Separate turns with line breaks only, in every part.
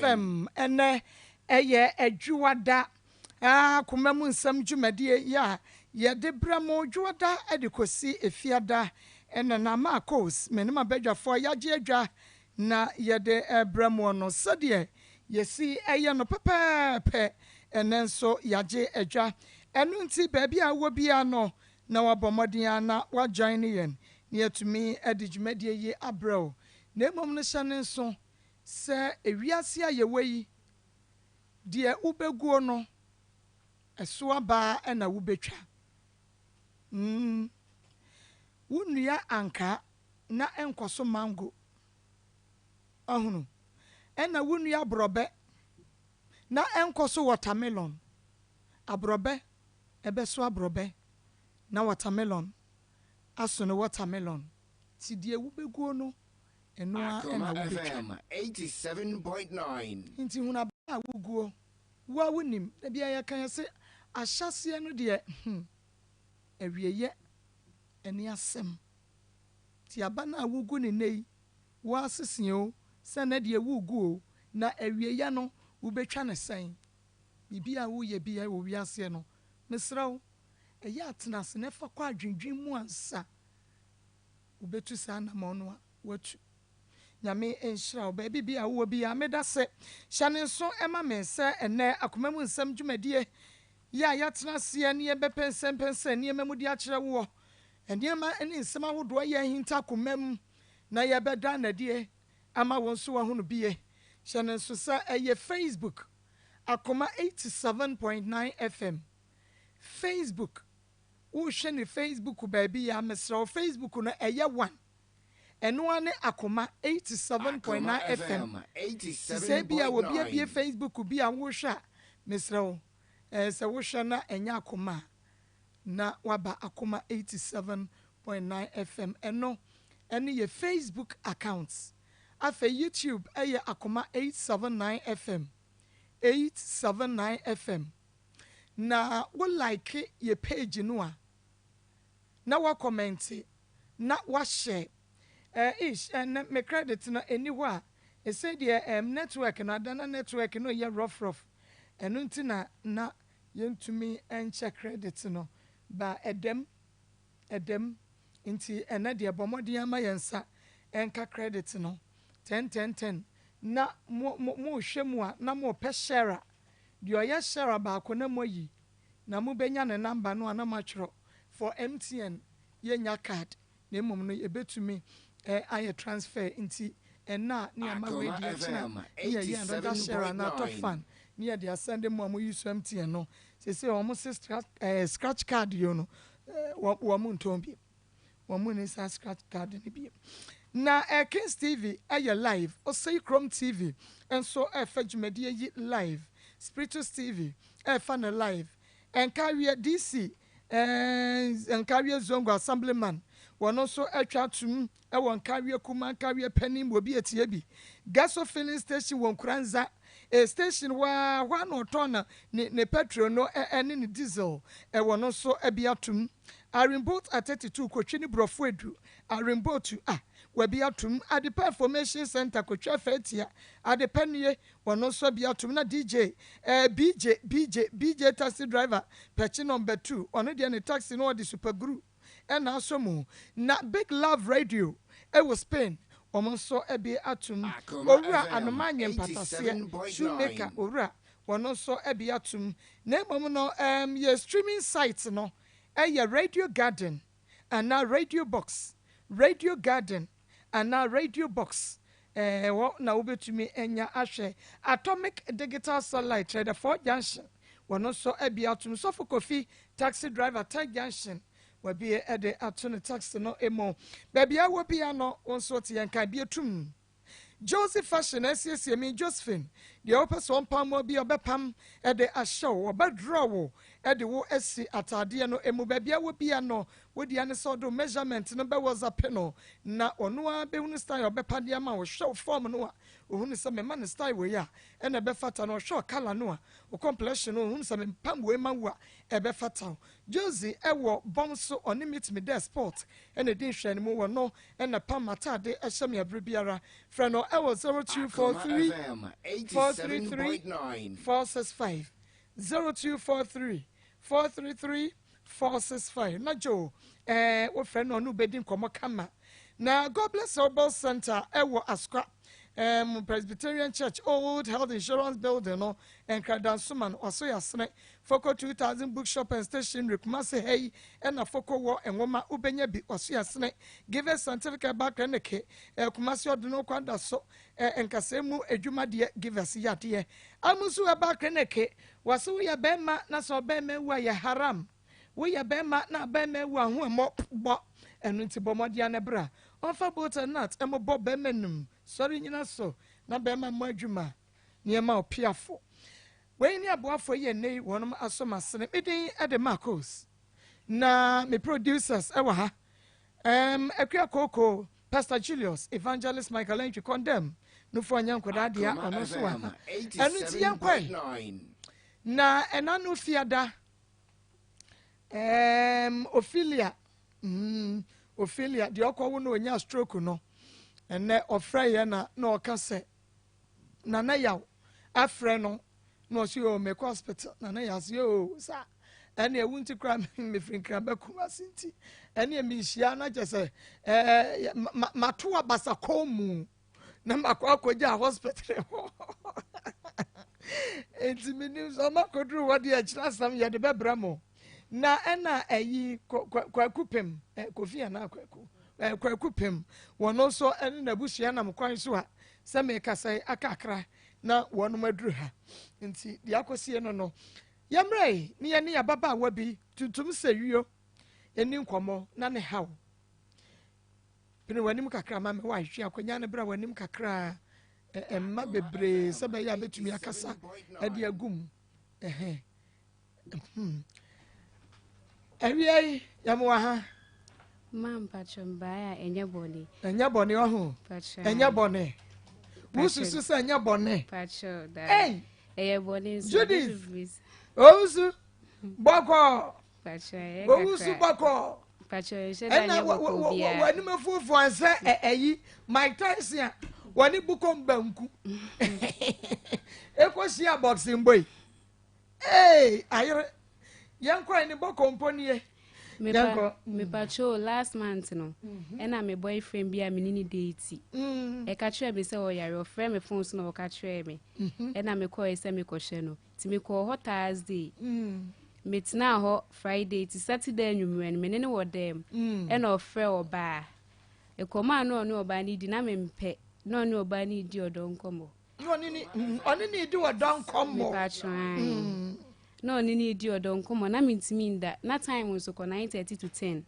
fem ene eye adwuada kuma mu nsam dwumadie ya ye de bramo dwuada edikosi efiada ene na Maa Akos menema badwafo yaje adwa na ye de bramo no sede yesi eye no pepepe ene nso yaje adwa enu nti baabi a wo bia no na wabomodin na wa join yen na yetumi edijumedie yi abrel na emom no hyane nso se ewiase ayeweyi die ubeguo no eso aba na wubetwa wunua anka na enkoso mango ahunu ena wunua brobe na enkoso watermelon abrobe ebeso abrobe na watermelon aso no watermelon ti die wo beguo no eno a na wo betwa
87.9
nti huna ba wuguo wa wonim na bia ya kan se ahyase no de awieye eni asem ti aba na wugu ne nei wa sesen o se na de wugu o na awieye no wo betwa ne sen bibia wo ye bia wo wiase no mesrawo eya atenase na fa kwa adwendwen mu ansa wo betu sa na ma no watu nyame enhira oba bibia wo bia meda se hyane nso ema me se ene akoma mu nsam dwumadie ya tenase ne ye bepensempense ne emamu di akere wo enema ene nsam ahodo ye hinta komam na ye beda na die ama won so wa hunu bie hyane nso sa eye Facebook Akoma 87.9 FM Facebook wo hwe ne Facebook baby ya mesra Facebook no eye 1 eno ane Akoma 87.9 FM se bia wo bia Facebook bia wo hwe mesra wo se wo hwe na enya Akoma na waba Akoma 87.9 FM eno ye Facebook accounts afa YouTube eye Akoma 879 FM 879 FM na wo like ye page no a na wa comment na wa share and me credit na anywhere e say the network na dana network no ye rough eno nti na yentumi enche credit no ba edem nti ena de bomodin ama yensa enka credit no 10 na mo hwemu a na mo pe share de oya share ba ko na moyi na mo benya ne number no na matchro for MTN yenya card na mom no ebetumi aye transfer nti ena ne ama we di achina ye another share na to fan ne de send mo am use MTN no se o mo scratch card yo no wo mo ntombi wo mo ne scratch card ne bi na Kings TV aye live o say Chrome TV enso fadwumadie yi live Spiritus TV fan live enkawie DC enkawie zongo assemblyman wono so atwa tum won kawie kuma kawie panim obi etie bi gas filling station won kuranza station wa no tona ne petrol no ene ne diesel wono so abiatum Arimboat at 32 kochini brofo edu Arimboat wabiatum Adepa Information Center kochwa fetia Adepa nie wono so biatum na DJ BJ taxi driver pechi number 2 ono de ne taxi no de super group and also mu na Big Love Radio was Spain omonso ebe atum owura anomanye mpatase shoemaker owura wono so ebe atum na emom no ye streaming site no Radio Garden and now Radio Box and now Radio Box na obetumi enya ahwe Atomic Digital Satellite Trader 4 Junction wono so ebe atum so for coffee taxi driver tag junction wabi ede atone taxi no emo baby a wobia no wonso te yanka bi etum Joseph Fashion SSM me Josephine the open so pam mo bi obepam ede ahyew obedrowo ede wo asi atade no emo baby a wobia no wodi ane so do measurement no be was up no na ono a be hunu style obepade ama wo show form no a ohunu se me man style we ya ene be fata no show color no a o complexion no ohunu se me pam we ma wo a ebe fata Josie ewo bonso oni meet me there sport ene din hwe mu wo no ene pam atade ehye me abribiara friend no ewo 0243 433 465 0243 433 465 na jo wo friend no bedin komo kama na God Bless Herbal Center ewo Askra Presbyterian Church Old Health Insurance Building no enkradan suman oso yasne Foko 2000 bookshop and stationery kumase hey na Foko wo enwoma ubenya bi oso yasne give a certificate back eneke kumase odono kwanda so enkasemu adwuma de give us yade amusu back eneke waso ya bema na so bema wa ya haram wo ya bema na bema wa ho mo bo enu nti bomodia na bra onfa bota nut emo bo bema num sorry nyina so na bema mo adwuma niema opiafo we ni aboafo ye nei wonum asoma sene medin e de Maa Akos na me producers e wa ha Akua Koko Pastor Julius Evangelist Michael Entry condemn no for nyankoda dia ono so wa enu ti yankwai na enanu fiada Ophelia the okwo no onya stroke no ene ofra ye na oka se na na yaw afre no no so o make hospital na na yas yo sa ene ewunti kra me frinkra baku asinti ene mi hia na je se mato abasa komu na makwa akoja hospital enti minim so makodru wodi a kira sam ye de bebra mo na ena ayi kwakupem kofia na kwakupem wono so ene na busia na mkwan so a se me kasai akakra na wono madru ha nti de akosie no yamre ni ye ne ababa wabi tuntum sewio eni nkomo na ne hawo pene wanim kakra ma me wa hwe akonya ne bra wanim kakra emma bebre se be ya betumi akasa ade agum Ewie yamwa ha
Mampa chombaya enya boni
oho enya boni wususu se enya boni
pacho da
hey
enya boni
Judith ozu boko
pacho
ozu boko
pacho she da enya boko bia
wani mafufu anse eyi Mike Tyson wani bukom banku ekosia boxing boy hey ayre yankwa ni boko mponi
me pacho last month no ena me boyfriend bia me ni date e ka try be say o yare o friend me phone so no ka try me ena me call say me ko hye no ti me call ho Thursday me tina ho Friday ti Saturday anwumre me ne wo dem ena o frɛ oba e koma no oba ni di na me mpe no oba ni di odonkomo
oni ni di odonkomo
me pacho no ni di odonkomo na mintimi nda na time so ko 9:30 to 10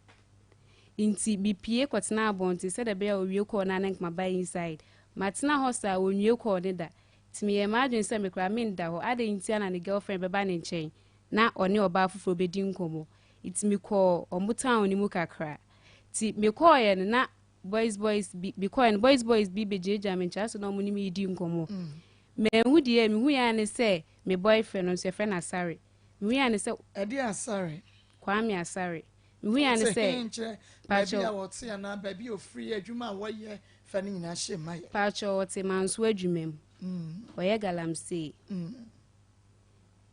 inti bipie kwatena abonti se de be owie ko na nank ma buy inside matina hosa onwie ko ne da timi ye imagine se me kra me nda ho ade inti ana ne girlfriend be ba ne nchen na one oba fufuro be di nkomo itimi ko omutan oni mu kakra ti me ko ye na boys be ko en boys be bejeja me ncha so no mu ni me di nkomo me hu die me hu ya ne se me boyfriend no se friend asare me hu ya ne se
edi asare
Kwame asare me hu ya ne se
pacho ya wote na baby ofri adwuma wo ye fa ni na hye maye
pacho wote manso adwumam oye galamsey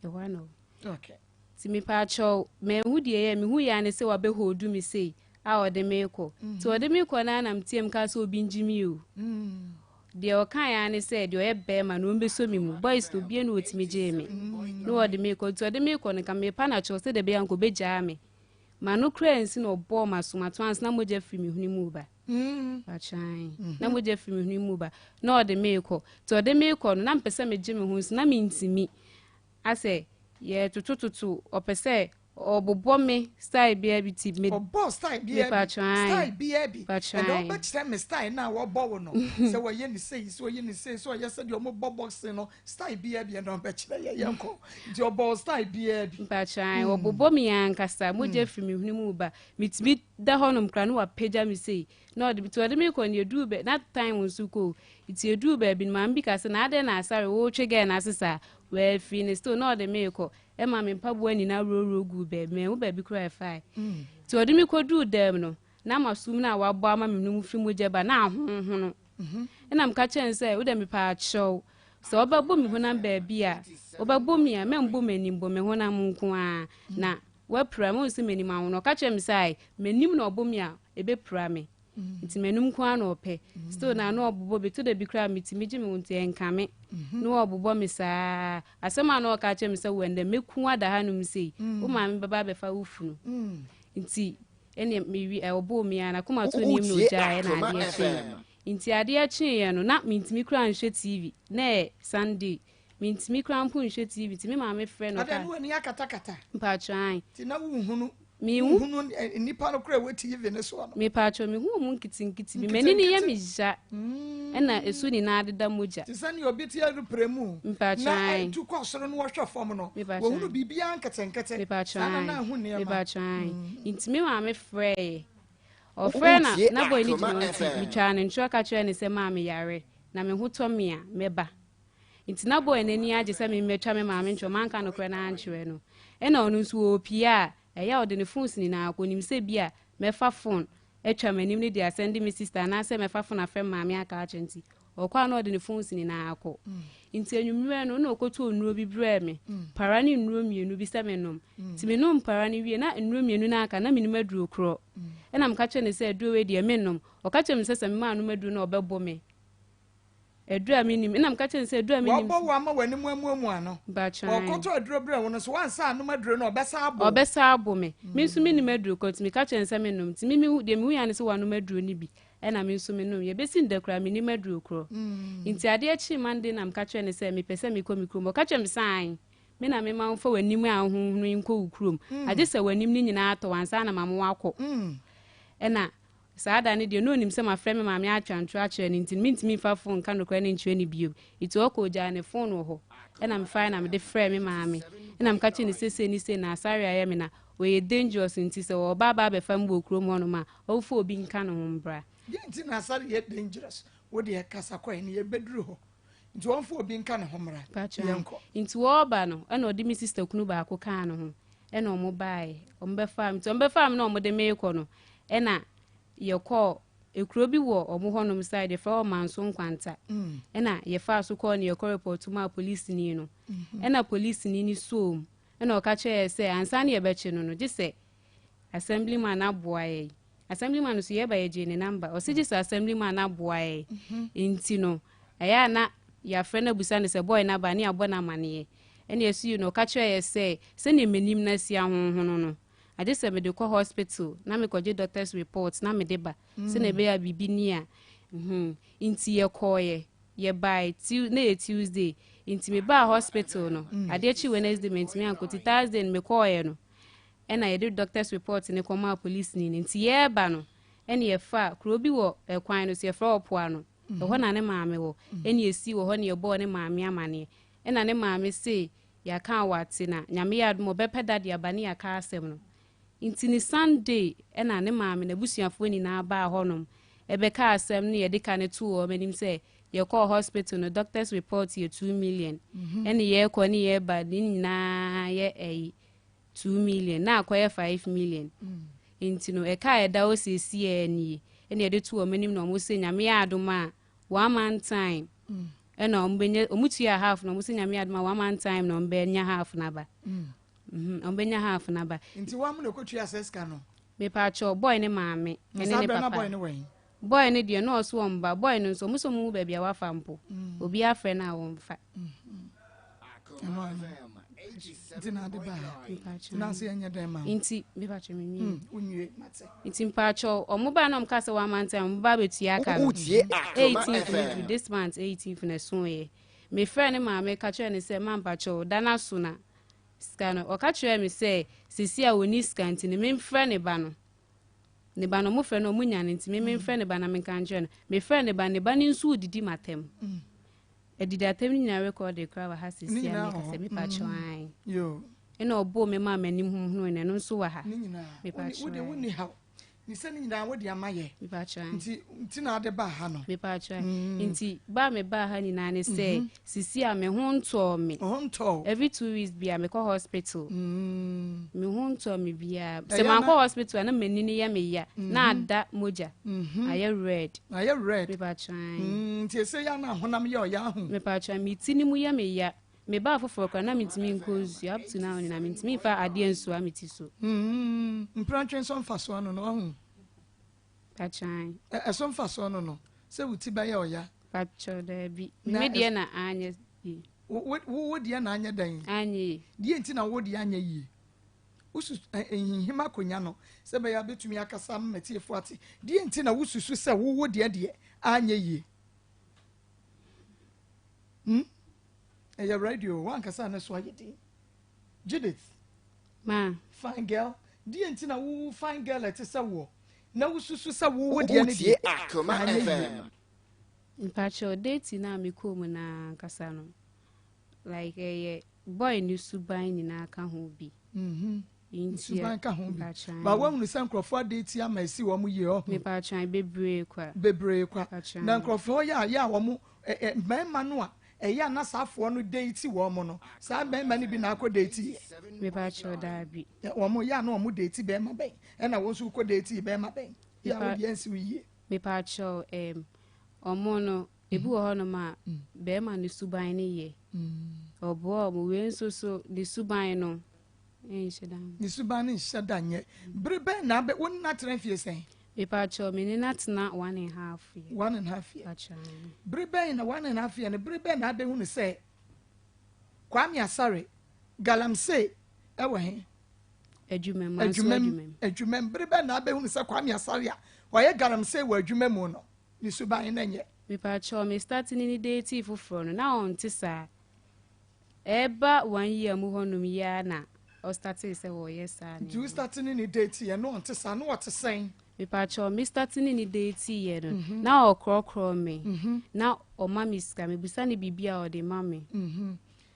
e wano
okay
ti me pacho me hu die ye me hu ya ne se wa be hodu me sei a ode me ko ti ode me ko na nam tiem ka so obi njimi o de o kan ya ne se de o ye be ma no mbe so mi mu boys to bie no otimi je me no ode me ko ti ode me ko ne ka me pa na cho se de be anko be ja me ma no krensi no bo ma so ma twans na moja firi mi huni mu ba pachan na moja firi mi huni mu ba no ode me ko ti ode me ko no na mpese me je me hu na me ntimi ase ye tutututu opese obobo me style bia bi ti me
obo style bia bi and don't bet them me style na wo bo no say wo ye ni say so ye ni say so ye say the omo boxing no style bia bi and don't bet ye yanko the obo style bia bi
pachan obobo me yankasa mo je firi me hunu mu ba mitimi da honom kra no wa pagya me say no de to de me ko ne edu be that time nsu ko iti edu be bi ma mbi kase na ade na asare wo twege na asesa we finish to no de me ko e ma me mpabu ani na roro gu be me wo ba bi kra fai to de me ko du dem no na masum na wa bo ama me num fi moje ba na ahoho no e na mka chen say wo de me pa chow so oba bo me honam ba bia oba bo me a me mbo manim bo me honam nko a na wa pra mo se manim awo no ka chen say manim na obo me a ebe pra me nti menum ko ana ope still na no obobo be to de bi kra mitimi gi me wonte enkame no obobo me saa asema na o ka che me se wende meku ada hanum sei o ma me baba be fa wufunu nti ene me wi obo me ana kuma to nim no ja na ade achi nti ade achi ye no na mitimi kra nhwe TV na Sunday mitimi kra mpu nhwe TV ti me ma me frɛ no ka
ada no ani akatakata
mpa tran
ti na wuhunu
me
hunu nipa no kra wati even ne so no
me pacho me hu mu nkiti bi meni ne ye me ja na esu ni na adeda moja
ti sani obi ti adu premu na tu kwasoro no wohwe fom no wo hunu bibia nkete sana na hu ne ma me pacho
intimi ma me frɛ o frɛ na boy ni jino mi twa ne ntwa ka kyerɛ ne sɛ ma me yare na me hu tɔ me a meba intina boy nani age sɛ me metwa me ma me ntwa manka no kra na ankyerɛ no ɛna ɔno nso opia ɛyɛ ɔde ne phone ni na akonim sɛ bia mefa phone etwa manim ne dia send me sister na sɛ mefa phone afrɛ ma me aka akyenti ɔkwa na ɔde ne phone ni na akɔ nti anwummerɛ no na ɔkɔtɔ nnuro bi brɛ me para ne nnuro mienu bi sɛ menom ti menom para ne wie na nnuro mienu na aka na menim aduro korɔ ɛna mka kyerɛ ne sɛ aduro we dia menom ɔka kyerɛ me sɛ me ma no maduro na ɔbɛbɔ me adura minim na mka kyerɛ sɛ adura minim
wo ama wani mu ano ɔkɔtɔ aduro brɛ wo no so wansa no maduro na
ɔbɛsa abo me nso minim aduro kɔ timi ka kyerɛ sɛ menom timi mi de mi hu ya ne sɛ wano maduro ni bi ɛna me nso menom ye besi ndakura minim aduro korɔ nti ade akyi mande na mka kyerɛ ne sɛ me pɛ sɛ me kɔ me krom ɔka kyerɛ me san me na me ma mfa wanim a ho no nkɔ krom ade sɛ wanim ni nyina atɔ wansa na ma mo akɔ ɛna saada ne de no nim se ma frɛ me ma me atwanto akyerɛ ne ntimi ntimi fa phone ka no kra ne nkyerɛ ne bio itu ɔkɔ gya ne phone wɔ hɔ ɛna me fa na me de frɛ me ma me ɛna me ka kyerɛ ne sese ni se na asare ayɛ me na we dangerous nti sɛ wɔ ba ba be fam bo krom hɔ no ma ɔfo obi nka no ho mbra
nti na asare yɛ dangerous wo de kasa kɔ ne yɛ beduru hɔ nti ɔfo obi nka ne ho mbra yɛnkɔ
nti wɔ ba no ɛna ɔde me sister kunu ba ko ka no ho ɛna ɔmo bae ɔmo bɛfa me na ɔmo de me kɔ no ɛna yɛkɔ ekuro bi wɔ ɔmo hɔnom side fɛ ɔmanso nkwanta ɛna yɛfa so kɔ ne yɛkɔ report ma police ni no ɛna police ni so ɛna ɔka kyerɛ sɛ ansa ne yɛbɛkye no gye sɛ assemblyman aboa yɛ assemblyman so yɛba yɛgye ne number ɔse gye sɛ assemblyman aboa yɛ nti no ɛyɛ na yɛafrɛ no abusa ne sɛ boy na ba ne abɔ na amaneɛ ɛna yɛsu no ɔka kyerɛ sɛ sɛnea menim na si ahohono no ade sɛ me de kɔ hospital na me kɔgye doctor's report na me de ba sɛ na be ya bibi ni a nti ye kɔye ye by na ye Tuesday nti me ba hospital no ade chi Wednesday me ntimi ankoti Thursday me kɔye no ɛna ye de doctor's report ne kɔma police ni nti ye ba no ɛna ye fa kuro bi wɔ kwan no se ye fra opoa no ɛhɔ na ne maame wɔ ɛna ye si wɔ hɔ ne ye bɔ ne maame amane ɛna ne maame se ya kan wate na nyame ya admo bɛpɛ dade abane ya ka asɛm no nti ni Sunday ɛna ne maame na busuafo ni na ba hɔnom ɛbɛka asɛm ne yɛde ka ne to wɔ manim sɛ yɛkɔ hospital no doctor's report yɛ 2 million ɛne yɛkɔ ne yɛba ne nyinaa yɛ 2 million na akɔyɛ 5 million nti no ɛka ɛda o sesi ɛnie ɛne yɛde to wɔ manim na ɔmo sɛ nyame yɛ adom a 1 month time ɛna ɔmo tua half na ɔmo sɛ nyame yɛ adom a 1 month time na ɔmo bɛnya half na ba ombenya half na ba
nti wa mu na kotua seska no
me pa cho boy ne maame ene ne papa boy ne de no so omba boy no so muso mu ba bia wa fa mpo obi afre na wo mfa
nti na de ba na se anya dem ma
nti me pa cho me
unwie mate
nti pa cho omo ba no mka se wa manta omo ba betua ka 18th this month 18th na so ye me friend ne maame ka cho ne se man pa cho dana so na skano oka kyerɛ me sɛ sisi a woni skanti ne memfrɛ ne ba no mo frɛ no mo nya ne nti memfrɛ ne ba na menka kyerɛ no me frɛ ne ba ne nso didi matem edidi atem ni na record e kra wa ha sisi a me ka sɛ me pa kyerɛ
yo
ena obo me ma manim hu ne no nso wa ha
me pa kyerɛ woni ha ni sɛ ni nyina wodi amaye
me pa kyerɛ
nti na ade ba ha no
me pa kyerɛ nti ba me ba ha ni na ne sɛ sisi a me ho ntɔ me every 2 weeks bia me kɔ hospital me ho ntɔ me bia sɛ man kɔ hospital na mani ni ya me ya na ada moja aye red me pa kyerɛ
nti sɛ ya na honam ya o ya hu
me pa kyerɛ me ti ni mu ya me ya me ba foforo kwa na mitimi nkozu up to now ni na mitimi fa ade nso a miti so
mpranchen so mfa so no no
pachan
so mfa so no se wuti ba ya oya
pacho da bi me de na anya
wo de na anya dan
anya
die nti na wo de anya yi usu hima konya no se ba ya betumi akasa mmetiefo ate die nti na wususu se wo de anya yi radio one kasa na so ayedi Judith
ma
fine girl di enti na wo fine girl at say wo na wo susu say wo de ne
die Akoma FM.
Mpacho date na me kom na kasa no. Like boy ni suban ni na aka ho bi.
Suban ka ho bi. Ba wo nu say nkrofo date ama esi wo mu ye ho.
Me pacho bebre kwa.
Na nkrofo ya wo mu mema no a eya na safo no date wo mo no. Sa mema ni bi na akọ date.
Me pacho da bi.
Wo mu ya na wo mu date be ma ben. E na wo su ko date be ma ben. Ya wo de ensi wi.
Me pacho omo no ebu ho no ma be ma ni suban ni ye. Obo mo we nso so di suban no shedan
ni suban ni shedan ye brebe na be won na tren fie sen
me pacho me ni natna 1.5 year
1.5 year pacho brebe na 1.5 year ne brebe na be hu ne se Kwame Asare galamsey ewe he adwumem brebe na be hu ne se Kwame Asare a oye galamsey wa adwumem no ni suban na nye
me pacho me start ni date foforo no na on ti sa eba 1 year mu honum ya na o starting say wo yes a
do you starting ni date ye no on ti sa no what saying
me pacho me starting ni date ye no na o krokro me na o mami ska me busa ni bibia o de mami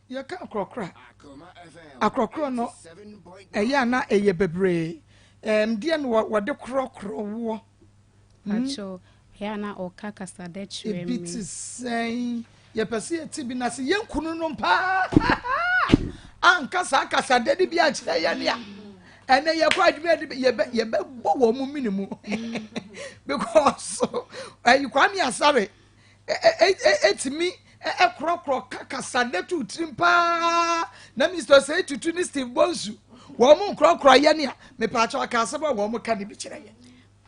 ye ka krokra akrokro no eya na eye bebre die no wo de krokro wo
pacho ya na o kakasa de chere me
bit say ye pese ti bi na se ye nkunu no pa kasa de bi a kire ye ne a ene ye kwa adwuma ye be bo wo mu minimu because Kwame Asare etimi krokro kasa de tu trimpa na Mr. say tutu ni Steve Bonsu wo mu krokro ye ne a me pa cha ka se bo wo mu ka ne bi kire ye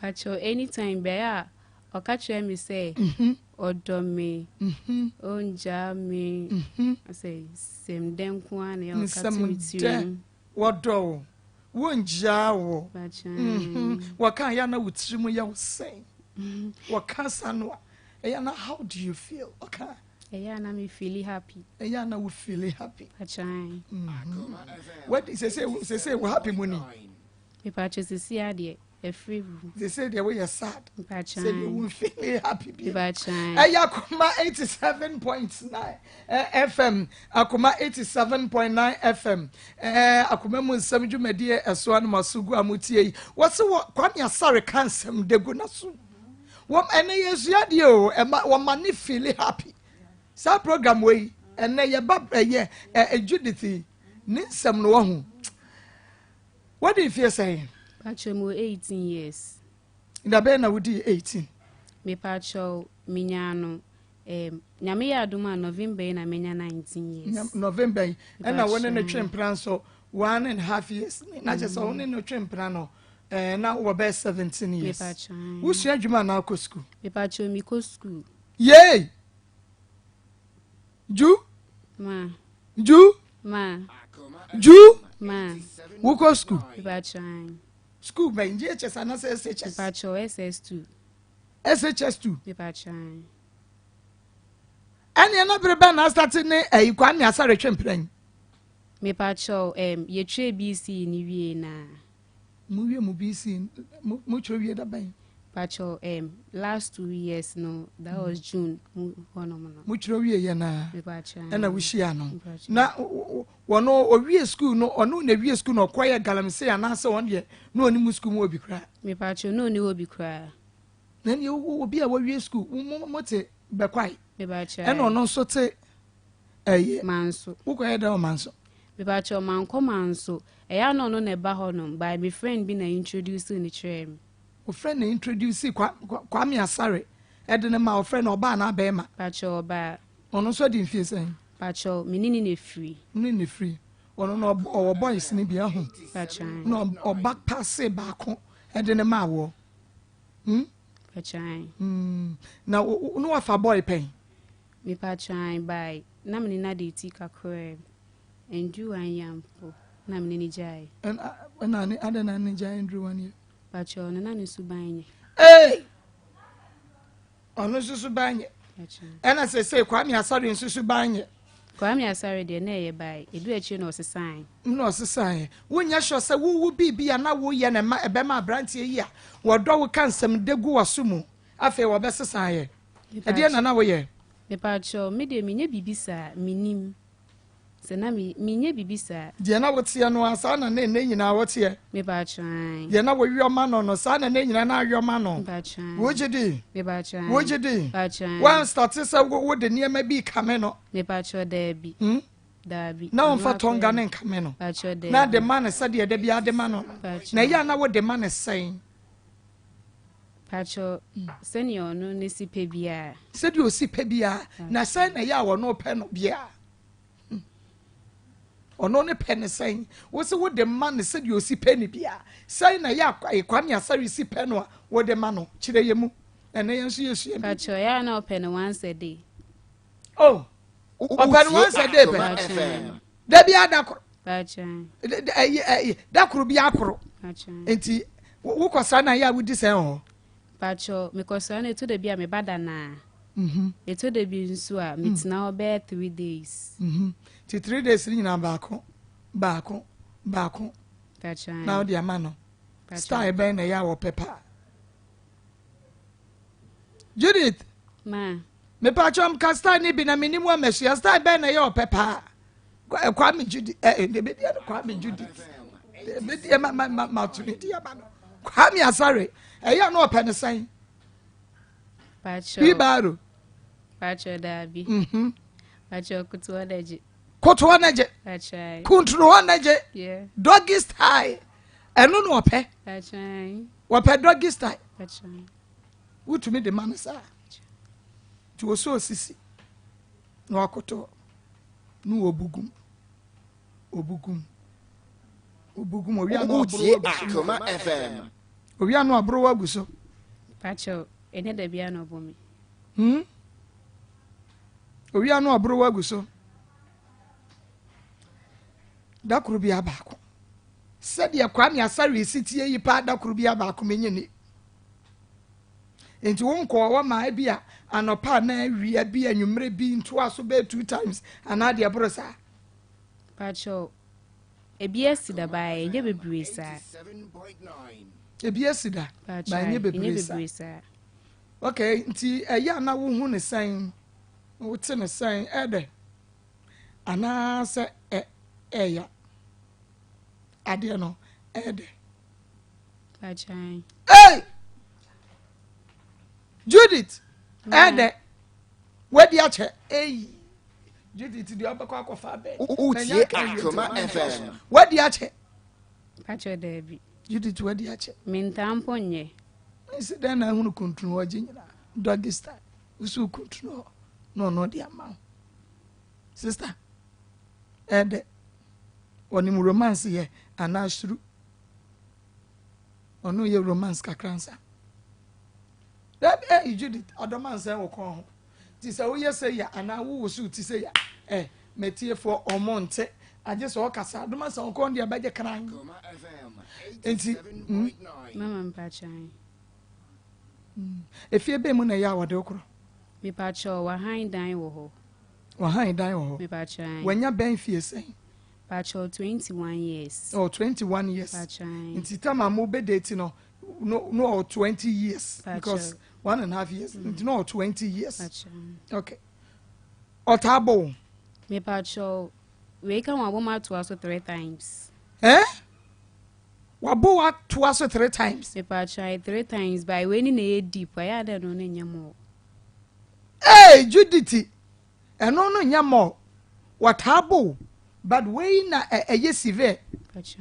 pacho anytime be a o ka kire me say odomi onja mi say sem den kwa na o katimiti
wodo wonja wo waka ya na wutirimu ya usay waka sanwa eya na how do you feel okay
eya na me feel happy
eya na we feel happy
pachan
what is say we happy money
me purchase see ade free
they say they were sad
pachan
say you won't feel happy
pachan
Akoma 87.9 FM Akoma 87.9 FM Akoma mu nsam dwumadie eso an masugu amutie wose Kwame Asare kansem degu na so wom ene yesu ade o wo mani feel happy sa program we ene ye ba ye Judith ni nsam no wo hu what do you feel saying
pacho 18 years
ina be na wudi 18
me pacho minyano nyame ya aduma November na menya 19 years
November na wona na twempran so 1.5 years na je so wona na twempran no na wo be 17 years
me pacho
wo sua adwuma na akọ school
me pacho mi ko school
yey ju
ma
wo ko school
me pacho
school by JHS and SHS
pacho
SHS2
me pacho
ani na breba na start ne Kwame Asare twempran
me pacho ye twe BC ni wie na
mu BC mu tro wie da ban
pacho last 2 years no that was June
mu tro wie ye na
me pacho
na wo hia no na wono owie school no ono na wie school no koye galamsey anase won de no oni mu school mu obi kra
me pacho no ni obi kra
na ni obi a wo wie school mo te be kwai
me pacho
no no so te
manso
wo koye da o manso
me pacho manko manso eya no na ba ho no by my friend bi na introduce ni trem
o friend na introduce Kwame Asare edene ma o friend oba na ba ma
pacho oba
ono so di mfie sen
pacho menini ne free
ono no o boys ni bia ho
pacho
no o back pass ba ko edene ma wo
pacho
na no wa fa boy pen
me pacho by na menini na de ti kakre endu anyampo na menini jai
na ni adana ni jai ndru wan ye
pacho na ni subanye
ono susu banye ena se Kwame Asare susu banye
Kwame Asare de na ye bai edu echi no sesan
no sesan wonya hwe se wo bibia na wo ye na ma ebe ma brantie yi a wo do wo kansam degu wasumu afi wo be sesan ye e de na wo ye
me pa cho me de menye bibisa minim se na menye bibisa
de na wo tie no asa na na nyina wo tie
me pa cho
de na wo wioma no no sa na nyina na wioma no
me pa cho
wo jidi
me pa cho
wo jidi
pa cho
one start se wo de niema bi kame no
me pa cho da bi da bi
na on fa tonga ne kame no
pa cho da
na de man se de de bia de man no na ya na wo de man sen
Pacho senior no nisi pe bia
said you see pe bia na sen na ya wo no pe no bia ono ne pe ne sen wo se wo de man said you see pe ni bia sen na ya Kwame Asare si pe no wo de man no kire ye mu ene yenso yesu ye
Pacho ya na open once a day
oh open once a day pe da bia da kro
Pacho
da kro bia kro
Pacho
enti wo kwasa na ya wo di sen ho
Pacho because I to the bia me bada na e to the bi nso a metina obe 3 days
ti 3 days ni na baako
Pacho
na o di amano style ben na ya wo pepa Judith
ma
me pacho am kasta ni bi na minimu amesia style ben na ya wo pepa Kwame Judith de be dia Kwame Judith be dia ma tu ni dia ba no Kwame Asare eya no open sign
Pacho
bibaro
Pacho da bi Pacho
kutuwa naje
Pacho
kuntuwa naje
yeah
doggy style eno no ope
Pacho
ope doggy style
Pacho
wutumi de man sa ti wo so sisi no akoto no obugum owi anu
Akoma FM.
owi anu abro waguso
Pacho ene da bia no bomi
owi anu abro waguso dakuru bia baako said ya Kwame Asare sitie yi pa dakuru bia baako menyene enti won ko wa ma bia anopa na wi bia anwumre bi nto aso be 2 times anade abrosa
Pacho ebia sida bai nye bebre sa
ebia sida ba nye bebre sa okay nti eya na wo hu ne san wo te ne san ede ana se eya ade no ede
Pacho
hey Judith ede wedi ache hey Judith di obekwa akofa be
Utie Akoma FM.
wedi ache
Pacho da bi
Judith wedi ache
mintampo nye
isi den na hunu kuntunu waje nyina doggy style usu kuntunu no di ama sister ede oni mu romance ye anashuru onu ye romance kakransa that Judith adomanse wo kon ti se wo ye say ya ana wo su ti say ya metie for omonte aje so kasa adomanse wo kon dia beje kran enti
mama Pacho
efie be mu na ya wode okro
me Pacho wa han dan wo ho
wa han dan wo
me Pacho
wanya ben fie say
Pacho 21 years
21 years
Pacho
nti tama mo be date no 20 years because 1.5 years no 20 years
Pacho
okay otabo
me Pacho we can wa boma to us 3 times
wabo wa to us 3 times
me Pacho 3 times by we ni na deep I had no nyamo
hey Judith eno no nyamo watabo but we na severe
Pacho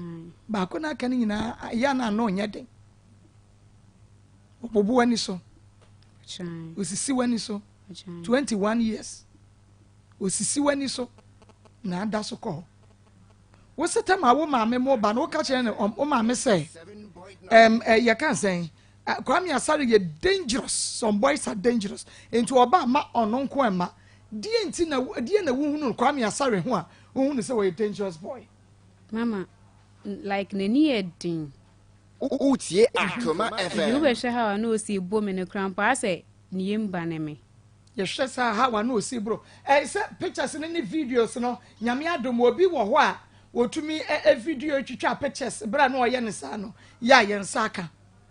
ba ko na kan nyina ya na no nyeden obobu wani so
Pacho
osisi wani so
Pacho
21 years osisi wani so na ada so ko wo setama wo maame mo ba no ka kire ne o maame say ya kan say Kwame Asare ye dangerous some boys are dangerous into oba ma ono nko ema die nti na die na wo hunu Kwame Asare ho a wo hunu say we dangerous boy
mama like nani edin
Utie Akoma
you
FM.
be sure how no see bo me ne krampa say ni yemba ne me
ye hwe sa ha wa no osi bro say pictures ni videos no nyame adom obi wo ho a wotumi video twitwa pictures bra no oye ne sa no ya ye nsa aka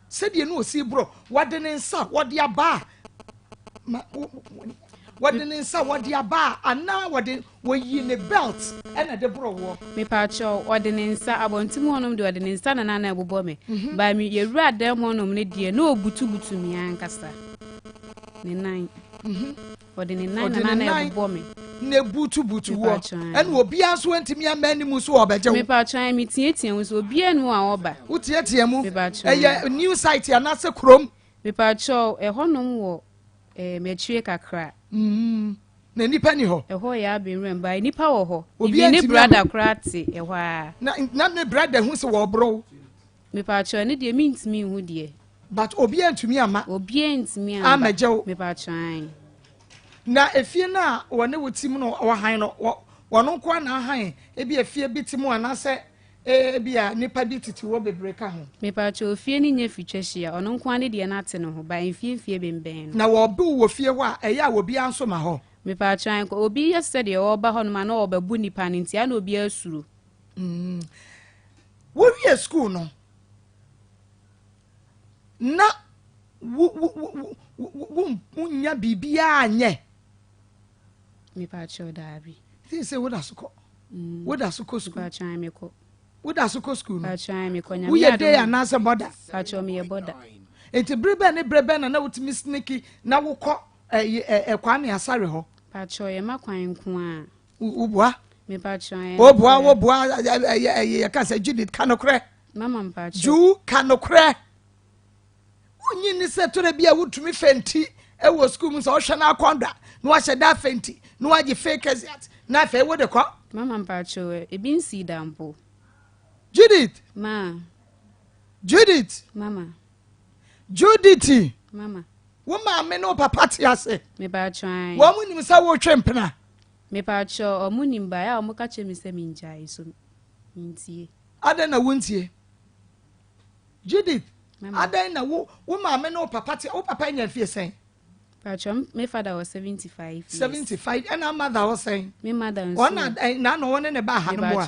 se de no osi bro wode ne nsa wode aba wode ne nsa wode aba ana wode woyi ne belt ena de bro wo
me pa cho wode ne nsa abontim honom de wode ne nsa na na ebobọ me ba me yewura dem honom ne de na obutu mi ankasa ne nan wode ne nan na ebobọ me
ne butu wo ena obi anso antimi amani mu so obeje
me pa cho me tietie wo so obi anu a oba
wo tietie mu eye new site ana se krom
me pa cho honom wo metwie kakra
na nipa ni ho
ho ya benrem ba nipa wo ho obi ne brother krate ho a
na ne brother hu se wo bro
me pa cho ne de mintimi hu de
but obi antumi ama
amajew me pa cho
na efie na wone wotim no wo han no wono kwa na han ebi efie bitimu ana se bia nipa bi titi wo bebreka ho
me pa cho fie ni nya fitwahia ono kwa ne de na ate no ho ba fie bemben
na wo bi wo fie ho a eya wo bi anso ma ho
me pa cho an ko obi yesterday wo ba ho no ma na wo babu nipa ne ntia na obi asuru
wo wie school no na wo nya bibia anye
me pa cho dabi
ti se wo da soko wo da soko school
pa cho me ko
wo da soko school no
pa cho me ko nya
wo ye day anasa border
pa cho me ye border
enti brebe na wotimi sneaky na wo kɔ kwan ne asare ho
pa cho ye makwan nko a
ubua
me pa cho ye
wo bua ye ka se Judith kanokre
mama mpa cho
ju kanokre onyi ni se tore bia wotumi fenti wo school mu so hwe na akonda no ahye da fenti no age fake exit na fe wo de ko
mama mpa cho e bi nsi dampo
Judith
Judith mama
wo ma me no papa ti ase
me ba twan
wo mu nim sa wo twempena
me pa cho o mu nim ba ya o mu ka che me se minjai so mintie
adan na wontie Judith adan na wo ma me no papa ti wo papa nya fie sen
pa cho me father was 75
and our mother was saying
me mother
ona na no one ne ba ha no boa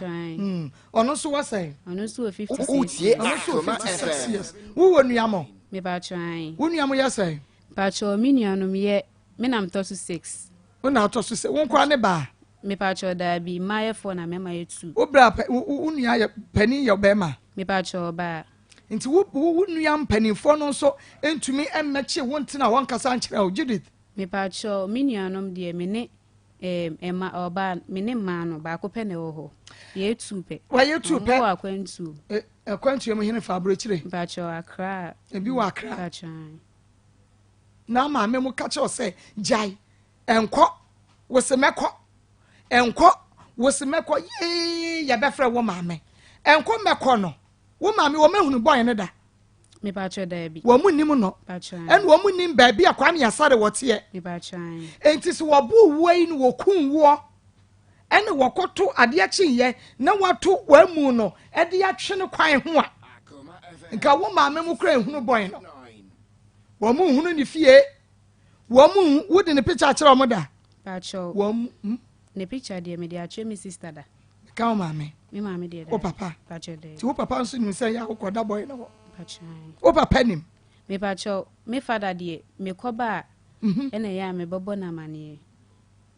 ono so was saying
ono so 56
ono so 56
years wo nuamo
me ba twan
wo nuamo ya say
pa cho me nuanom ye me nam to 6
wo na to so 6 wo kwa ne ba
me pa cho da bi my 4 na me my 2
wo bra wo nua ya pani ya be ma
me pa cho ba
nti wo nua mpanimfo no so entumi emmeche wo ntina won kasa nkyere o Judith
me pa cho me nuanom de me ne ema oba me ne ma no ba ko pe ne wo ho ye 2 pe
wa ye 2 pe
wa kwantu
kwantu ye mo hene fa abro kire
pa cho akra
ebi wa akra
pa cho
na ma me mu ka che o se jai enko wo se meko enko wo se meko ye ya be frɛ wo ma me enko meko no wo ma me wo mahunu boy ne da
me pa cho da bi
wo mu nim no
pa cho
en wo mu nim ba bi akwa me asare wote ye
me pa cho
enti se wo bu wo yi no wo kun wo en wo koto ade achiye na wato wa mu no e de atwe ne kwan ho a nka wo ma me mu kra ehunu boy no wo mu hunu ni fie wo mu wo de ne picture kire o da
pa cho
wo
ne picture de me de atwe me sister da
ka o ma me
de
o papa
pa cho de
ti wo papa nso nim say ya ko da boy no
pa cho
o papa nim
me pa cho me father de me ko ba ene ya me bobo na mane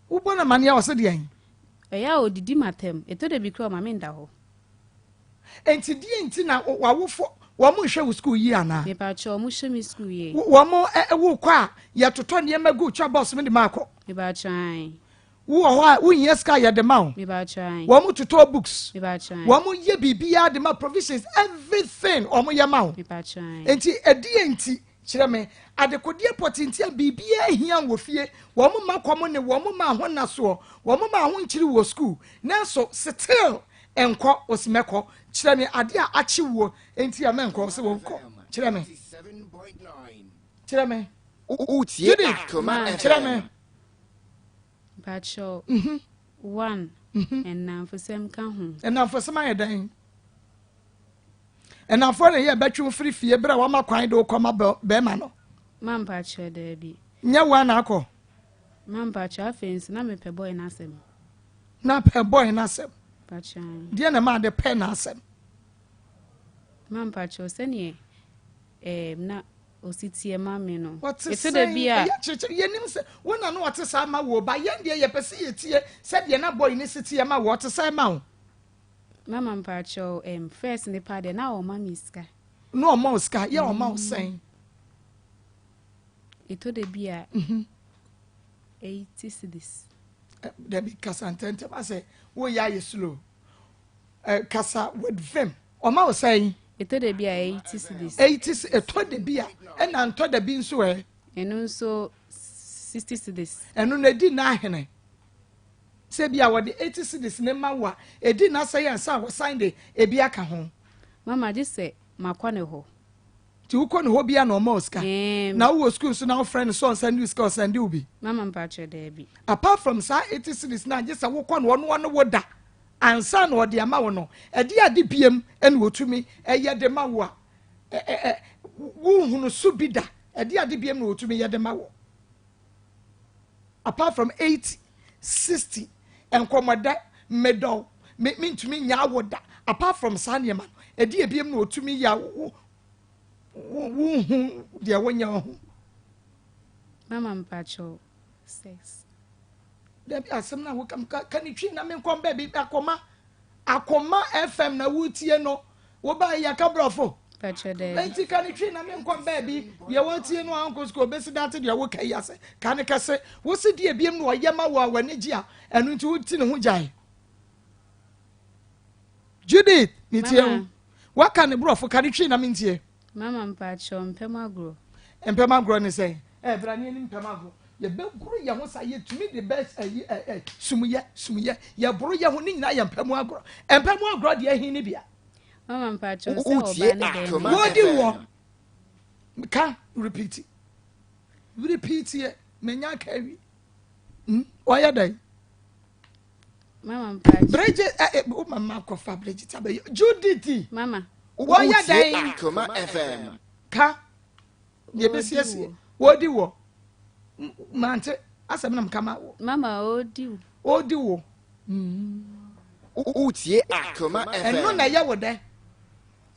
wo bo na mane ya wo se de an
ya odidi matem eto de bi kro ma me nda ho
enti die enti na wawofo wo mu hwe wo school yi ana
me pa cho mu hwe me school yi
wo mu wo kwa ya toto ne magu cha boss me de mako
me ba try
wo ho wo yin ska ya de ma
me ba try
wo mu toto books
me ba try
wo mu ye bibia de ma provisions everything o mu ye ma
me ba try
enti edie enti kire me adekodie potentia bibia hia wo fie wo mu makom ne wo mu ma ho na so wo mu ma ho nkiri wo school na so still enko osimeko kire me ade a achi wo enti ya menko se wo ko kire me
utie Akoma
kire me
Pacho 1 and now for some can
and now for some I dying and now for a year between free fee bra wa ma kwan do koma be ma no
man Pacho debi
nya wa na akọ
Mamba cha fence na me pe boy na asem.
Na pe boy na asem.
Pachan.
Dia na ma de pe na asem.
Mamba cha se ne na ositie ma me no.
Eto de bia. Ye nim se wona no wote sa ma wo ba ye de ye pese ye tie se de na boy ni sitie ma wo te sa ma wo.
Mama mpacho first ne pa de na o ma miska.
No o ma oska ye o ma osen.
Eto de bia 80 cedis.
There be kasa ntente I say wo ya ye slow. Kasa with vim. O ma osen.
Eto de bia 80 cedis.
80 eto de bia e na nto de bi nso
Eno nso 60 cedis.
Eno na di na ahene. Se bia wo de 80 cedis ne ma wa e di na say ansa wo sign de e bia ka ho.
Mama just say makwa ne ho.
Ti wo ko ne ho bia na o ma oska. Na wo school so na wo friend so on send you school send you bi.
Mama mpacho de bi.
Apart from sa 80 cedis na just wo ko no no wo da. Ansa na o de ama wo no. E di ade biem ene wotumi e ye de ma wo a. Wo hunu su bi da. E di ade biem na wotumi ye de ma wo. Apart from 80 60 enkomoda medal me nya wo da. Apart from sanya man e di biem na wotumi ya wo hu dia wonya ho.
Mama mpacho 6.
Debi asem na wo kam kan twi na me nkom ba bi akoma FM na wutie no wo ba ya kabrofo
Pacho de.
enti kan twi na me nkom ba bi ye wutie no anko sko besi date de wo kai ase kan kase wo se die biem no yema wo awani gi a enu nti wuti ne ho jai Judith nitie wo kan brofo kan twi na me ntie
Mama mpacho mpemagro
ne say brani ni mpemagro ye be guru ye ho sa ye tumi the best sumuye ye buru ye ho ni nyina ye mpemu agro de ahin ni bia
Mama mpacho se oba ne de
wodi wo ka repeat ye menya ka wi oya dai
Mama mpacho
Bridget mama ko fa Bridget abaye Judith
Mama
oya dai
Akoma FM.
ka ye be siesie wodi wo mante asem na mkama wo
Mama odi
wo
Utie Akoma FM.
eno na ye wo de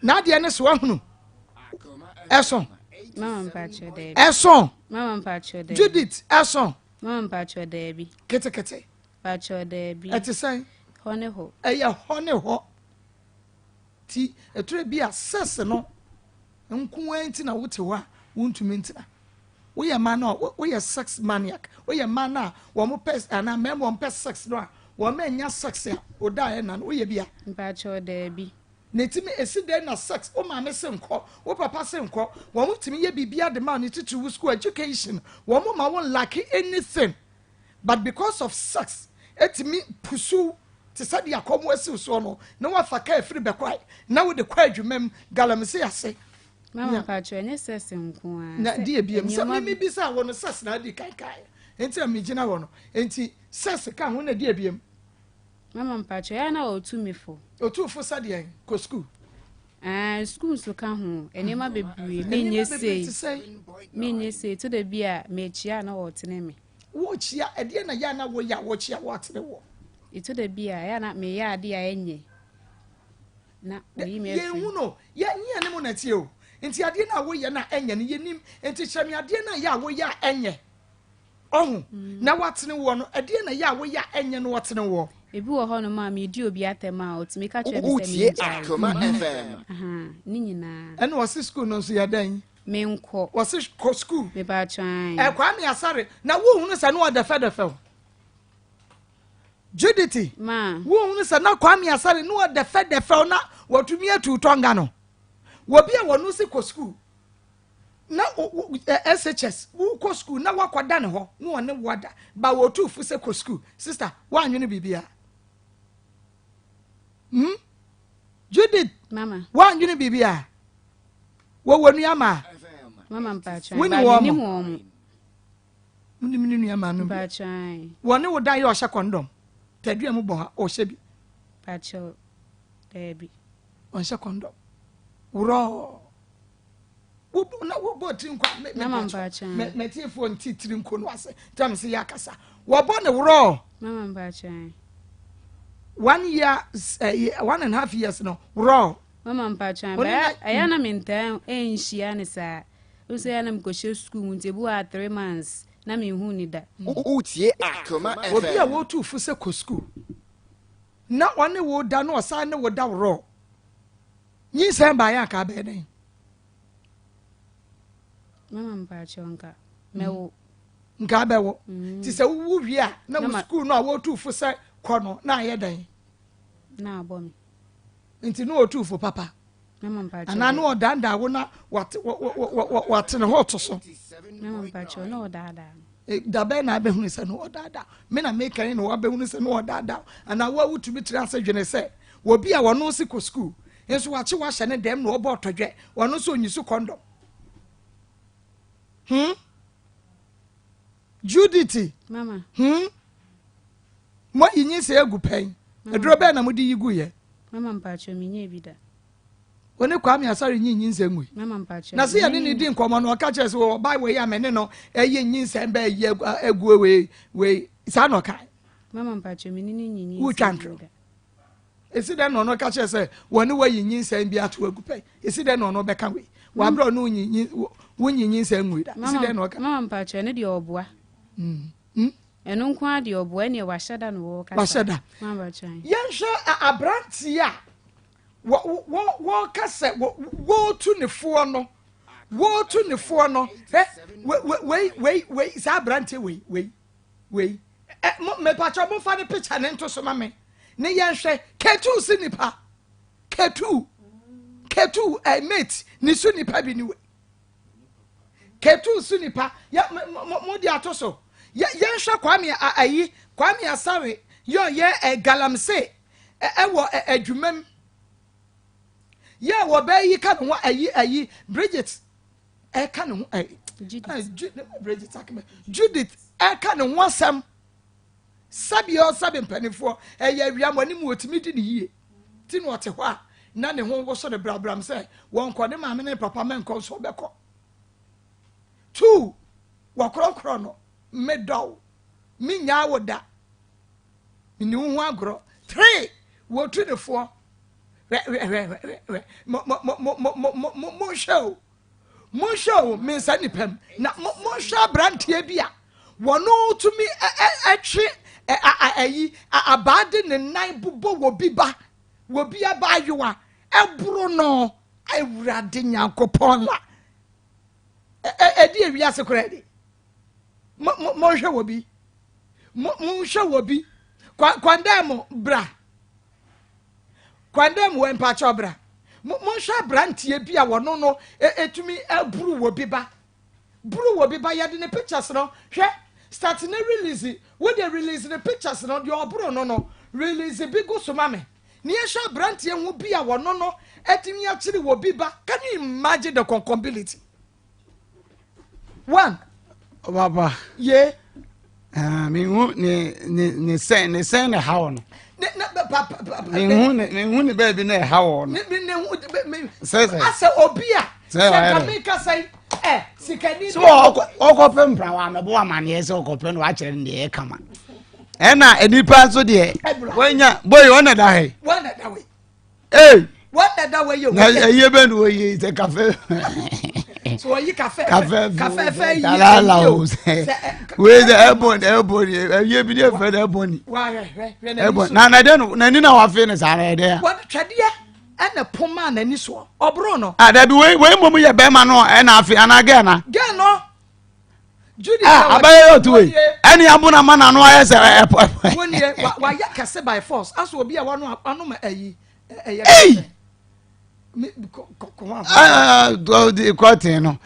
na de ne so ahunu eso
Mama mpacho de
eso
Mama mpacho de
Judith eso
Mama mpacho de bi
kete
pacho de bi
etisan
hone ho
eye hone ho ti etre bia sese no nku anti na wote ho a wontumi ntina we are man no we are sex maniac we are man na wo mo pes ana mem wo pes sex no a wo ma nya sex a oda e na we bia
mpacho de bi
netimi esi de na sex o ma me se nko wo papa se nko wo mo timi ye bibia de man to school education wo mo ma won lack anything but because of sex etimi pursue te said ya komo esi so no na wa fa ka free be kwai na wo de kwa adwumam galam se ase
Mama mpacho enye sese nko a
na die biem se me bisa wo no sex na di kai enti am gina wo no enti sex ka ho na die biem
Mama mpacho ya na otumifo
otufo sade ko school
school so ka ho enema bebre menye sei to de bia mechia na wotene me
wo chia ede na ya na wo ya wo chia wo atene wo
ito de bia ya na me ya ade a enye na oyi me
ye hu no ya nya ne mo na tie o enti ade na wo ya na enye ne yenim enti hyame ade na ya wo ya enye ohun na watene wo no ade na ya wo ya enye no watene wo
ebi wo ho no ma me di obi atema otimi ka twa bi
Utie
se me
Akoma FM.
ni nyina
ene wo se school no so ya dan
me nko
wo se ko school
me ba twan
kwa me asare na wo hu no sa no wa defe Judith
ma
wo hu no sa na kwa me asare no wa defe na watumi atutonga no wo bia wo no se ko school na SHS wo ko school na wakoda ne ho no one wada ba wo tufu se ko school sister wa anwene bibia Judith
mama
wa anwene bibia wo wonu ama
mama mpa twan
Wini
ba
wo
ni
mo.
mo
muni mini ama no
mpa twan
wo ne wo dan ye o hye condom tadua mu bo ha o hye bi
pa cho debi
on hye condom wuro wo na wo tiri nkwa
mama mpacha
me tie fo nti tiri nko no ase tam se yakasa wo bo ne woro
mama mpacha
1 year 1.5 years no woro
mama mpacha ba ayana mentan enhia ne sa uso yana mkoshe school muntebu 3 months na me hu ni da
utie Akoma FM
obi a wo tu fu se ko school na one wo da no osa ne wo da woro nyi se ba ya ka be den
mama mpacha nka mewo
nka be wo ti se wu wi a na wo school no a wo tu fu se ko no na ye den
na abomi
nti no otu fu papa
mama mpacha
ana no odanda wo na wat ne hoto so
mama mpacha no odada
da be na be hunu se no odada me na me kan no wa be hunu se no odada ana wa wutumi tira se dwene se wo bi a wo no si ko school enso wa che wa hye ne dem no obo todwe wo no so onyisu condom Judith
mama
mo yinyi se egu pen edro be na mo di yigu ye
mama mpacha minye bida
woni kwa mi asari nyi nyinse ngui
mama mpacha
na se ya ni di nkomo no ka che se wo bai we ya mene no eye nyinse be ye egu we sa no kai
mama mpacha minini nyinyi
wo twantro esi de no ka che se woni we yinyinse bi ato egu pen esi de no be ka we wa bro no nyinyi wo nyinse ngui da esi de no ka
mama mpacha ne de oboa eno nkwa de oboa ne wa shada no wo ka
washada
mama mpacha
yenhwe abranti a wo kase wo tu ne fo no we sa abranti we me pacho mo fa ne picture ne nto so ma me ne yenhwe ketu si nipa ketu mate ni su nipa bi ni we ketu su nipa ya mo di atoso yenhwe kwame asawe yo ye galamse wo adwumam ya wo ba yi ka no ayi Bridget ka no Bridget akeme Judith ka no wasam sabio mpanifo ya wiam ani mu otimi di ne yie ti no ote ho a na ne ho wo so de brabram se won ko ne maame ne papa men ko so beko 2 wa krokro no medow mi nya woda ni hu agro 3 wo tu de fo mo show me sani pem na mo show brantie bia wono to me atwe ayi abade ne nan bubo wo bi aba yoa ebro no awurade nyankopon la edi ewia se koredi mo hwe wo bi mo hwe wo bi kwandamo bra kwandam we mpacha obra mo hwa brantie bia wono no etumi aburu wo biba yade ne pictures no hwe start na release we dey release the pictures no the oburu no release bigo so mame ne hwa brantie hu bia wono no etumi akiri wo biba. Can you imagine the concombility? One
Baba
ye
me hu ne sen how no me hu ne baby na how no say
asa obia say make say sikani
so okopem pra wa me bo amane say okopem no a kire ne e kama na enipa so de wanya boy wona da he
what that way you
na ye be no ye say cafe
so you cafe
la la we the airborne ye bi dey for the airborne na de no na ni na wa fe ne sa na de
what twede ana poma na ni so obro no
da bi we mom ye be ma no na afi anaga na
ge no Judy
abaye otu we ani abuna ma na no aye se
woni wa ya kase by force aso obi a wano anu ma ayi
the cotton no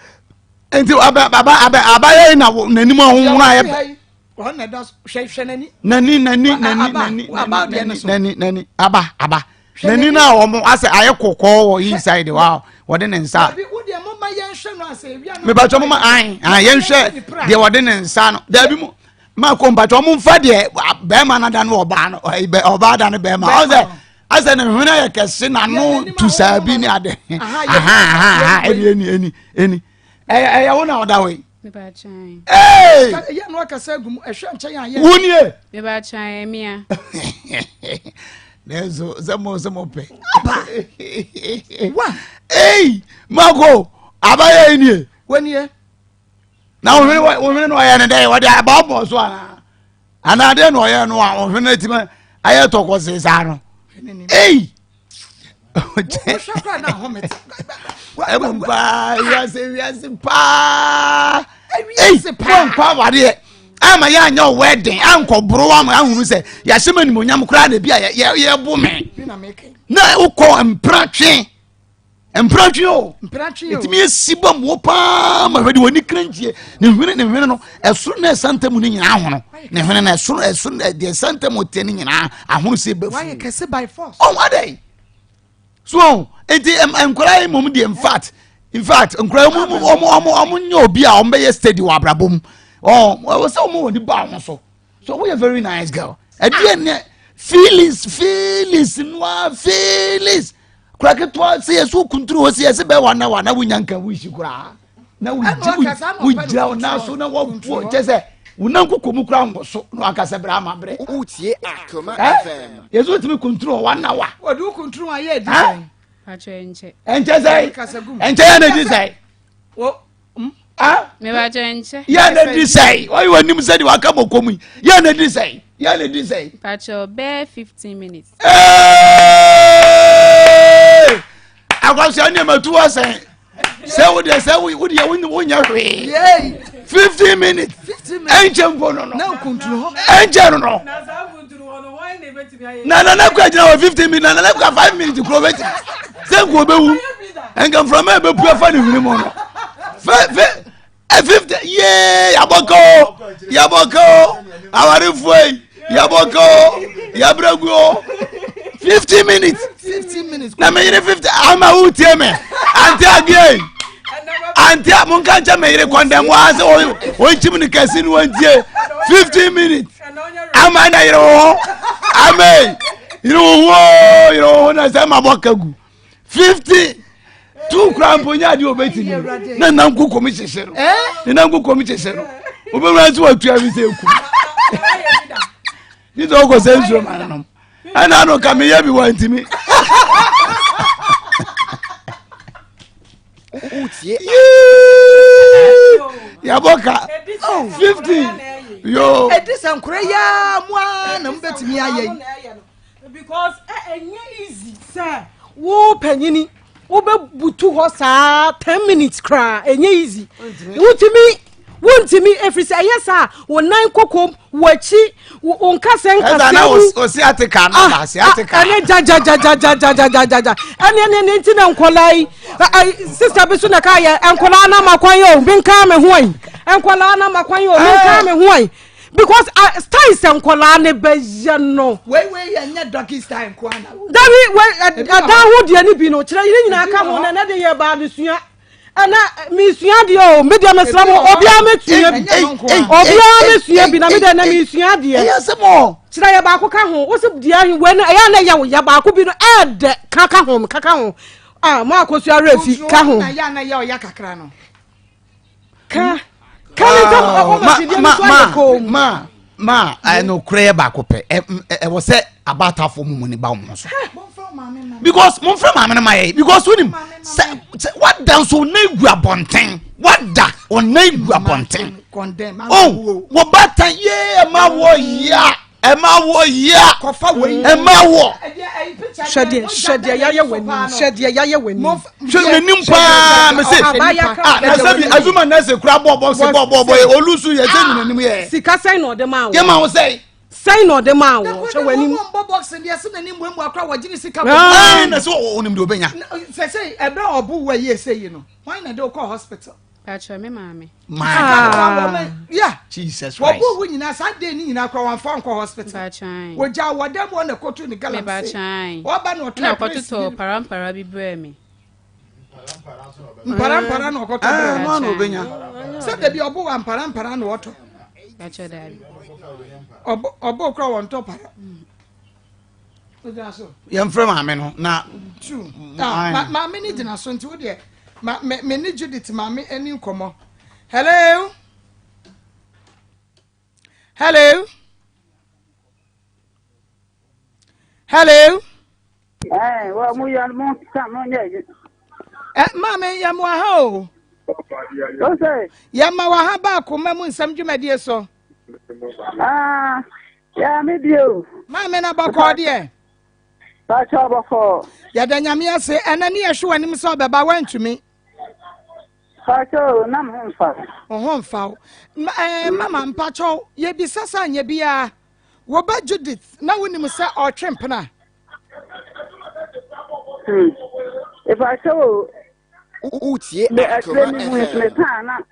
enti abaye na nanim ahunhun aye
ona da hwehwe
nani aba nani na wo mo ase aye kokko wo inside wow wode ne nsa me ba chomo an ye nhwe de wode ne nsa no da bi mo ma ko mba chomo mfa de be ma na da no oba no oba da no be ma o se ase ne huna ye kese na no tu sabi ni ade eni I want to that way.
Hey!
Ya no akasa gum ehwe nchen ya.
Wunie.
Me ba chan mia.
Nezo zamo pe.
Aba. Wa.
Hey, Mago, abaye ni.
Wenie.
Na wo no ya ne dey wo dey ababo so ana. Ana dey no ya no a wo hwe tima aye toko se sa no. Hey.
Shakra na homet.
Ba yes pa. Hey, pa wade. Ama ya anya wedding anko bro am ahunu se ya shema ni monyam kra na bia ye bo me. Na ukọ empratwe. Empratwe o. Etimi esiba mo pa ma hwede woni kranchie. Ne hwene no esoro na santam ni nyina ahono. Ne hwene na esoro de santam ote ni nyina ahono se bafu.
Why kese by force?
Oh what day? So, enti enkwara mom de in fact enkwara mo nyo obi a ombe ye steady wa abrabom. Oh, well, so more the bar so. So we are very nice girl. Again, feelings, no feelings. Crack it was say so control say as be one na we nyanka wish kura. Na we down now so na what just say unanko komu kura ngo so no akasa bra ma bre.
Utie Akoma FM.
Yeso timi control 1 hour.
What do control aye design?
Pacho enche.
Enche say. Enche ya na di say.
Oh.
Ah?
Me ba chenche.
Ya na di say. Why you nim say waka bokomu? Ya na di say. Ya na di say.
Pacho be 15 minutes.
Hey! Akwa say na matu say. Say we dey say we wonya hwe.
Yay.
15 minutes.
15 minutes.
Enche mpo no.
Na control.
Enche no.
Na za control no why na betimi aye.
Na kwa jina 15 minutes na kwa 5 minutes kro beti. Say go be wu. Enga from e be pu afa ni hwiri mo no. 50 yeah yaboko awarifuei yaboko yabraguo 50 minutes na me 50 ama utie me anti munka ncha me yire condemn wa se o chim ni kasi ni wantie 15 minutes ama na yire ho amen yire ho na se mabokagu 50 two cramponya di obeti na nanku komi chesero ni nanku komi chesero obewura so atu abi se ku ni to go senso manano ana no ka me ya bi wantimi
Utie
ya boka 50 yo
Edisa nkure ya mwa na mbetimi aye
Because enye easy sir wo panyini obe butu ho saa 10 minutes kra enye easy wuntimi efrisi ayesa wonan kokom wachi onkase nkase
na o si atika na ba si atika
ane ja ane ntina nkolai sister bisu na ka ya enkola na makwan yo binka me hoan enkola na makwan yo binka me hoan because style enkola ne beje no
we ya nya doki style kwana
dabi we ada ho de ni bi no kire nyina aka ho na de ye ba desua ana mi sua de o me de mesra mo obia metua bi obia mesua bi na me de na mi sua de
yes mo
kire ye ba ko ka ho wo se de ahi we no ya na ya ba ko bi no de kaka ho Maa Akos refi ka ho
na ya o ya kakra no
ka
ma no cray back up e was say about for money ba mo so because mon from mama because when what dance so na gu abonten what da on na gu abonten
condemn
oh wo batan ye ma wo ya e ma wo ya
kofa we
e ma wo
shade ya ye wani
shade nim pa me say na sabi azuma na se kura bobo olusu ye se nim ye
sika sai no de ma wo
ye ma wo say
sai no de ma wo she wani
box ndi ase na nim mu akra wa gini sika
na so onim de obenya
say ebe obu we ye say no why na dey call hospital
Pacho me mama.
Yeah,
Jesus Christ.
What we nyina Sunday ni nyina kwa wan call hospital.
Pacho.
We ja wadam won na kotu ni galaxy.
Pacho.
What ba no
na kotu to parampara bi bre mi.
Parampara no kotu bre.
No no obenya.
Say dey be obo wan parampara no woto.
Pacho dad.
Obo kra won to para.
Yam from ame no na
true. Ma me ni dina so nti wo de me ni Judith mami eni nkomo. Hello. Hello. Hello.
Wa mu ya mo sa mo nye.
Mami ya mo ha o.
O say.
Ya ma wa ha ba Akoma mu nsam dwumadie so.
Ya me bio.
Mami na bako de.
Ba cha bako.
Ya da nyame ase enani ehwe anim so beba wantumi.
Ba cha na mo mfa.
Ho mfa. Mama mpacho ye bisasa anya bia. Wo ba Judith na wonim se otwempena.
If I show
Utie Akoma FM.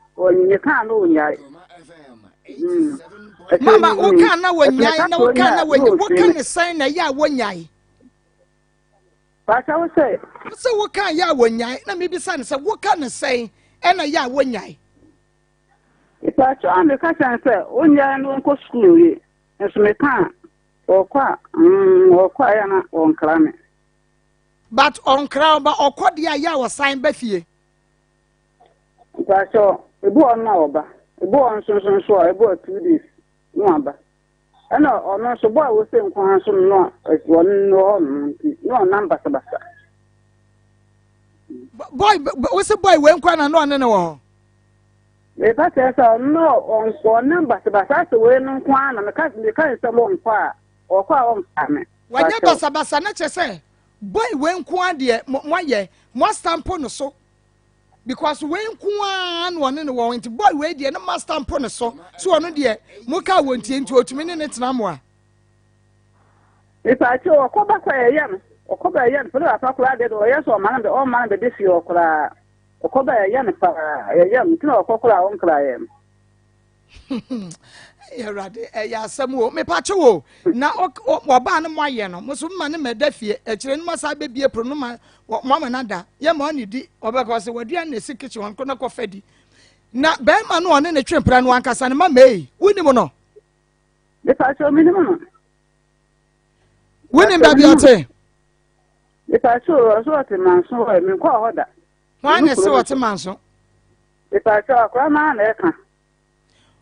Mama uka na wonyai na uka na wonyai uka ne sign na ya wonyai.
What I would say.
So uka ya wonyai na maybe san say uka ne sign na ya wonyai.
If I show me ka san say onya no ko school yi. Enso me kan okwa ya na onkra me.
But on crown ba okodia ya wo sign ba fie.
Pacho, ebu on na oba. Ebu on so ebu 2 days. No aba. Ana ono so boy wo se nkwan so no won no no number sabasa.
Boy wo se boy we nkwan na no ne wo.
Me pa se so no on number sabasa so we no nkwan na me ka se mo nkwa okwa on ame.
Wanya basabasa na chese. Boy we nkwan de mo stampo no so. Because we nkwan no ne wo nti boy we de na master stampo no so. So ono de mo ka wontie nti otumi ne tena mo a.
If I show okoba kwa yan, okoba yan for that akura de o yeso man be dey fi okura. Okoba yan fa yan nti okokura on kra yan.
Ya rade ya samu me pa chewo na oba na mo aye no mo so ma ne medafie e kire no masa be bie pro no ma mo na da ye ma oni di obeka se wadua na si kitchen won ko na ko fadi na be ma no one ne twempra no ankasa ne ma mei wuni mo no
Me pa show me no.
wuni ba bi ote
Me pa show so ate man so me ko hoda.
wa ne se wote manso
Me pa show akwa ma na e kan.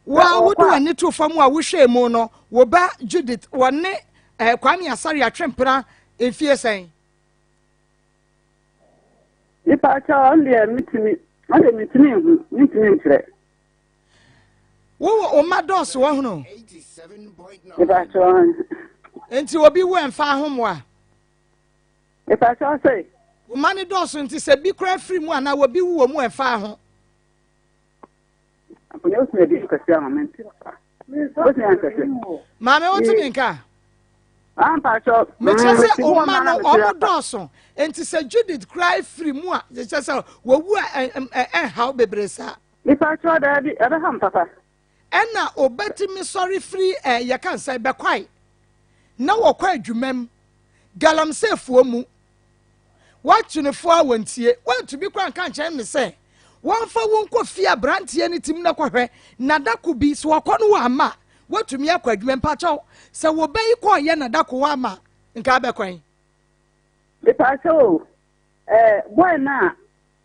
wa wudu ani to fam a wo hwe mu no wo ba Judith wonne Kwame Asare atwempra efie sen
Ipa cha on de mitimi ntire.
wo o mados wo hunu
87.9.
Ipa cha
enti obi wo emfa ahomo a
Ipa cha say
wo mane dos nti se bi kra free mu ana wo bi wo mu emfa aho
aponya usme di kasi ama menti. Osi ankase.
Mame wonti minka
Pa cha
me chese o ma no o dos enti se Judith cry free mu a je chese wo wu how bebresa
Ipa cha da di ebe ham papa.
ena obeti mi sorry free ye kan say be kwai na wo kwa adwumam galamsefuo mu watunefo awantie wantu bi kwa kan chen me say wonfa wonko fia brantie ne tim na kwahwe na dako bi so wakọ no ama watumi akwa adwumam pacho se wo bai ko ye na dako wa ama nka be kwan
Ipa cha boy na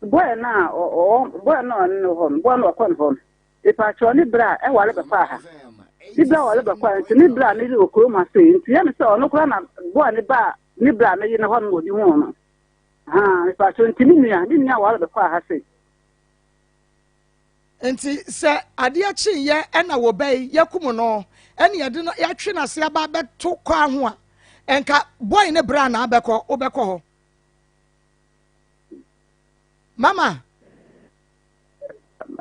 no hon boy no kon hon. Ipa cha ni bra e wale be fa ha. Ni bra wale be kwa nti ni bra ni okoro ma se nti ya me se ono kura na boy ni ba ni bra na yi na hon odi ho no. Ipa cha nti ni nua wale be fa ha se.
enti se ade achi ye ena wo bai yakum no ene ye de no ya twe na se aba beto kwa ho a enka boy ne bra na abekọ obekọ ho mama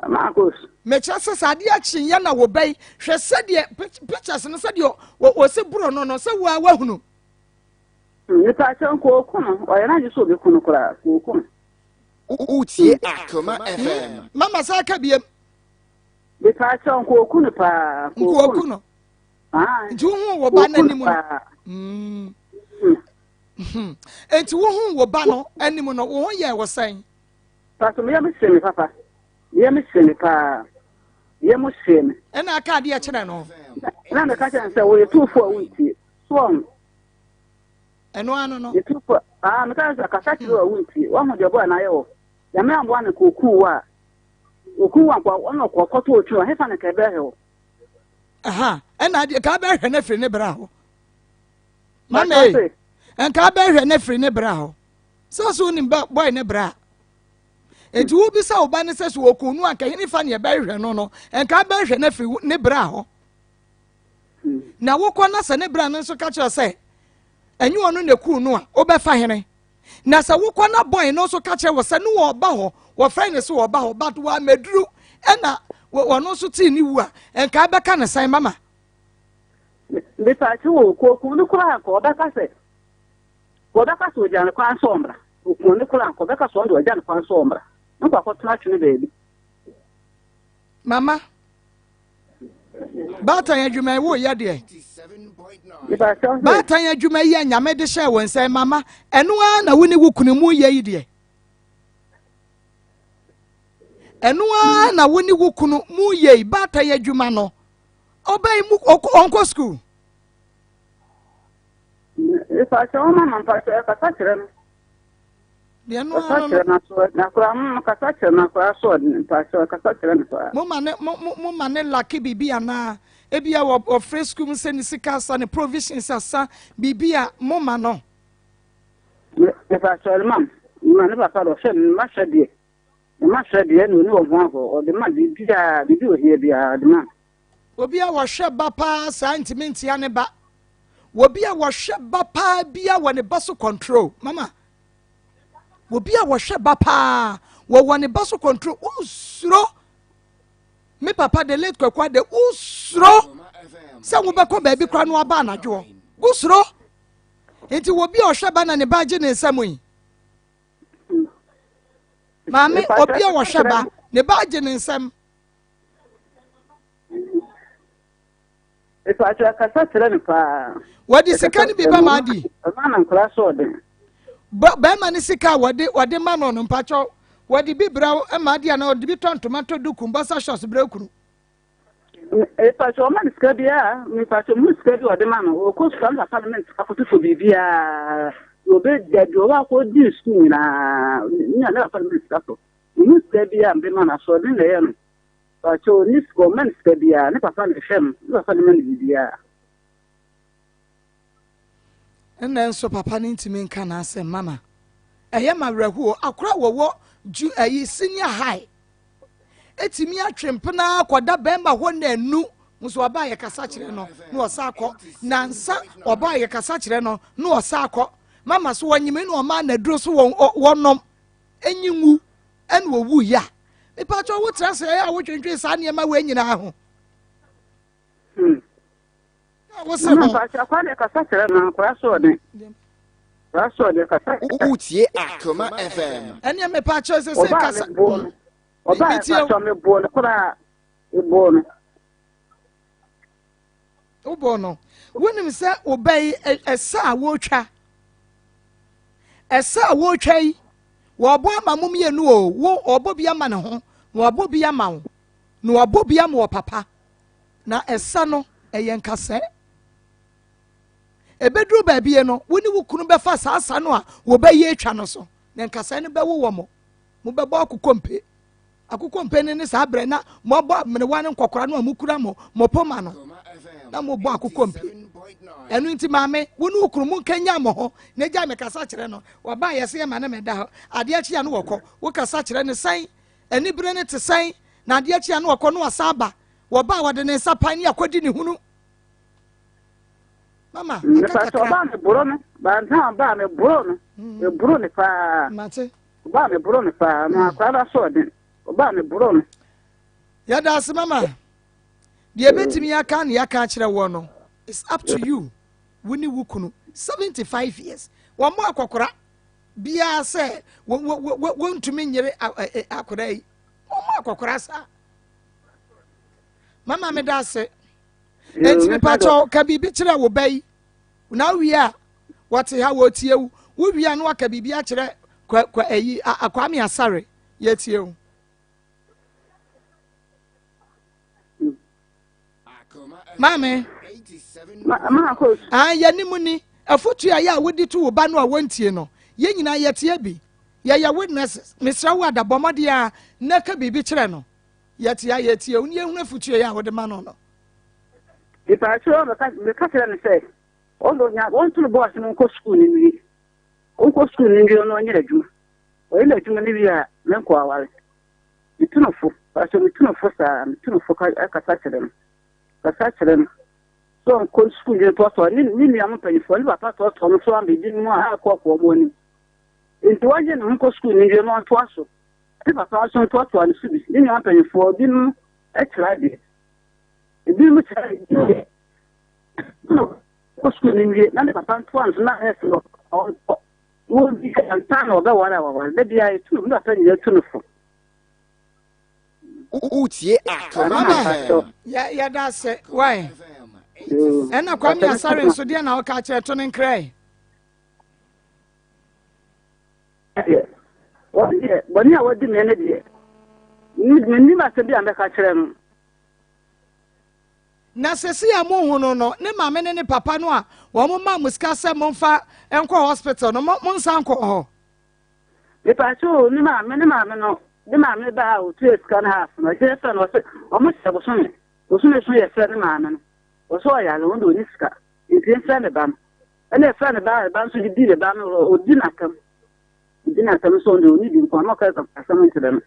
Maa Akos.
me chese sade achi ye na wo bai hwe se de pictures no se de wo se buro no se wo awahunu
Ipa cha ko kono o ya na ji so be kono kura ko kono.
Utie Akoma FM.
mama sa ka biem
Ipa cha ko kono pa
nko okuno nti wo hu wo ba na nimu enti wo hu wo ba no animu no wo hu ye wo san
Paso me ya me se me papa. Ye me se me pa. Ye mo se me.
ena aka ade a kire no
Na me ka cha nse wo ye tufo wunti. So
eno ano no
ye tufo me ka sa ka sa kiro wunti. Wa ho de bo na ye wo. ya me amwa ne kokuwa okuwa kwa ono kokoto otu he fa ne ka be he
aha ena de ka be hwe na firi ne bra ho mama en ka be hwe na firi ne bra ho so ni boy ne bra enti wo bi sa wo ba ne se so okunu anka hini fa ne be hwe no en ka be hwe na firi ne bra ho na wo kɔ na se ne bra no nso ka kire se enyi onu ne ku no a wo be fa hene na se wo kɔ na boy no nso ka kire wo se no wo ba ho wo friend se wo ba ho but wa meduru ena wo no nso ti ni wu a en ka be ka ne san mama
be pa ti wo ko no kura ko be ka se o jan kwa sombra ko no kura ko be ka so ndo jan kwa sombra nkwa ko tuna twene beebi
mama bata ya dwuma wo ya de bata ya dwuma ya nyame de hye won sai mama eno a na woni wukunu mu ya yi de eno a na woni wukunu mu ye bata ya dwuma no obey mu onko school
pa so mama pa so ka ta kire no
de no
na kwa ka ta kire na kwa so pa so ka ta kire no
mo mane lucky bibi ana ebia wo free school se ni sika sa ne provisions asa bibia mo ma no
pa so mam ma ne papa do se ma hwede no ni wo ho o de ma bibia o hie bia de ma
obi a wo hwe ba pa sa intimate ya ne ba obi a wo hwe ba pa bia wo ne ba so control mama obi a wo hwe ba pa wo ne ba so control usro me papa de late kwakwa de usro se wo be ko ba bi kra no aba anadwo usro enti obi a hwe ba na ne ba je ne nsam yi mame obi a wo hwe ba ne ba je ne nsam
e pa cha ka sa tere ne pa
wadi sika ni bi ba ma di
ma na nkla so de
ba ma ni sika wadi ma no no mpacho wadi bi bra e ma di na wadi bi ton tomato duku mbasa shots bra kunu
e pa cha ma ni sika bia mi pa cha mu sika bi wadi ma no o ko sika na parliament akoto fo bibia o be de wa ko di school na ni na parliament akoto mu sika bia mbe ma na so de le no pa cha ni sika ma ni sika bia ne papa le shem ni papa le man bibia
ena nso papa ni ntimi nka na asem mama eye mawrehu akora wowo ju ayi senior high etimi atwempena akoda bemba ho na anu nso oba ye kasa kire no na osakọ na nsa oba ye kasa kire no na osakọ mama so wanyime na oma na duro so wonom enyinwu en wowu ya ipa cho wo trase ya wo twentwe sa ne ma we nyina ho
Utie Akoma FM.
Anya me pa cho se kasa.
Oba pa me bon kura bon.
Obono. Wonim se obey esa wo twa. Esa wo twa yi. Wo bo amamum ye nu o. Wo obo bia ma ne ho. Wo obo bia ma wo. No obo bia ma wo papa. Na esa no eyen kase. Ebedru ba bie no woni wukunu be fa saasa no a wo ba ye twa no so na nkasa ne be wo mo be bo akokompe ne sa bre na mo bo mene wan nkokora no amukura mo poma no na mo bo akokompe enu nti maame woni wukunu mu kanya mo ho na gya me kasa kire no wo ba yese ye ma na me da ho ade achi ya no wokọ wo kasa kire ne san eni bre ne te san na ade achi ya no wokọ no wasaba wo ba wo de ne sapan ne akodi ne hunu mama
ba me buro no ba nta ba me buro no e buro ne pa
mate
ba me buro ne pa na kwa ba so de ba me buro no
ya da se mama de betimi aka na aka kire wo no it's up to you woni wukunu 75 years wo mo akokora bia se wo ntumi nyere akora yi wo mo akokora sa mama me da se enti pa cho ka bibi kire wo bai na wi a wote ha wo tie wo wi a no aka bibi a kire kwa ayi akwami asare ye tie wo mame
Maa Akos
ya ni muni afotu ya wodi tu wo ba no a wontie no ye nyina ye tie bi ya witnesses Mr. Wada bomodia na ka bibi kire no yeti ya yeti oni ehunu futu ya wo de ma no no
if I show the catcher and say although you want to boss no ko school ni wi o ko school ni wi no nyere djuma o ile djuma ni wi a menko awale itunofo so itunofo sa itunofo ka catcher no so ko school ni to ni am panifo ni papa to so am bi ni mo ha ko mo ni nti waje no ko school ni wi no to aso ti papa so to ni subi ni am panifo bi no e try bi ebi mu try no ko school ni wi na papa to anso na he so wo bi ka tan o ba wala da bi ai tu na tan ye tunufo
Utie Akoma.
ya da se why ena kwa mi asare so de na o ka che to ne nkrai
Bani a wadi mene die. Ni ma se bi ame ka kire no.
na sesi ya mo hunu no ne ma me ne papa no a wo mo ma muska se mo mfa enko hospital no mo nsan ko ho.
Me pa so ni ma me no. Ni ma me ba o tu scan half no je se no se o mo se bo so me. O so me so ye se ni ma me no. O so ya lo ndo ni ska. Nti se ne ba. Ene se ne ba so di le ba no o di na kam. Di na kam so ndo ni di ko no ka ka asam nti dem.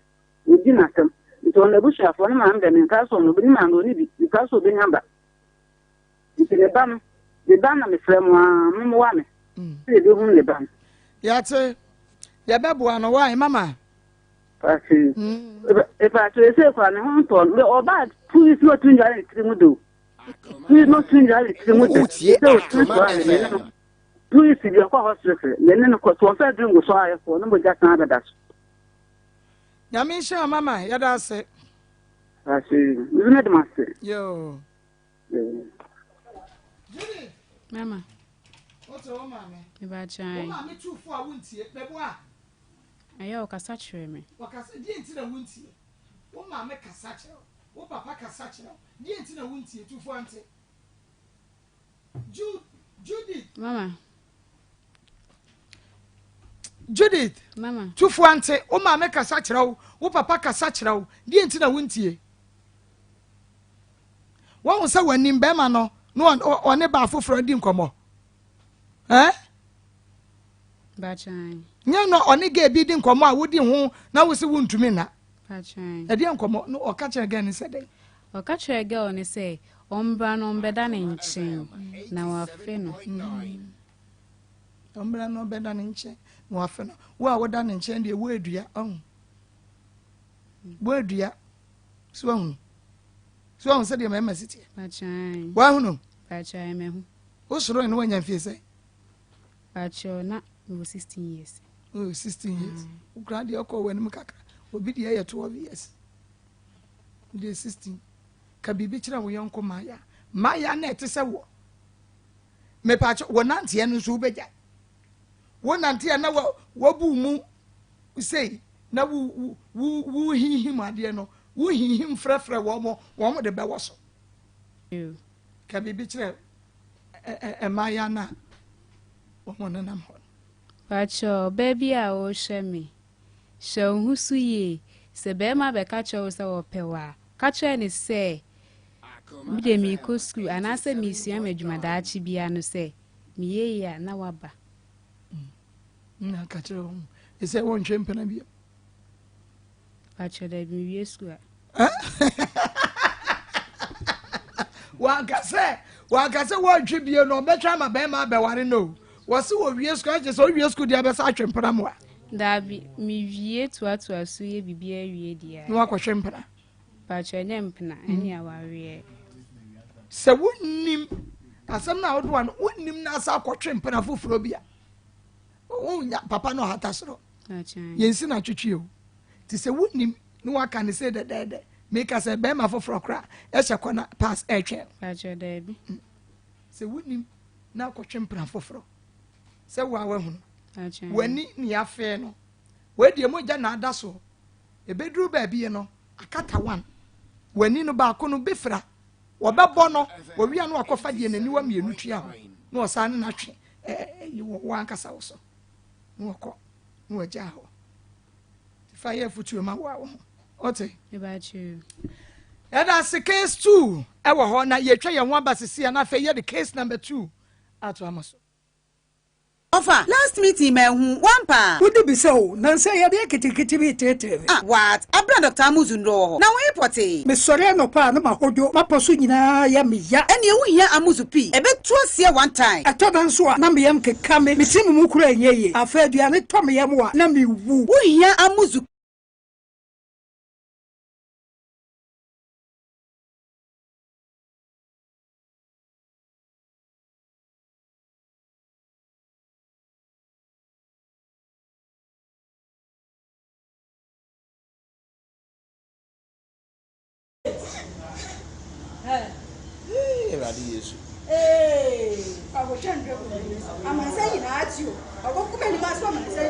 Di na kam. Nti on le bu sha fo ni ma mbe ni ka so no bi ni ma ndo ni di ka so bi nyamba. Nti le ba no. Le ba na me frem wa mo wa me. Se bi hu le ba.
Ya te ya bebu ano wa mama.
Pasi. E pa to se kwa ne hon to le oba tu is not tun jare trimu do. Tu is not tun jare trimu do.
Utie Akoma.
Tu is bi kwa hospital. Le ne ko so fa dringo so aye fo no mo ja kan da so.
Ya mi sha mama ya da se.
Pasi. Ni ne de masse.
Yo.
Mama.
What's your mama?
Me ba chai.
Mama me tu fo a wuntie bebo a.
Ayo kasa chere me.
Wakasa di enti na wuntie. Wo mama kasa chere. Wo papa kasa chere. Di enti na wuntie tu fo ante. Judith.
Mama.
Judith.
Mama.
Tu fo ante. Wo mama kasa chere wo. Wo papa kasa chere wo. Di enti na wuntie. Wo unsa wanim be ma no. No one ba afoforo di nkomo.
Ba chai.
Nya no one ga bi di nkomo a wodi ho na wo se wontumi na.
Ba chai.
E di nkomo no o ka chere ga ni se dey.
O ka chere ga oni se ombra no mbeda ne nchen na wa fe no.
Ombra no beda ne nchen na wa fe no. Wo a woda ne nchen de wo adua ohun. Wo adua. So ohun. So ohun se de ma city.
Ba chai.
Wa hunu.
Ba chai me hu.
O soro ni wanya fie se.
Ba cho na we 16 years.
Oh 16 years. O grade okọ wani mu kakra. Obi de ye 12 years. De 16. Ka bibi kira wo yonko maya. Maya na ete se wo. Me pa cho wonante ye no so beja. Wonante ye na wo bu mu sei na wu hihim ade no. Wu hihim frefre wo mo de be wo so. Ka bibi kira maya na wo mo nanam ho.
Pacho baby a o shemi. She husu ye. Se be ma be ka cho se wo pewa. Ka cho ni se. Mi de mi ko school anase mi sua madwuma da achi bia no se. Mi ye ya na waba.
Na ka cho. E se won twem pena bia.
Pacho da mi wie school.
Wa ka se wo twe bia no be twa ma be ma be ware no. Wasi wo wie school je so wie school dia be sa twempena mo a.
Da bi mi wie to so ye bibia wie dia.
No akwa twempena.
Pacho nyempena eni aware.
Se wonnim asem na wodo an wonnim na asa akwa twempena foforo bia. Wonya papa no hata soro.
Pacho.
Yensi na twetwe o. Ti se wonnim no waka ne se de make us a be ma foforo kra. E hye kwana pass e twen.
Pacho da bi.
Se wonnim na akwa twempena foforo. Se wa hunu
Pacho.
wani ni afe no we die moja na ada so ebeduru ba bie no akata one wani no ba ko no befra wo bebo no wo wi anu akofa die nani wa mienu tua ho no osa ne na twe wo ankasa wo so no ko no agya ho fire futu ma wow ote
about you
that's the case 2 ewo ho na ye twa ye ho abasisi na fe ye the case number 2 ato amaso
Ofa, last meeting me hu wampa.
Wodi bi se o, na se ye de kitikiti bi tete.
Ah, what? Abra Dr. Amuzu ndo. Na we pote.
Me sore no pa na mahodo, maposo nyina ya me ya.
Ene wu hia Amuzu pi. Ebe tuo sie one time.
Atoda nso a na me yam keka me timu mu kura enyeye. Afa aduane to me yam a na me wu.
Wu hia Amuzu
I'm saying at you. I will come in my son and say,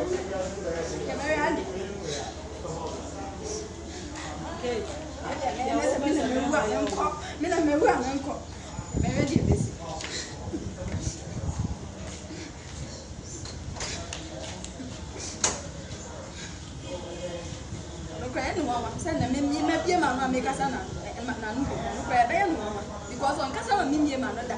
okay. Because on Casa Mimi Manada.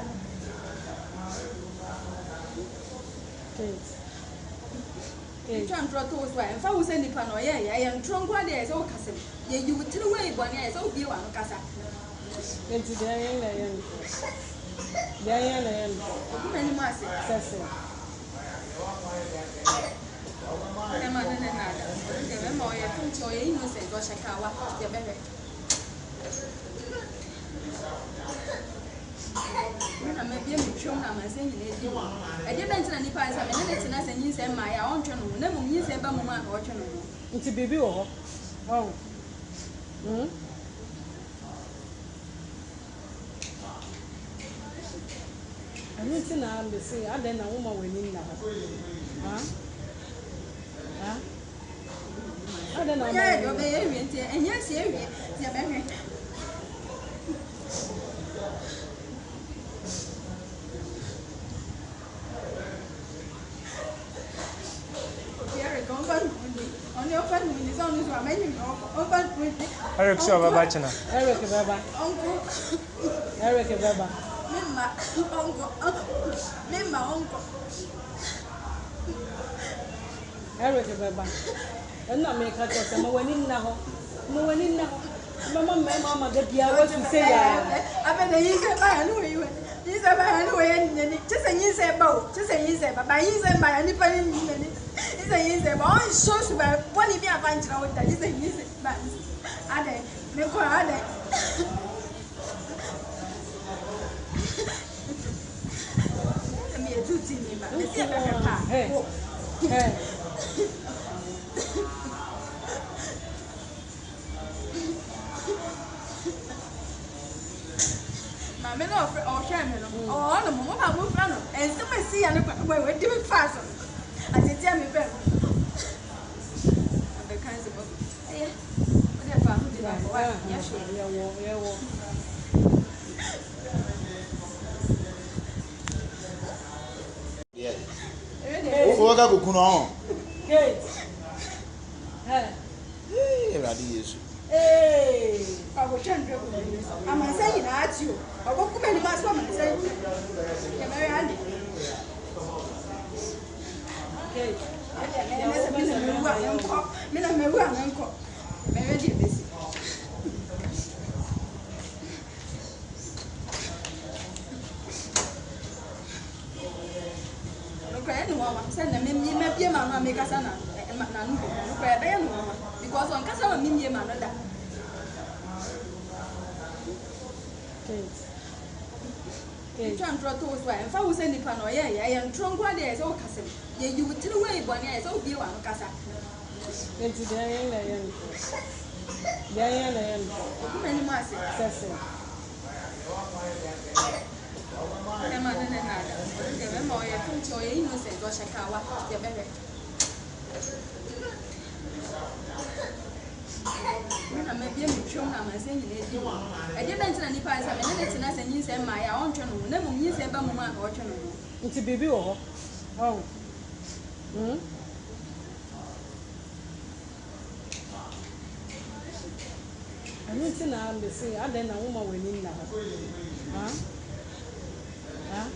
You can't draw towards why. If I was any panoya, I am drunk one day as old cousin. You would tell away one year as old you on Casa. Into the end. Diana, many masses. Innocent or Shakawa, the baby. I'm a baby shown. I'm saying, I didn't mention any pies. I mean, it's and you say my own channel. Never you say Bamma or channel. It's a baby or oh. I need to know the say, I don't know woman winning now. Huh? I don't know. Yeah, you're very and yes, you're very. On your family is only so many open Eric Bachana. Eric Baba. Uncle Eric Baba. Mimma uncle. Eric Baba. And not make her tell me when in now. No one in now. Mama, the dear was to say, I bet they say by anyway. He's a by anyway, just a year say about, just a year say, but by years and by anybody. It's a year say, but all shows about one if you are finding out that is a year but I don't make her. Me a two team, but let's see if I'm not or Shannon or the moment I move around and still may see and we're doing fast. I said, tell me better. The kinds of Hey, I will turn to I'm saying at you. I will come in my son and say, you're very handy. Okay. Because on Casa Mimi Manada. You can't draw towards why. If I was any panoya, I am drunk one day as old cousin. You would tell away one year as old you on Casa. Into the end. Diana, many masses. Innocent or Shakawa, the baby. I'm a baby shown. I'm saying, I didn't mention any pies. I mean, it's nice and you say my own channel. Never you say Bamma or channel. It's a baby or oh. Ani ti na am say adan na wo ma wani na. Ha? Ha?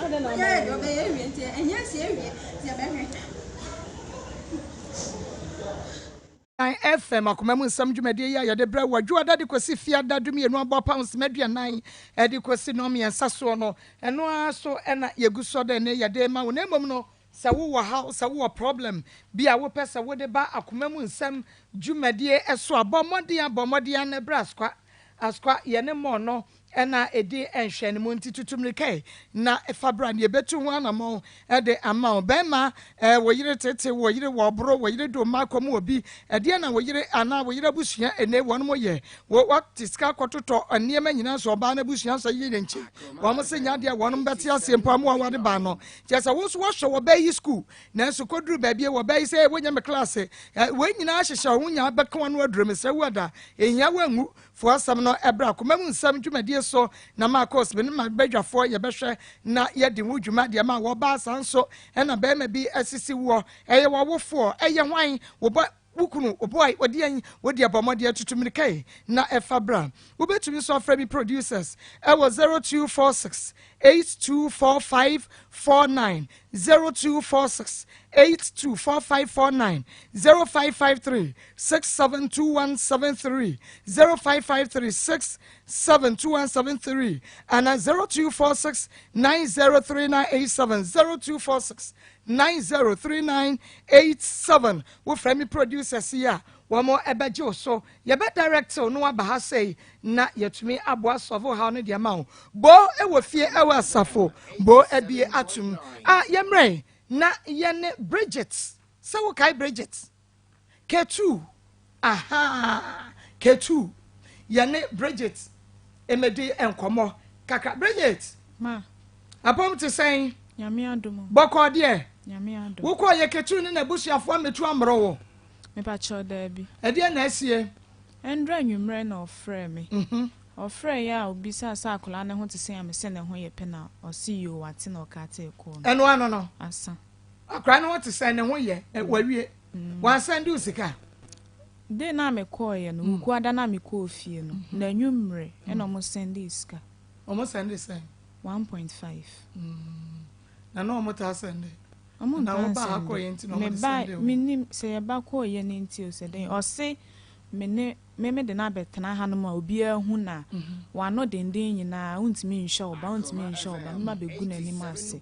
Adan na ma. Yeah, do be ewie nti enye si ewie. Ti abehwe.
FM akomamu nsam dwumade ya yade bra wadwo da de kosi fia da dum yenu abo pounds meduanan e de kosi no me ensaso no eno aso ena yeguso da ne yade ma wo nemom no sa wo ha sa wo problem bi a wo pesa wo de ba akomamu nsam dwumade eso abomode na bra askwa yene mo no ena edi enhwe ne mo ntitutumrike na efabra ne betu ho anamo ede ama bema wo yire tete wo yire wo bro wo yire do makom obi ede na wo yire ana wo yire busua ene won mo ye wo tiska kototo aniema nyina so ba na busua so yire nchi wo mo se nya de won beti asempa mo wade ba no jesa wo so wo hwe wo bayi school na so koduru ba bie wo bayi se wo nya me class wo nyina ahyehye wo nya beka won adrum se woda ehia wangu fo asam no ebra komamu nsam dwumade so na Maa Akos me ma badwafo ye behwe na ye de wo dwuma de ma wo ba sanso e na be ma bi asisi wo eye wo wofo eye hwan wo ba wukunu oboy wodi an wodi abomode atutumrikai na efabra wo betumi so afra bi producers e was 0246 824549 0246 824549 0553 672173 0553 672173 and 0246 903987 0246 903987 wo frame producers here wamo ebeje so ye be director no aba ha say na yetumi abo asofo ha no de ma bo ewo fie ewo asafo bo ebie atum yemre na yene Bridget se wo kai Bridget K2 K2 yene Bridget emedi enkomo kaka Bridget
ma
apom to say
nyame adomo
boko de
nyame adomo
wo ko ye K2 ni na busuafo ametu amro wo
me pa cho da bi
e de na asie
endra nwumre na ofre me ofre ya obi sa akola ne ho te se am se ne ho ye pena o see you wate na okate ko no
eno ano no
asa
akra ne ho te se ne ho ye wawie wan send usika
de na me ko ye no ku ada na me ko ofie no na nwumre e no mo send iska
o mo send say
1.5
na no mo ta send
na
wo ba akọ ye nti no mo send
me minim se ye ba ko ye ne nti o se den o se me de na betena ha no ma obi ahu na wa no denden nyina untimi nhwe oba ma begu nani ma ase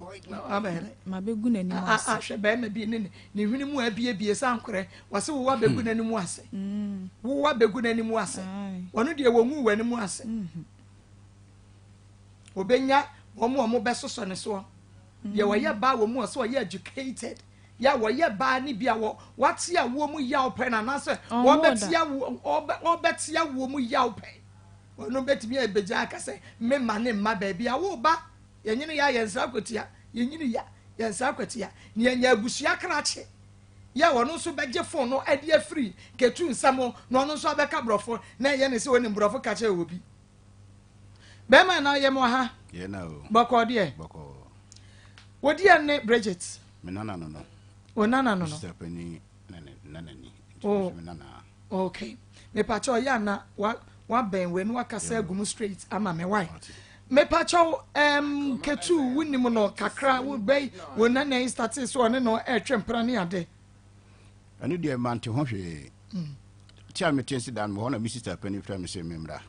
ma begu nani ma ase
hwe ba ma bi ne hwini mu abie sankore wase wo wa begu nani mu ase wo wa begu nani mu ase wono de wo mu wani mu ase obenya wo mo besoso ne so ye wo ye ba wo mu so ye educated ya wo ye ba ni bia wo wate ya wo mu ya open na na se wo betia wo mu ya open wono betimi ebeja aka se me ma ne ma ba bia wo ba ye nyine ya yensa kwotia ye nyine ya yensa kwotia ni enya abusia krache ya wono so beje phone no ade free K2 nsamo no no so abeka brofo na ye ne se woni brofo kache obi be ma na ye mo ha
ye na o
boko de
boko
wodi ne Bridget
me nana no
nana no
sister pani nana ni me nana
okay me pacho ya na wa ben we no akasa agum straight ama me why me pacho K2 wunim no kakra wo bay wo nana start so ne no twempra ne ade
ani de man te ho hwe tia me tensi dan mo na mi sister pani fra me se memra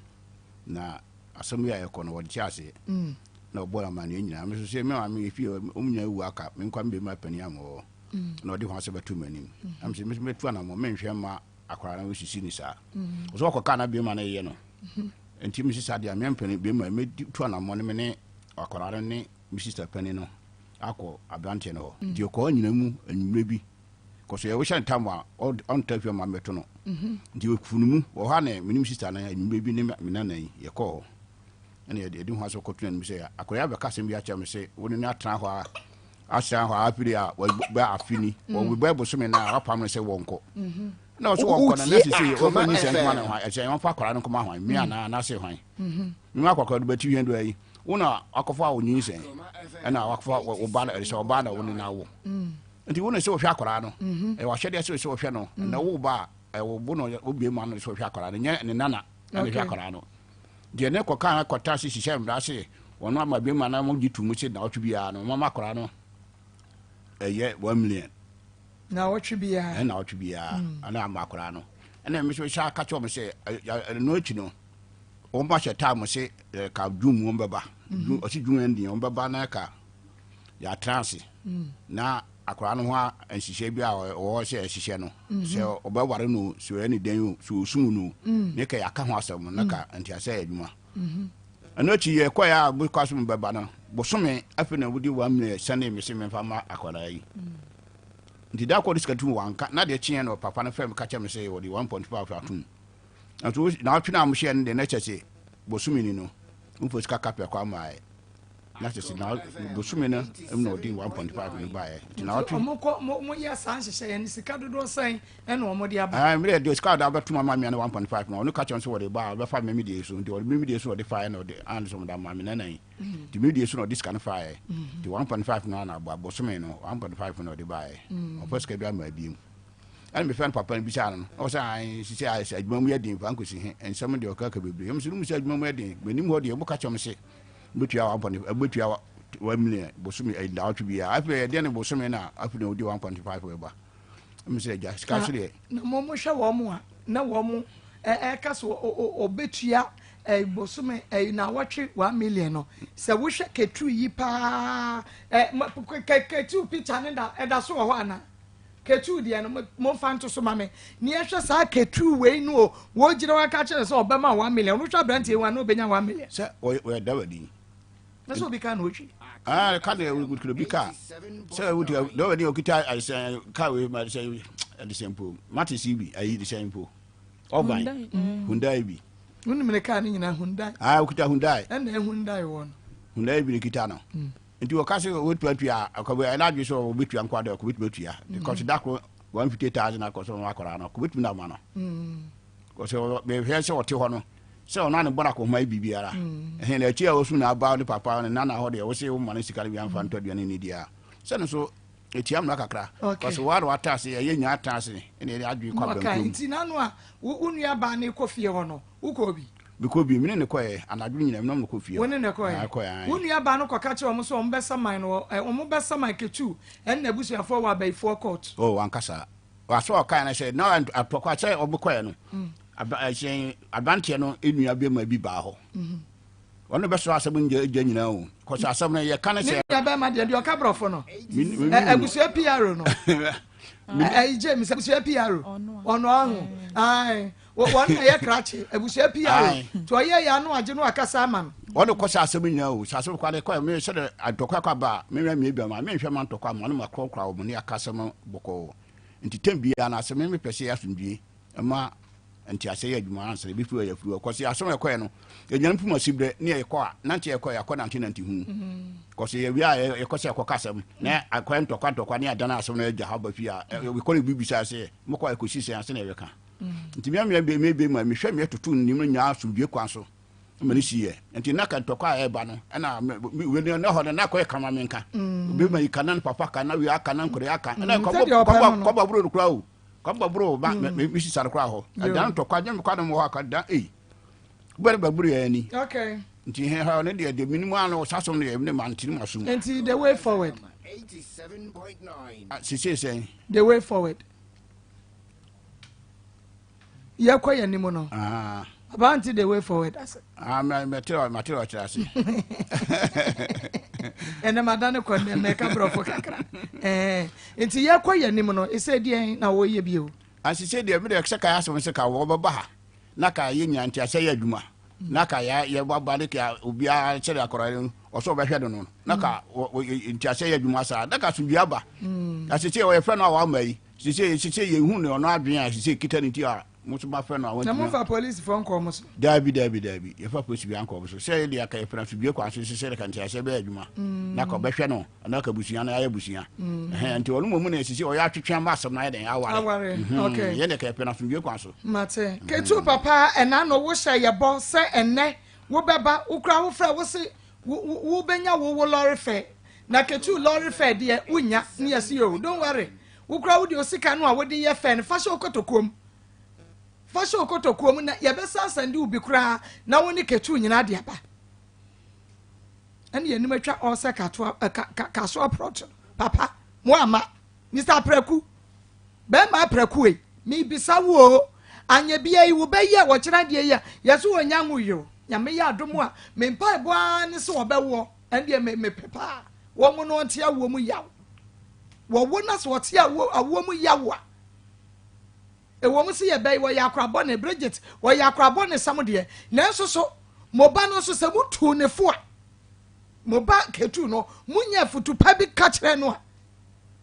na asamu ya ekọ no wodi ase na obola man nyina me so se me ma me fi omunya wu aka me nkwa mbe ma pani amo na odi ho ase batu manim am se me tu na mo menhwe ma akwara na osisi ni sa so okoka na bi ma na ye no enti mi sister dia me mpani bi ma me tu na mo ne me ne akwara ne mi sister pani no akọ abante no di ko nyina mu anwumre bi ko so ye wo hyan tamwa on tafi ma meto no di okunumu wo ha na minim sister na anwumre bi ne me na nan ye ko ene ye di ho aso ko tun mi se akoya be kasem bi a cha me se woni na atra ho a asha ho apiri a ba afini wo we bible so me na apam se wonko na so wonko na nesi se o fa ni se ma na ho a cha yon fa kwara no koma ho mi ana na se hwan mi ma kwakwa do bati wi ndo ayi wona akofo a wonyi se ena akofo wo ba na se o ba na woni na wo nti wona se o hwa kwara no e wa hwede se o hwe no na wo ba wo bo no obi mu ano so hwa akora ne nana na hwa akora no de ne koka akota se hihye mbra se wono ama bi ma na mo gitu mu se na otwe bia no mama akora no eye 1 million
na otwe bia
na otwe bia ana ama akora no ena me so hwa ka cho me se no echi no o ma hye ta mo se ka dwum wo mbeba o si dwum ndi wo mbeba na ka ya transi na akora no ho ansihye bi a o se ansihye no se obaware no so ani den so sum no ne ka yaka ho asem na ka antiase adwuma ano chi ye kwa ya bu kwaso mbaba no bosome afi na wudi 1 million sane me se me fa ma akora yi ndi da ko diskatu wanka na de chien no papa no fam ka che me se wodi 1.5 atum anto na atwe na amhye ne na chese bosome ni no mfo sika kapia kwa mai na chese na bosome na no di 1.5 ni bae na atwe
mo ya san hye ne sika dodo san e na mo de aba
me de sika da ba tuma mami na 1.5 na no ka che so wodi ba ba fa memi de so ndi wodi memi de so wodi fa na de and so da mami na nan di memi de so no dis kan fa di 1.5 na ba bosome no 1.5 no de bae o first ka bia ma biem and me fan papa bi cha no o sa ai si ai adwuma mu yedin fa nkosi he ensam de okaka bebre yem siru mu sa adwuma mu yedin benim ho de mo ka chom se betua 1 million bosumi ai da otwe bia afi de ne bosumi na afi na odi 1.5 we ba me se ja ska sire
na mo hwe wo mo a na wo mo ka so obetua bosumi na watwe 1 million no se wo hwe ketu yi pa ketu picture ne da so ho ana ketu de no mo fanto so mame ni ehwe sa ketu we no wo gire wa ka kire so obema 1 million no twa brand e wa no benya 1 million
se we da wadi
na so bi ka no chi
ka de we good bi ka se we da wadi okita ka we ma se the simple mati cb ayi the simple oban Hyundai bi
wonu me ka ni nyina Hyundai
okita Hyundai
na Hyundai won
Hyundai bi kita no nti o ka se we tuatua akwa na adwe so obetua nkwa da ko betua because that 150,000 akoso no akora no ko betua na ma no ko se be hwe se ote ho no se ona ne bora ko mai bibiara he na chi a osu na aba ne papa ne na ho de wo se wo ma ne sikari bi amfa nto aduane ni dia se no so etiam na kakra ko se waro atase ye nya atase ne adwe kwa bankum
nti na no a unu ya ba ne kofie ho no ukobi
because bi mine ne koye anadwo nyina mnom no kofie
woni ne koye unu ya ba no kwaka che omo so omo besa man no omo besa man ketu en na busuafo wa bai for court
wankasa waso kan na she na atokwa che obukoye no advantage no enua bi ma bi ba ho wono beso asem nje nyina o ko se asem no ye kan se
ya ba ma de oka brofo no abusua PR no James abusua PR ono ahu ai won na ye krache abusua PR to ye ya no age no akasa man
wono ko se asem nyina o asem kwa de ko me se de adokwa kwa ba me me bi ma me hwe man tokwa ma no makrokra o mo ne akasa mo boko nti tambia na asem me pese ya sundie ma nti ase ya adwuma ansere bi fu ya fu ko se asem ekɔ no enyan puma sibre ne ekɔ a na nti ekɔ ya kɔ na nti hu ko se ya wi a ekɔ se ekɔ kasam na akɔ ntokwa ne adana asem na agya ha ba fi a we kɔ bi bisa se mo kɔ ekosi se ase na eweka nti me be ma me hwɛ me totu nim nya asudie kwan so mani siye nti na ka ntokwa a eba no na we ne ho na kɔ kama me nka be ma ikanan papa kana wi aka na nkore aka na kɔ ba buru kura o kamba bro ba mi si sar kwa ho adan to kwa jem kwa no ho aka da bere ba buru ya ni
okay
nti he ha ne de minimum an sasom ne ne man tin masum
nti the way forward
87.9
say
the way forward ya kwa ya nimo no about the way forward
material chase
ene madane ko ne meka brofo kakra nti ya kwa ya nimo no ise die na wo ye bio
asise de me de seka ya so seka wo baba ha na ka ye nya nti ase ya adwuma na ka ya baba de ka obia chere akora oso be hwe do no na ka nti ase ya adwuma sa na ka so bia ba asise wo ye fre no wa mai sise ye hu ne ono adwen a sise kita ni ti a muso ba fre no awon
na mo fa police for nko mo so
dabi ye fa police bi anko so se ile aka ye fre so bia kwa so sise ka nti ase be adwuma na ka be hwe no na ka busuya na ya busuya nti wonu mo na sise o ya twetwe ma asem na ye den aware
okay
ye ne ka ye fre na so bia kwa so
mate ketu papa ena no wo hye ye bo se enne wo beba wo kra wo fra wo se wo benya wo lorry fe na ketu lorry fe de unya ne yesi yo don't worry wo kra wo de osika no a wo de ye fe ne fa hye okotokom fashion koto kuom na ye besa sande ubi kura na woni ketu nyina de aba ene ye nim atwa ose kaso approach papa mo ama Mr. Preku be ma preku e mi bisa wo anya bia yi wo be ye wo kira de ye yeso wonya nwoyo nyame ya adomo a me mpa eboa ne se wo be wo ene me pepa wo mo no ntia wo mu yaw wo wo na so tia wo mu yaw a e wo mu se ye be wo ya akrabo ne Bridget wo ya akrabo ne sam de na so so moba no so se mutu ne fo a moba ketu no munya futu pa bi ka kire no a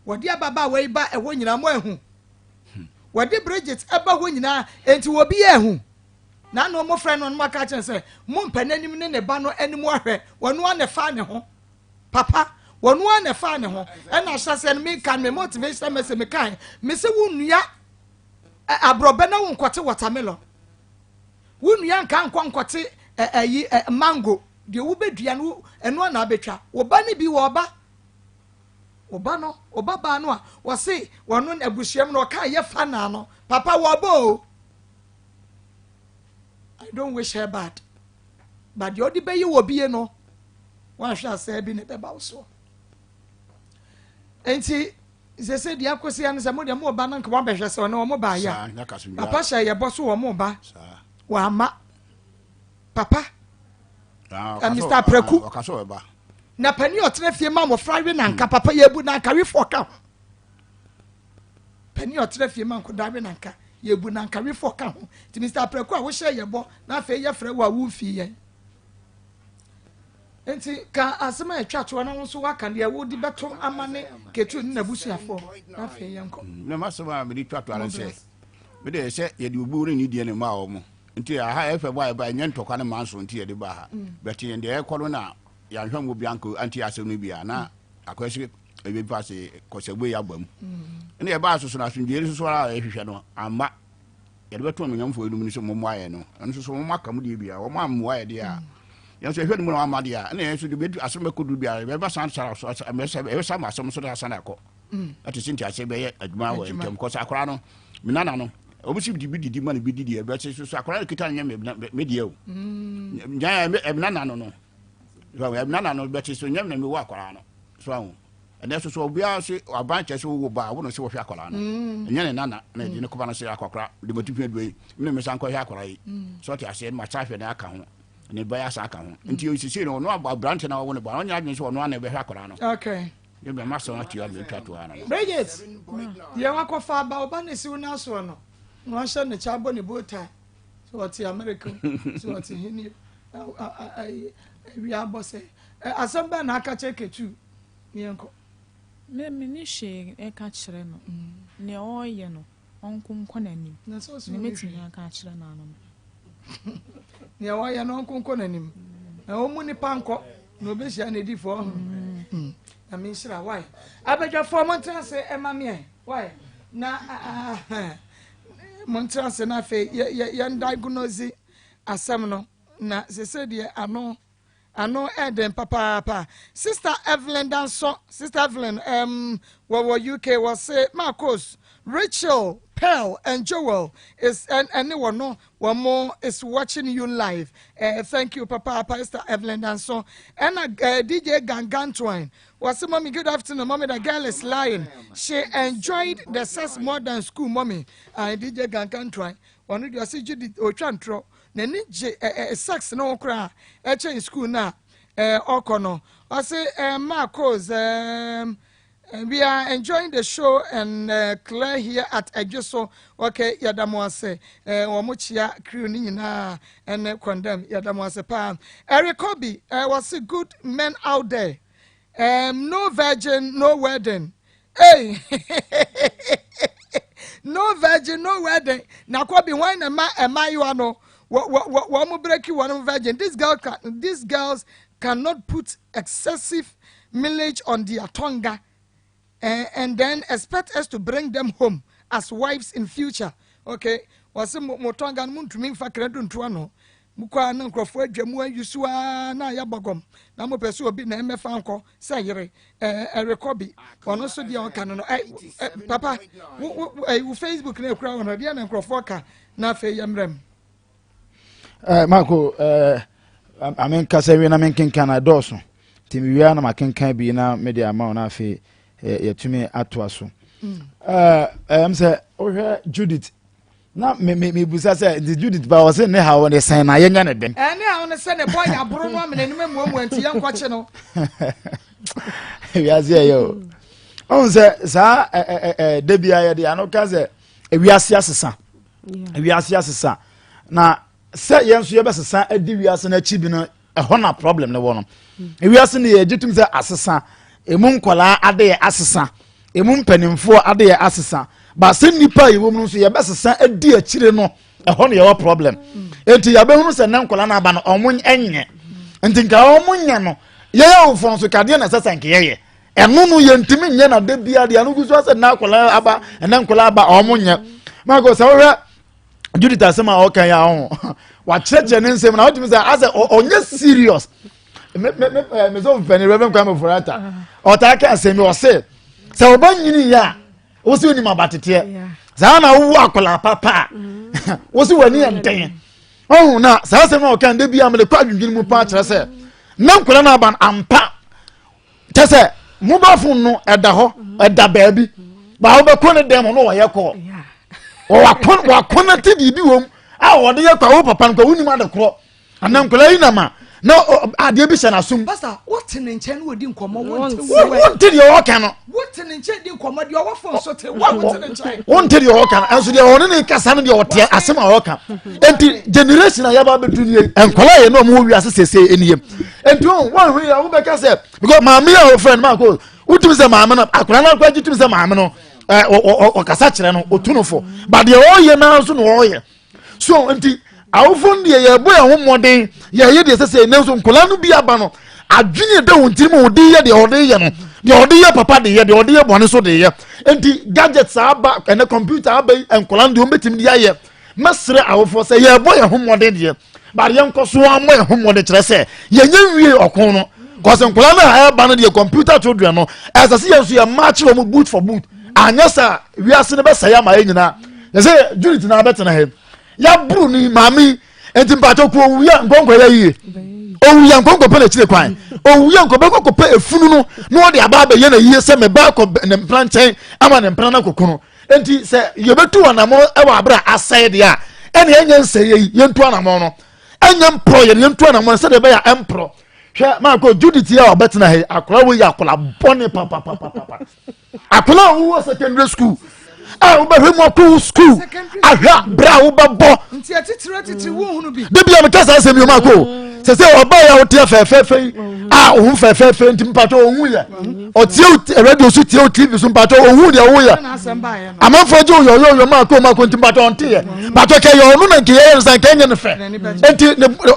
wodi ababa we ba e wo nyina mo ehu wodi Bridget eba ho nyina enti wo bi ehu na no mo frɛ no maka kire se mo mpananim ne ne ba no anim ahwɛ wono ane fa ne ho papa wono ane fa ne ho e na hyase no me kan me motivation me se me kan me se wo nua abrobe na wo nkote watermelon wo nua nka nkote mango de wo bedua no eno na abetwa wo ba ne bi wo ba oba no oba ba no a wo se wono abusuam no ka ye fa na no papa wo bo I don't wish her bad but the odi be ye wo bie no wan hwa say bi ne be ba wo so enti ze se dia kosi an se mo de mo ba na nka mo be hwe se no mo ba ya papa sha ye bo so wo mo ba wa ma papa Mr. Preku na pani otre fie ma mo frawe na nka papa yebu na nka wefo ka pani otre fie ma nko dawe na nka yebu na nka wefo ka ho ti Mr. Preku a wo hye yebo na fe ye fra wa wo fie ye enti ka asema etwa to na so waka de wo di beto amane ketu na busuafo na fe ye nko
na masema me di twa to ara se me de se ye di obu ni die ne ma wo mo nti aha efe ba nya ntokwa ne manso nti ye de ba ha beti ye de ekolo na ya hwam obi anko anti asem no bia na akwese ebe passe kosegbe ya gbam ene ye ba so na asundie so ara ehwehwe no amma ye de beto no nyamfo enum ni so momo aye no nso so momo akam de bia wo ma mo aye de a ye so ehwe no mo amade a ene ye so de bedu asem kodu bia be ba san sara so e sa ma asem so da san akọ ati sinti ase be ye aduma wo entem ko sa akora no minana no obusi didi man bi didi e be so akora kita nya me die o nya e minana no so we na no bet so nyam na me wo akwara no so ahu ene so obia se abanche so wo ba wo no se wo hwe akwara no enya ne nana na di ne ko ba no se akwara de motifu adui me me san ko hwe akwara yi so ti ase ma chafe na aka ho ne ba ya sa aka ho nti o sisi no no branch na wo ne ba onya adwen so no na be hwe akwara no
okay
ye be ma so na ti ya be twa to ana
Bridget ye wa ko fa ba oba ne si wo na so no no hye ne chabo ne bota so what America so what hini we are boss asamba na aka cheketu yenko
me ni she e ka kire no ne oye no onkunko nanim ne metimi aka kire na no
ne oye no onkunko nanim na omu ni panko no be hia na di fo na me shira why abedwa fo montrance e ma me why na montrance na fe ye diagnose asam no na se de ano Eden papa Sister Evelyn Danso Sister Evelyn what UK was say Maa Akos Rachel Pearl and Joel is and anyone no one more is watching you live thank you papa Sister Evelyn Danso and DJ Gangan Twine was say mommy good afternoon mommy the girl is lying she enjoyed the sex more than school mommy DJ Gangan Twine one of you see Judy Ochantro nani sex no okra in school na okono I say Maa Akos we are enjoying the show and Claire here at Ejoso okay yadamo say omochia crew ni nyina and condemn yadamo say pa Eric Kobe was a good men out there no virgin no wedding hey no virgin no wedding na Kobe why am you ano what break you one virgin these girls cannot put excessive mileage on their tongue and then expect us to bring them home as wives in future okay was motonga muntumi fa kredo ntuano mukwa na nkrofo adwamu ayusua na ya bogom na mo pese obi na emefa nko sayire rekobi ono so dia onka no papa wo Facebook na ekura ono dia na nkrofo ka na fe yamrem
Marco amen kasewe na menkenkan na doso timi wia na makenkan bi na media ma na fe yetumi atoa so say ohwe Judith na me busa say the Judith ba was ne ha won say na yenya ne dem
ne ha won say ne boy aburo no amene ne mu anti yan kwache no
wia say yo on say sa debia ye de anoka say wiase asesa wiase asesa na say yenso ye besesa adi wiase na chi bi no ho na problem ne wono wiase ne ye gitum say asesa emu nkola ade asesa emu mpanimfo ade asesa ba se nipa yi wo mu so ye besesa adi akire no ho na ye problem enti ya be hunu se na nkola na aba no omun enye enti nka omunya no ye ye ofon so kade na sesa nke ye enu no ye ntimi nye na de bia de anu guso se na nkola aba na nkola aba omunya mago sa wo Judith asema okay ya ho wa cheche ne nsem na wo timi say ase onye serious me so fani reverend kwame forata o ta ka asemi o se obanyini ya wo se oni mabatete za na wo akola papa wo se wani enten oh na sa asemi o kan de bia me le kwa dwudwin mu pa kire se na nkola na ban ampa te se mu ba fun no eda ho eda baabi ba wo be ko ne dem no wo ye ko wa kona te bibi wom a wo de ye kwa wo papa nko woni ma de kro anan kola yi na ma na ade bi hye na sum
basta what ne nche no odi nkomo
wonte de wo kan no
what ne nche di nkomo de wo fon so te what ne nche
wonte de wo kan enso de wo ne kasa no de wo te asem a wo kan enti generation ya ba betu ni enkola ye no mo wi asese eniyem enti won hu ya wo be ka se because maami ya friend ma ko utum se maami no akora na kwa jitum se maami no o kasa kire no otunofo ba de wo ye na so no wo ye so enti awofon de ye boy ho moden ye de sese ne so nkola no bi aba no adwene de wontirim wo de ye de ode ye no de ode ye papa de ye de ode ye bone so de ye enti gadgets aba ene computer aba nkola de o betim de ye masre awofo se ye boy ho moden de ye ba ye nkoso amo ye ho moden kire se ye nyawie okon no cause nkola na aba no de computer children no asase ye so ye match wo boot for boot anyasa wiase ne be se ya ma ye nyina ye se Judith na betena he ya buru ni mami enti mpato ko wuya nkonko ya yie owuya nkonko pe na chire kwan owuya nkonko be ko pe efunu no no de aba be ye na yie se me ba ko ne mpranchen ama ne mpran na kokono enti se ye betu anamo e wa bra aside ya ene enya nse ye yentu anamo no enya mpro ye yentu anamo se de be ya empro hwe ma ko Judith ya obetena he akora wo ya akola bone papa akola wo secondary school ah we be mo to school aha bra wo be bo
nti atitire wo hunu bi
de bia me kasa asemi o mako se oba ya o tie fefe ah o fefe nti mpato o hu ya o tie radio so tie o TV so mpato o hu de o ya amanfo je yo mako nti mpato on tie mpato ke yo no na nke ye nsan ke nye ne fe enti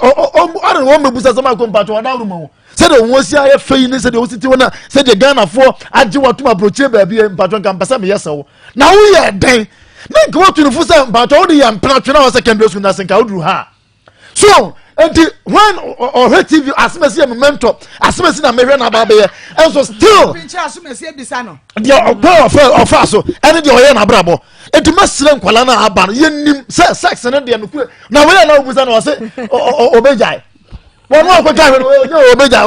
o wo mebusa so mako mpato o da rumo se de won si aye fei ni se de o siti wona se de Ghana fo age watum approach ba bia mpato nka mpasa me yeso na wo ye den na nke watu no fu se mpato o de ya mpna twena wa secondary school na se nka oduru ha so enti when or TV asmesi am mentor asmesi na mehwe na ba be and so still
pinche asmesi ebisa no
the of so ene de oye na brabo enti masire nkwala na aba no yenim sex ne de no kure na we na obusa na o se obejai wọ́n mú ọkọ̀ káàkiri yóò obeja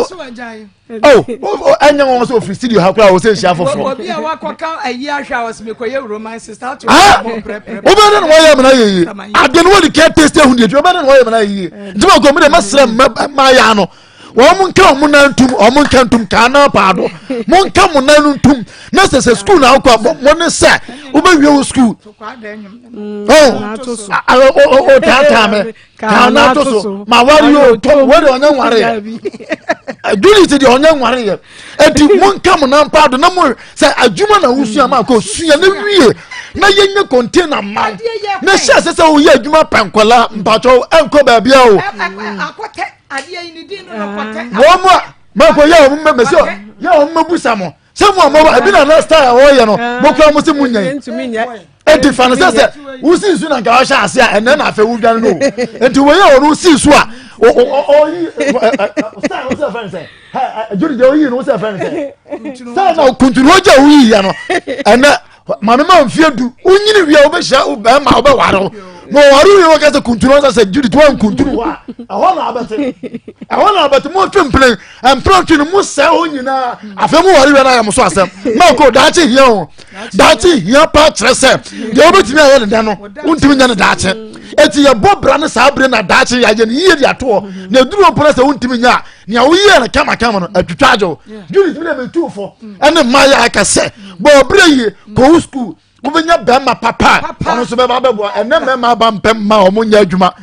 ẹ̀yẹ́ wọn sọ free studio hakura o ṣe ṣe afọ́fọ́.
obi a wakọ̀ ká ẹ̀yí aṣọ àwọn sinmi kò yẹ romance start to
ọbẹ̀ ní wọ́n yẹ mìíràn yẹ yìí adé ni wọ́n di kẹ́ tẹ́sítẹ́ ehun di ẹ̀tí ọbẹ̀ ní wọ́n yẹ mìíràn yẹ yìí ntí wọ́n kọ́ mi dẹ̀ má sẹ́rẹ̀ má yà á nọ wọ́n mú nkẹ́ ọmú náà ntum ọmú nkẹ́ ntum kàánà pàdó mú nkẹ́ ọmú náà ntum náà sẹ̀sẹ̀ skul náà kọ́ mọ́ ní sẹ́ wọ́n bẹ wíwọ́ skul o tààtà mẹ́ kàánà tó so mà wárí yóò tó wọ́n di ọ̀nyẹ́ nwárẹ̀ yẹ Judith di ọ̀nyẹ́ nwárẹ̀ yẹ ẹ̀dì mú nkẹ́ ọmú náà pàdó náà mú sẹ́ adwuma náà wọ́n sùn àmà kò sùn yẹ ní wíyẹ náà yẹ nye kọ́ntẹ́nà máa náà ṣe àṣẹṣẹ wọ́n yẹ adwuma pẹ̀nkọ́lá mpàtọ́ ẹ̀ ń kọ́ bẹ̀ẹ̀bí ẹ̀ o.
adie ni din no kote
wo mo ma ko ya o mo mesi o ya o mo busa mo se mo mo ebi na style wo ye no mo kwa mo se munyan enti fa say wo si su na ga wa sha ase a ene na afa wu dwan no enti wo ye onu si su a o style wo say friend say juri je oyi no say friend say style na kuntunu oje oyi ya no ene mame ma mfie du unyini wi a wo be sha wo ba ma wo be waro no waru yo ka say kuntunu say juri to an kuntunu wa aho na abete mo twemple employee no mo say onyina afa mo waru na ya mo so asem ma ko dachi hia o dachi hia pa kire say de obetimi aye ne dan no untimi nya ne dachi eti ye bobra ne sa bre na dachi ya je ne yie dia to na duru opona say untimi nya ne wo yie na kama no atwitwajo juri timi na metufo ene ma ya ka say bo bre yie go school ubenya bema papa ono so beba bebo ene mema ba mpem ma omunya adwuma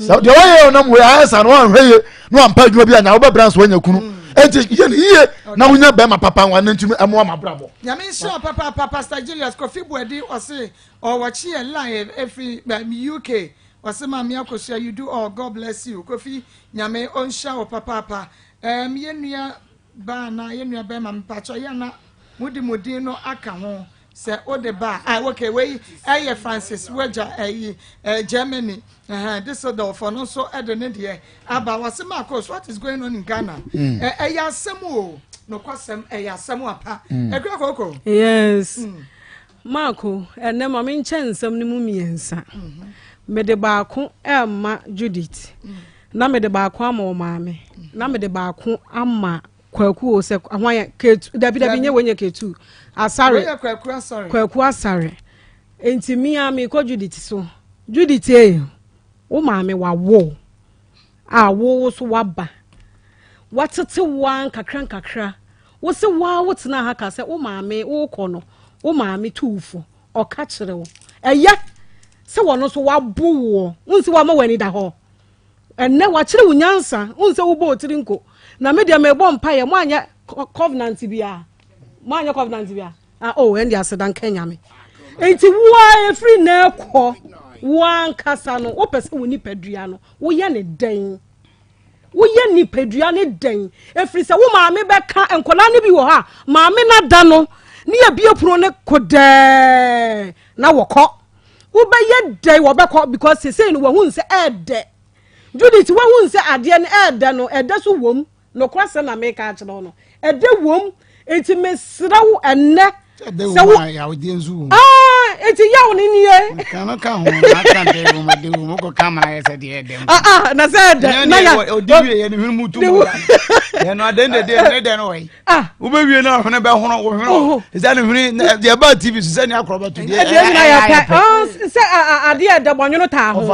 so de oye onam we asa no anhweye no ampa adwuma bia nya wo bebra so wanya kunu enti ye ne ye na wonya bema papa wan ntumi emo ma brabo
nyame sure papa Pastor Julius Kofi Buedi ose o wachi e live every UK ose Maa Akos you do all God bless you Kofi nyame onsha o papa ye nua ba na ye nua bema mpacho ya na mudi no aka ho say o de ba okay we Francis Weja Germany this so the for no so edene de aba wase Maa Akos what is going on in Ghana asem o no kwasem asem apa ekoko
yes Marco ene ma me nchensem ni mu miensa me de baako ma Judith na me de baako ama o maame na me de baako ama kwaku o se ahwan ketu dabi nye wenye ketu asare kwaku asare enti mi ami ko Judith so Judith o maame wa wo a wo so waba watete wan kakra wo se wa wotena ha ka se o maame wo kono o maame tuufo o ka kire wo eya se wono so wabo wo unsi wa ma wani da ho enne wa kire wo nyansa unse wo bo otiri nko na media me bo mpa ye mo anya covenant bia endi asedan Kenya me enti wo free na ekọ wan kasa no wo pese wo ni padua no wo ye ne den wo ye ni padua ne den efri se wo maame be ka enkola ne bi wo ha maame na da no ne ya bie pro ne kode na wokọ wo be ye den wo be ko because say no wo hu nse ede Judith wo hu nse ade ne ede no ede so wom no kwase na me ka akire no ede wom enti mesrawo enne se wo ya odi nzu enti ya woni niye kan ka ho aka de wo ma de wo ko kamera ye se de ede na se de na ya odi wie ye ne hunu mutu ye no ade ne de no we wo be wie na hono be hono wo hono se ne hunu de ba TV se ne akroba to de na ya pa se ade ede bonyono ta ho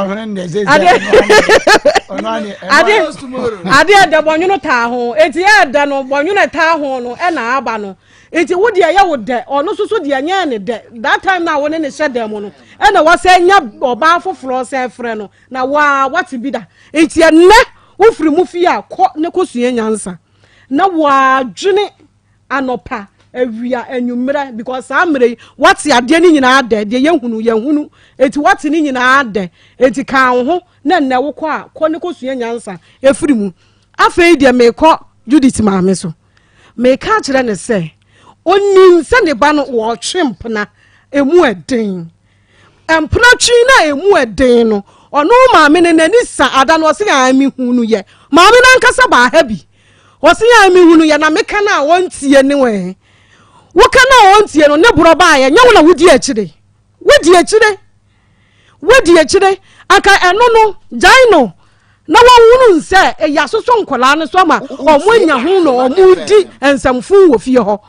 ade ede bonyono ta ho enti ede no bonyono ta ho no e na aba no enti wo de ya wo de ono so de anya ne de that time na woni ne hyede mo no e na wase nya oba foforo se frɛ no na what bi da enti enne wo firi mu fi a kɔ ne kosua nyansa na wa dwene anopa awia anwumra because amre what ade ne nyina de yehunu enti what ne nyina de enti kan ho na nne wo kɔ a kɔ ne kosua nyansa efiri mu afei de me kɔ Judith maame so me ka kire ne se onim se ne ba no wo twempna emu eden empna twi na emu eden no ono maame ne nani sa ada no se ya mi hunu ye maame na nkasa ba ha bi o se ya mi hunu ye na meka na wontie ne we wo kana wontie no ne buro ba ye nya wo na wodi akire aka eno no jaino na wonu nse ya soso nkola ne so ma omunya hu no omudi ensamfu wo fie ho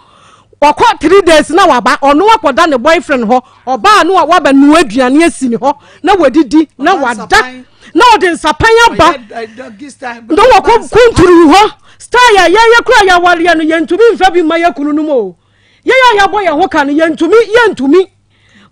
wakọ 3 days na waba ono wakoda ne boyfriend ho oba no waba nu aduane asini ho na wadidi na wada na odin sapanya ba ndo wakọ kunturu ho star ya kura ya wale no yentumi mfa bi ma yakunu no mo ya boy ho kan yentumi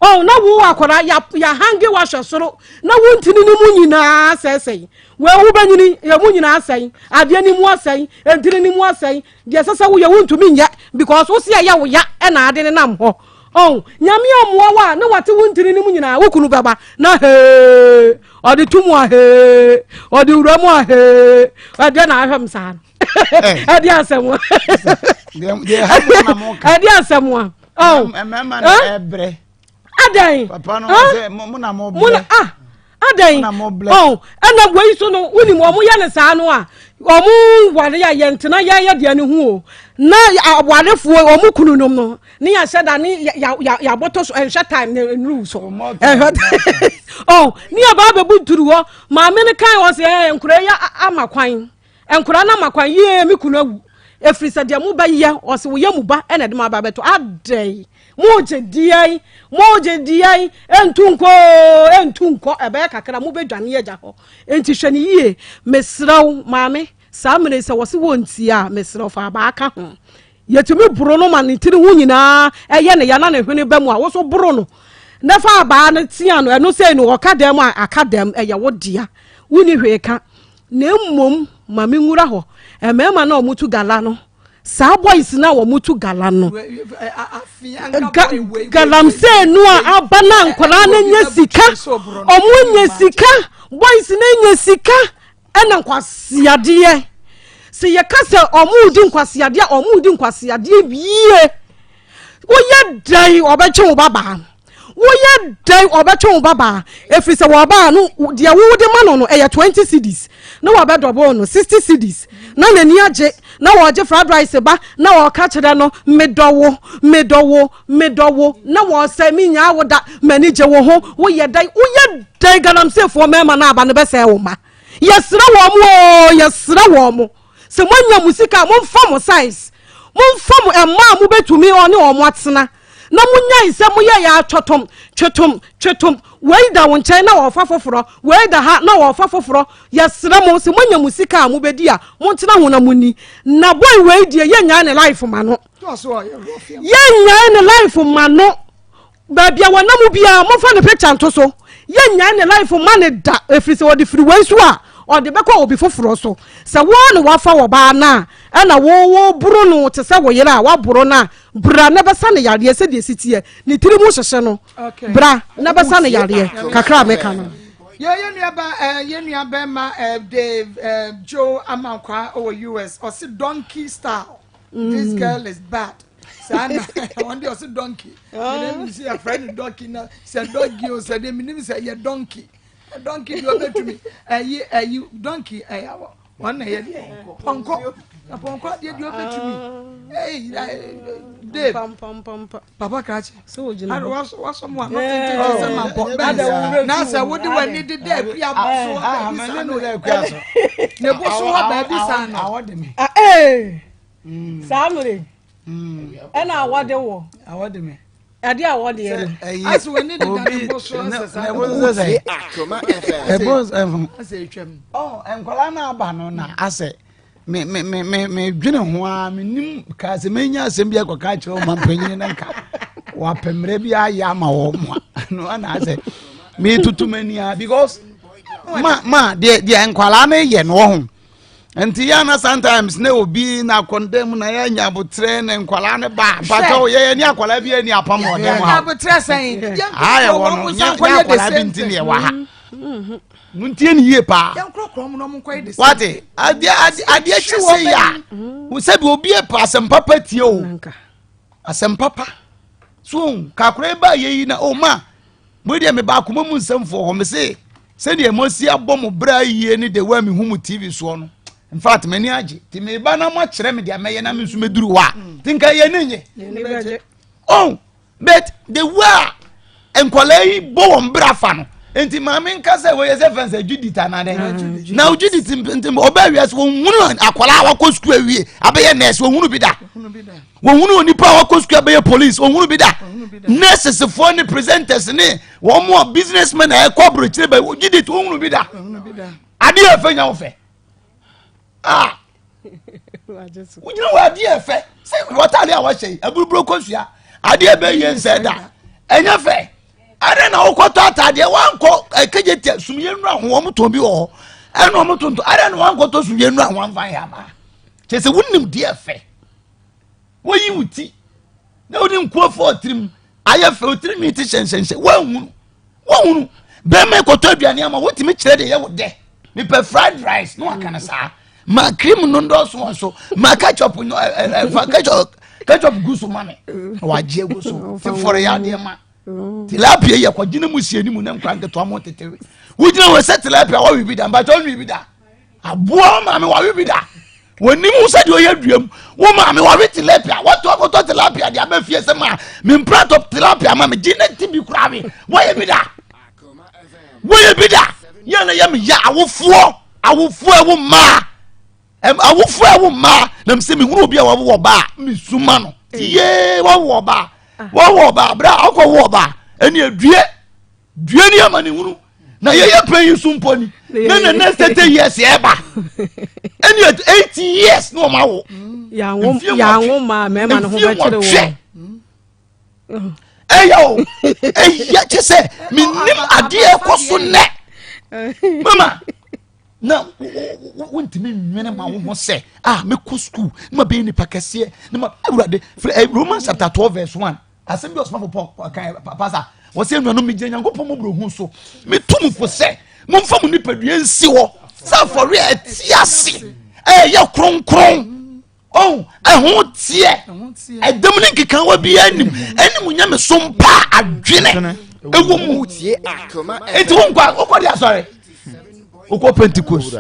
oh na wo akora ya hange wa hwesoro na wontini ni mu nyina sesei we wo banyini ya mu nyina asai ade ni mu asai entini ni mu asai de sesa wo ya wontumi nya because wo se ya wo ya e na ade ne nam ho oh nyame amoa wa na wate wontini ni mu nyina wo kunu baba na he ode tumu a he ode uramu a he ade na ahwem sa ade asem ade asem oh mama na ebre adan
papa no say mo na mo ble
adan oh ana boyi so no woni mo ya ne saa no a omu ware ya yentena ya de ne hu na awarefo omu kununom no ne ya sheda ne ya boto so ehwe time ne nu so oh ni aba be buturu ho ma me ne kan wo se enkura ya amakwan enkura na amakwan ye me kunu efrisa de mu ba ye o se wo ye mu ba ena de ma ba beto adai moje diai entunko ebe kakra mu bedwane ye ja ho enti hwe ne yie mesraw maame samene se wo se wonti a mesraw fa ba aka ho yetumi buru no ma ne tiri hu nyina eye ne ya na ne hwene ba mu a wo so buru no na fa ba ne tia no eno se no okadam a akadam eye wo dia wuni hweka na mmom mame ngura ho emema na omutu gala no sa boys na wo mutu gala no galam se no abana nkwara na nya sika omunya sika boys na nya sika ena nkwasiade se ye kasa omudi nkwasiade biye wo ye dai obeche wo baba woye dai obecho baba efise wo ba no de wo de ma no e 20 cedis na wo be double no 60 cedis na nani age na wo je fried rice ba na wo ka kire no medowo na wo se mi nya wo da mani je wo ho woye dai galamse fo mema na aba no be se wo ma yesra wo mo se monya musika mo mfa mo size mo mfa mo emma mo betumi oni o mo atena na munya ise muye ya twetom wei da won chai na wo fa foforo wei da ha na wo fa foforo yesra mo se munya musika mu bedi a mo ntena ho na muni na boy wei die ye nya ne life ma no ye nya ne life ma no ba bia wona mu bia mo fa ne picture nto so ye nya ne life ma ne da efrise wo de free wei so a o de beko obi foforo so se wo ne wa fa wo ba na ana wo buru no te se wo yira wa buru na bra na besa ne yare se de sitie ni tiri mu hyehye no bra na besa ne yare kakra meka no
ye nua ba ma Dave Joe Amankwa over US or see donkey style. This girl is bad. Sana one day or see donkey. You see a friend donkey now say donkey or say me name say ye donkey. A donkey you bet to me. You donkey one here ponko. Ponko dey do bet to me. Hey Dave Papa Kachi. So you know what someone not say man pon. Now say what do we need there fi aboso baby no le kwaso. Ne boso wa baby san na awode me. Samure. And awode wo. Awode me. Ade awode ye. As we need the boso say
Akoma FM.
Boss say twem.
Oh, enkola na aba no na ase me dwene ho a menim ka se menya asem bia kwaka kire o mampanyin na nka wa pemre bia ya ma wo mo no na ase me tutumania because ma de enkwala na ye no ho enti ya na sometimes na obi na condemn na ya nya botre na enkwala ne ba pato ye ni akwala bia ni apam o dem ha
botre sen
ya wo ya akwala bi ntini ye wa ha muntie ni ye pa wate ade chese ya wo se bi obi e pa asem papa tie o asem papa so kakure ba ye na o ma mo de me ba akoma mu nsem fo ho me se de emosi abom bra yie ni de wa me hu mu TV so no in fact mani age ti me ba na mo kire me de ameye na me nso meduru wa tinka ye nenye oh but the wa enkolai bo mbra fa no enti maame nka se we yese fanse Judith anade na Judith enti oba wiase wo hunu akwala wa ko school awie abeye nurse wo hunu bi da wo hunu onipa wa ko school abeye police wo hunu bi da nurses for ni presenters ni wo mo businessmen e ko brochire ba Judith wo hunu bi da ade afanya wo fe wo jina wa ade afa se wotale a wa hye aburuburo ko sua ade be yense da enya fe are na okoto atade wanko kejete sumye nura ho mo to bi ho eno mo tonto are na wanko to sumye nura ho amfan ya ma chese wunnim de efe woyi wuti na woni nkuofo otrim aye fe otrim iti shenshenshe wahunu be me koto aduane ama wotimi kire de ye wode me pe fried rice no akana sa ma cream no ndo so ma ketchup no ketchup gusu mame waje gusu for ya de ma tilapia ye kwagina musie ni mu na nkwa nketo amo tetewe wujina we set tilapia wa bibida mba to nwi bida aboa ma me wa bibida woni mu se de oyaduam wo ma me wa tilapia wato akoto tilapia de abafie se ma me mprat of tilapia ma me gina tibi kura me wo ye bida yana ya me ya awofo ewo ma awofo ewo ma na me se me hunu obi a wo ba me suma no ye wo ba bra akọ wo ba eni adue ni amane hunu na ye pan sumponi na next 30 years e ba eni 80 years no ma wo
ya wo ma me ma no ho be kire wo eya
chese minim ade ekoso ne mama na wontimi nwene ma wo se me ko school ma be ni pakase na ma awurade Romans chapter 12 verse 1 asem bi osma po kan pasa wo se nnuano mi gye nyankopɔ mo bro hu so me tum fo se mo mfa mo nipadua nsi wo sa for real tiase ya kronkron ho tie edem ne kikan wa bi anim nyame so mpa adwene ewo mu
tie Akoma
enti wo nkwa okodi asore okọ Pentecost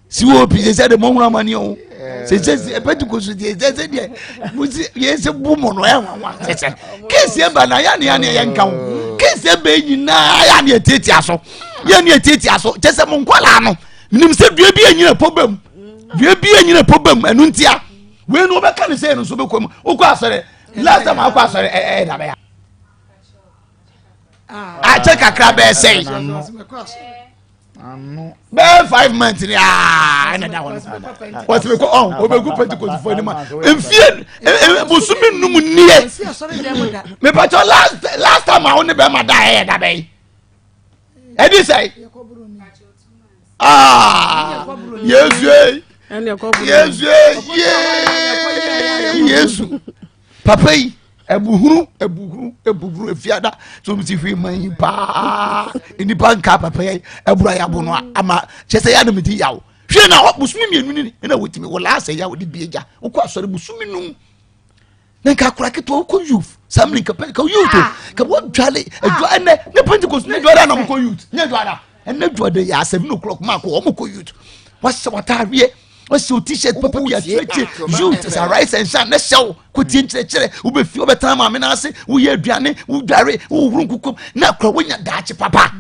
si wopi se se de mo hura mani o se Pentecost se de musi ye se bumo no ya nwa se kesi e ba na ya ne ya nka wo kesi e ba nyina ya ne eteti aso je se mo nkwala no nim se dua bi anyina problem enu ntia we no be ka ne se no so be kom okọ asore last time akọ asore da be ya check akra be say be 5 months ni na da one what we go obegu Pentecost for anima enfie busumi num nie me pa last time I only be ma da be e di say Yesu papa yi ebuhuru efiada so mi ti fi man pa enipa nka papa yi ebura ya bo no ama chese ya no mi di yawo hwe na busumi mienu ni na wotimi wo la ase ya wo di bieja wo ko asore busumi num na nka kura keto ko youth samli ka youth ka wo dwale edwa ne Pentecost ne dwara na mo ko youth ne dwara ene dwade ya 7 o'clock ma ko mo ko youth what's watarie what's your t-shirt papa bi atreche youth as a rice and shine na show ko tin chere wo be fi wo betan ma me na ase wo ye aduane wo dware wo huru nkukum na kura wo nya daache papa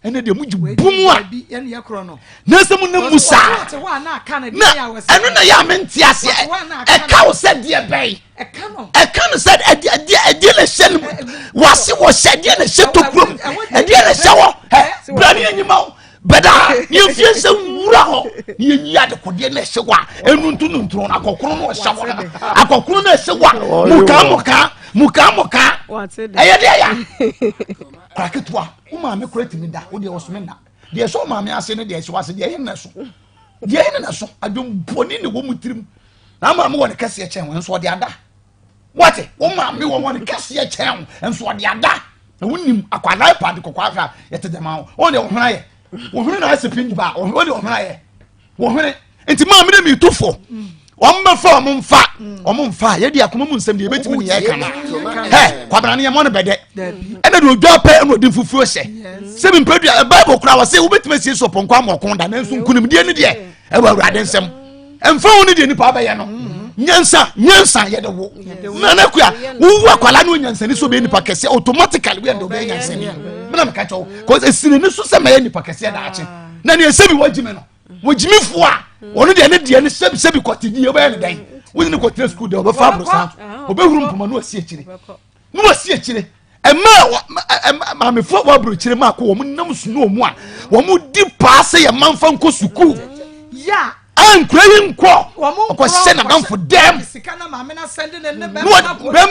ene de muji bumu a
ene ye kro no
na se mu na musa na eno na ya menti ase e ka wo se de bei e ka no said e le shen wase wo shede na sheto krom e de le shawo brani anyima beda ni fie se wura ho ni nyia de kode na hyewa enu ntu na akokoro no shawo akokoro na hyewa muka eye de ya aketwa wo ma me korati mi da wo de osome na de so ma me ase ne de hyewa se de yin na so adom boni ne wo mutirim na ma me wo ne kase e chen wo nso de ada what wo ma me wo ne kase e chen nso de ada na wonim akwala iPad kokwa ka yete de ma wo de wo hwana ye wo hwana na ase pin ba wo de wo hwana ye wo hwana enti ma me de mi tufo wamfa omumfa ye de akoma mu nsem de ebetimi ne ye kana kwabra ne ye mo ne bede ene de odwa pa eno de fufuo hye se bi mpedua bible kura wa se wo betime sie so ponkwa amokon da na nso nkunim de ne de e wa awurade nsem emfa wo ne de nipa ba ye no nyansa ye de wo na kuya wo akwala no nyansa ni so be nipa kese automatically we ndo be nyansa ni me na me ka cho cause esine ni so se me nipa kese da ache na ne esebi wajime no wajime fu a onu de ne sebi kwatidi oba ne dan woni ne kwatira school de oba fa brosa oba huru mpoma no asi akire ma me fo wa bro kire ma ko wo nam suno mu a wo mu di paase ye manfa nko school
ya
ankurayi nko ko se na manfo dem
sikana ma me na send ne
be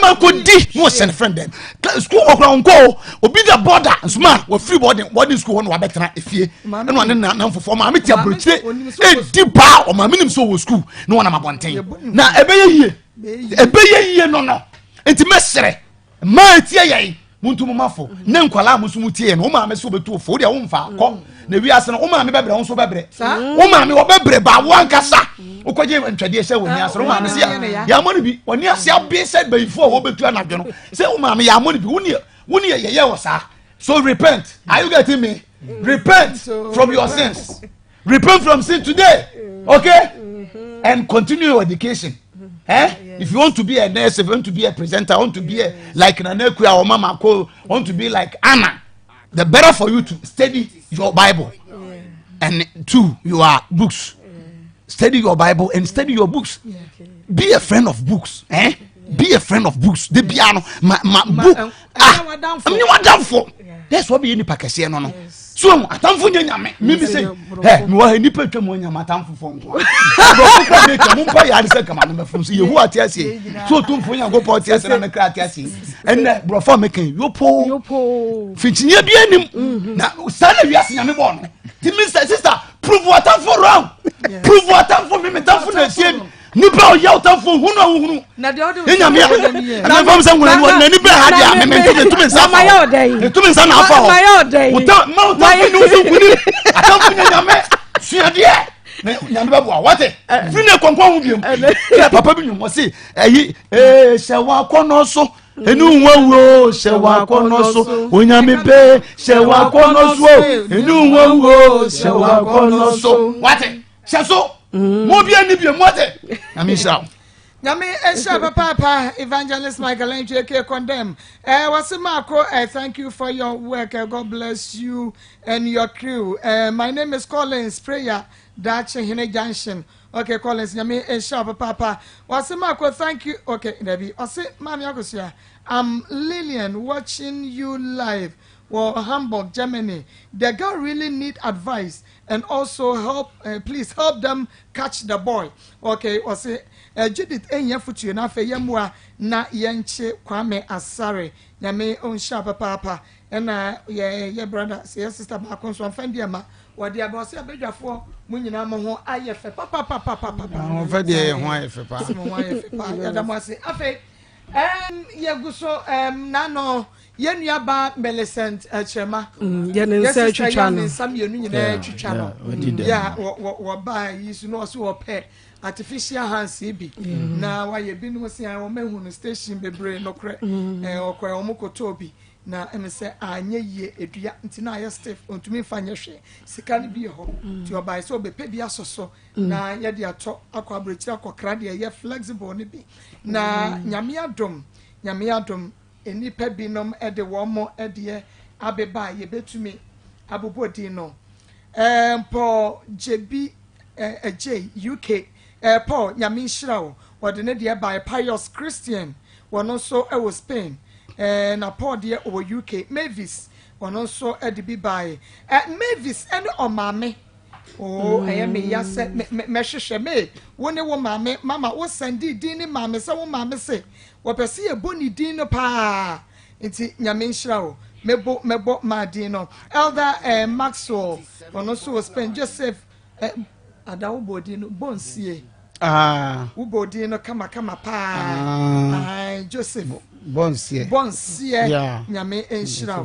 ma ko di no send friend dem school okra nko obi da border nsuma wa free boarding school no wa betena efie no ne na mfofo ma me tia brochire e di pa o ma minim so wo school no na mabonten na ebeye yie no enti mesere ma tie ye muntu mu mafo ne nkwala musu mutie no ma me so betu fo de wo mfa kɔ na wi ase no wo ma me bebre wo so bebre wo ma me wo bebre ba wo ankasa wo koje ntwade hye wo ni ase wo ma me se ya mo ne bi woni ase abi se bayifo wo betu anadwe no se wo ma me ya mo ne bi woni ye wo sa. So repent. Are you getting me? Repent from your sins. Repent from sin today. Okay? And continue your education. If you want to be a nurse, if you want to be a presenter, want to be like Nanekua or Mama Ko, want to be like Anna, the better for you to study your Bible. And 2, your books. Study your Bible and study your books. Be a friend of books. Be a friend of books. The piano, book. I'm down for. That's what be any pakese no. So atamfo nyame me say me wa ni patwa mo nyama atamfo fo nko. Bro ko mo pa ya se kama no mefum so yehu atiase. So tumfo nya go pa atiase na me kra atiase. En bro for me kan yopo. Finchinya bi anim. Na sana wiase nyame bo no. Ti me sister prove what atamfo wrong. Prove what atamfo me tamfo na sie. Nipa o yaw tamfo hunu
na de ode
nyame na fam san ngona na nipa ha dia me tumen sa ma yaw dai tumen sa na fa ho ma yaw dai uta no so kuni atamfo nyame suade nyame ba bo wate fi ne konkon hu biem ya papa bi nyum se ayi hye kono so enu nwawo hye kono so onyame pe hye kono so enu nwawo hye kono so wate hye so mo bia ni bia mote amisha
nyame esha papa evangelist Michael Njeke condemn wasimako thank you for your work. God bless you and your crew. My name is Collins Prayer Dache Hine Junction. Okay, Collins nyame esha papa wasimako thank you. Okay, Debbie ose mami akosia I'm Lillian watching you live Hamburg, Germany. The girl really need advice and also help. Please help them catch the boy. Okay, or say Judith enya futu na fe yemwa na yenche Kwame Asare. Nyame on sharp papa and yeah brother say sister ba kon so fan dia ma wode aba say abedwafo mu nyina mo ho ayefe papa
o fa dia ho ayefe pa
mo ayefe pa ya da mo say afi yeguso nano yenua ba Millicent Chema
yenensa twitwa no
sam yenu nyina twitwa no ya wo ba yisu no so wo pe artificial hands bi na wa ye bi no se an wo mahu no station bebre no kre okwa wo mokoto bi na em se anya ye edua ntina aye stiff ontumi fanya hwe sika ne bi ho ti obai so be pe bi asoso na ye de ato akwa abrechi akokra de ye flexible ne bi na nyame adom enipa binom ede womo ede abeba ye betumi abobodi no Paul JB J UK Paul nyame nhyirawo wode ne de by Pious Christian wono so e Spain na Paul de o UK Mavis wono so ede bi by Mavis ene omame I am me yase me hwehwe me woni wo mame mama wo sandi din ni mame se wo mame se wo pese ye boni din no pa nti nyame nhyira wo mebo ma din no elder Maxwell ono so spend Joseph adawo bodi no bonsie wo bodi no kama pa Joseph bonsie nyame enhyira wo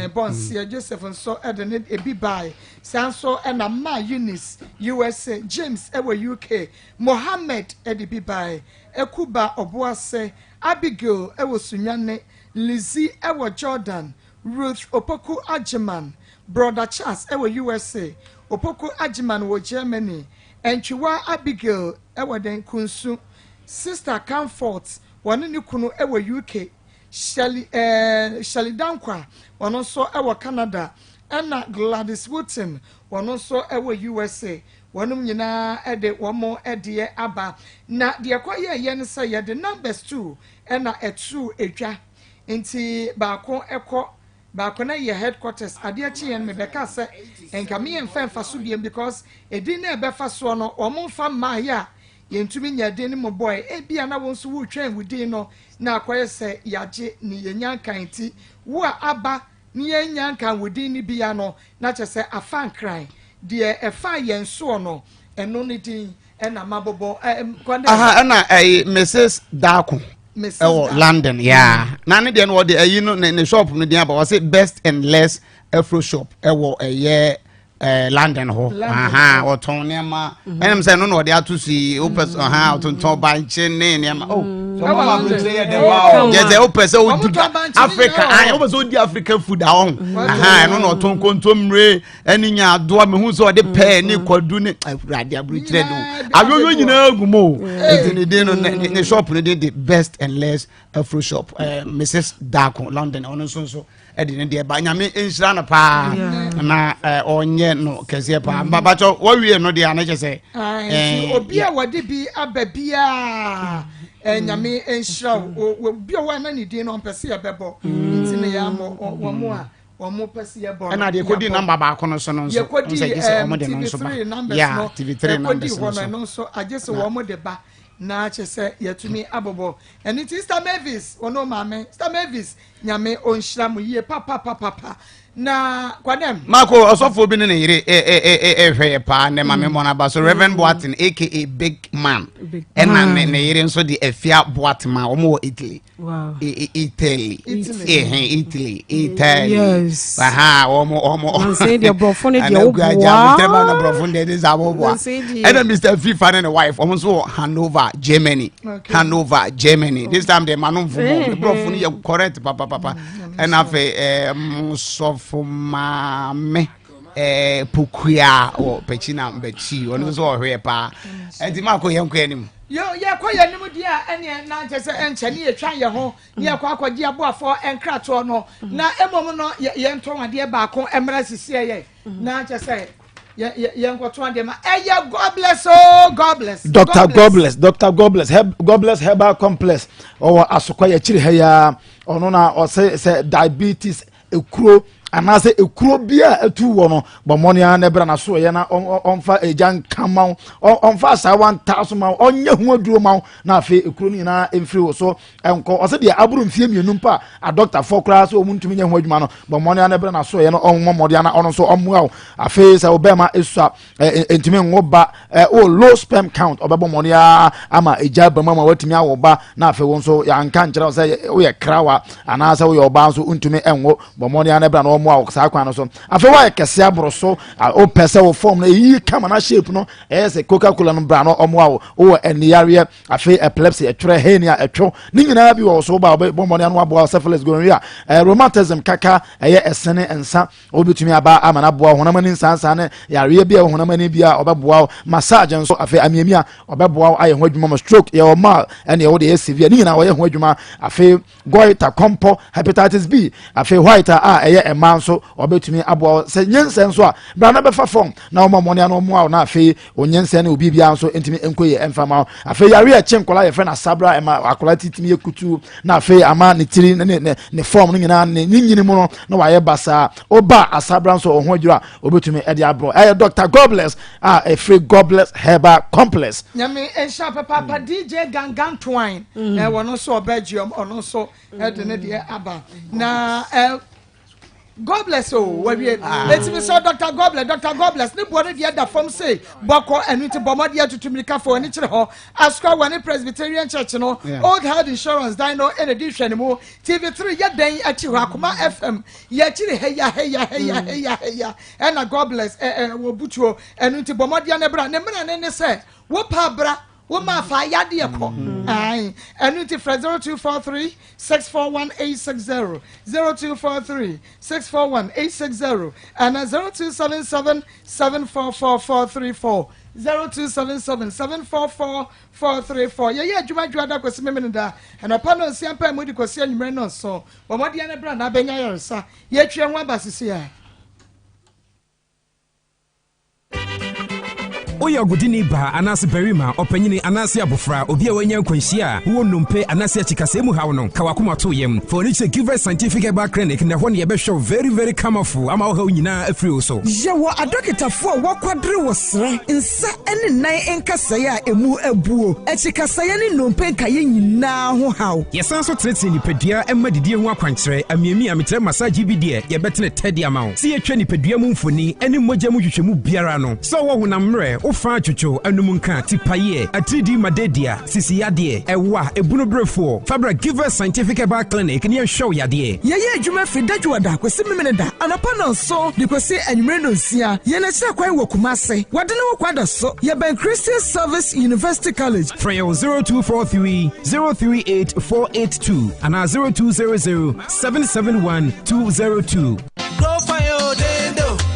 bonsie Joseph nso edene ebi bai sanso na ma Eunice USA James ewe UK Mohammed edibi bai Ekuba Obuase Abigail ewe Sunyane Lizzie ewe Jordan Ruth Opoku Ajiman Brother Charles ewe USA Opoku Ajiman wo Germany Enchiwa Abigail ewe den Kunsu Sister Comfort one ni kunu ewe UK Shelly Dankwa one so ewe Canada Anna Gladys Wooten one so ewe USA one nyina ede womo ede aba na de akwaye ye ne say ye the numbers 2 na etu edwa nti baako baako na ye headquarters ade achi yen me beka se enka me emfa so biem because edin na ebefa so no omo mfa ma ya yentumi nya den mo boy bia na won so wo twan wudin no na akwaye se yaje ni yenya kanti wo aba ni yenya kan wudin ni bia no na chese afan kran de efa yen so no eno ni din na mabobo
na Mrs. Dako London yeah na ne de no de ayi no ne shop no dia ba was say best and less afro shop London ho oton ne ma enem say no de atusi opes oton banche ne ma so mama go say de wow je say opes Africa opes odi African food no oton kontomre eni nya ado me hu so de pe ne kwadu ne awurade abruchire do ayoyo nyina agumo de no ne shop no de best and less afro shop Mrs Dako London ono so edine de ba nyame enhira na pa na onye no kese pa babacho wo wie no de anache se
obi a wode bi ababia nyame enhira obi a wana ni din no mpese ya bebo ntine ya mo wo pese ya bo
na de kodi number ba kono so no so
TV3 numbers no
TV3 numbers
no so agese wo mo de ba na chese yatumi abobo and it is Star Mavis ono mame Star Mavis nyame onhira mu ye papa na kwadem
mako osofo bi ne yire hwe pa ne mame mo na ba so Reverend Boatin aka Big Man ena ne yire nso di afia Boatin omo Italy
wow
Italy
yes
omo
say the brofo ne
de oboa treba na brofo de this aboboa and Mr. FIFA and the wife omo so Hanover Germany this time the manum for brofo ne correct papa and afa for mame pukuya o pechina mbechi ono so ohwe pa enti mako yenko anim
yo ye koye nim dia ene na nchese enche ne yetwa ye ho ne akwaji aboafo enkrato no na emom no ye ntowade ba ko emra sisi ye na nchese ye nkoto ade ma God bless
Dr. God bless Herbal Complex o asokwa ye chiri he ya ono na o say diabetes ekuro anase ekuro bia atu wo no bomoni an ebra na so ye na onfa ejan kama onfa sa 1000 ma onye hu aduro ma na afi ekuro ni na emfiri wo so enko o se de aburu mfie mienu mpa a doctor for class o muntumi nya hu adwuma no bomoni an ebra na so ye no onwo modi na ono so omwa afi sa obema esua entimi ngoba o low sperm count obebo moni ama eja bama ma watimi awoba na afi won so ya nka nkyere so wo ye krawa anase wo ye oba so untumi enwo bomoni an ebra na mo sa kwa no so afi wa kese abroso o pese wo form na yi kama na shape no se Coca-Cola no bra no omo wo eniare afi epilepsy etwere henia etwo ni nyina bi wo so ba bomoni anu abo syphilis gonorrhea rheumatism kaka esene ensa obetumi aba amana boa honamani nsansa ne yare bia honamani bia obeboa massage nso afi amiamia obeboa aye ho adwuma stroke ye o mal ene wo de severe ni nyina wo ye ho adwuma afi goiter compo hepatitis B afi white ema so obetumi abo se nyense so a bra na befa form na omamoni anu mo na afi onyense na obi bia so entimi enkoye emfama afi yare a chenkola ye fe na sabra ema akola titimi ekutu na afi ama ne tiri ne form nyina ne nyini mu no na waye basa oba asabra so ohun adwura obetumi e de abro Dr. God bless a free God bless Herbal Complex
nyame ensha papa DJ Gangan Twine wono so Belgium ono so e de ne de aba na God bless let me say Dr. God bless ni body the other form say boko enuti bomodi atutumika for any chire ho askwa one Presbyterian church no old health insurance dino in addition mo TV3 ye den achi ho Akoma FM ye chire heya and God bless wo butuo enuti bomodi na bra ne mena ne say wo pa bra Woma fa yade yeko ai enuti fra 0243 641 860 0243 641 860 and 0277 744 0277 744 434 ye adwuma dwada kwesi memenida and upon on siampa mudi kwesi anwumre no so bomodi na bra na benya yaresa ye twe ho abasisi a
Oya godini ba anase berima opanyini anase abofra obi a wanya nkwanhia wo nompe anase achikasemu hawo no kawakoma to yem for niche give scientific herbal clinic na hone ye be show very powerful ama wo ha nyina afri so
je wo adokitafo wakwadre wo sre nsa ene nan enkasaya a emu abuo achikasaya ne nompe nkaye nyina ho hawo
yesan so trete nipadua emmadidie ho akwankyere amiami ametre massage bi de ye betene tedi amawo si yetwa nipadua mu mfoni ene mogya mu hwehwemu biara no so wo honamre Ofa Chucho, Anumunka, Tipaye, Atidi Madedia, Sisi Yadie, Ewa, Ebunobrefo, Fabra Giver Scientific Herbal Clinic, near Show Yadie.
Yeye Juma Fidajuada, Kwesimineda, and upon so, the Kwesi and Menosia, Yenesa Kwai Wokumase, Wadano Quadaso, Yaban Christian Service University College.
Frail 0243 038 482 and our 0200 771 202.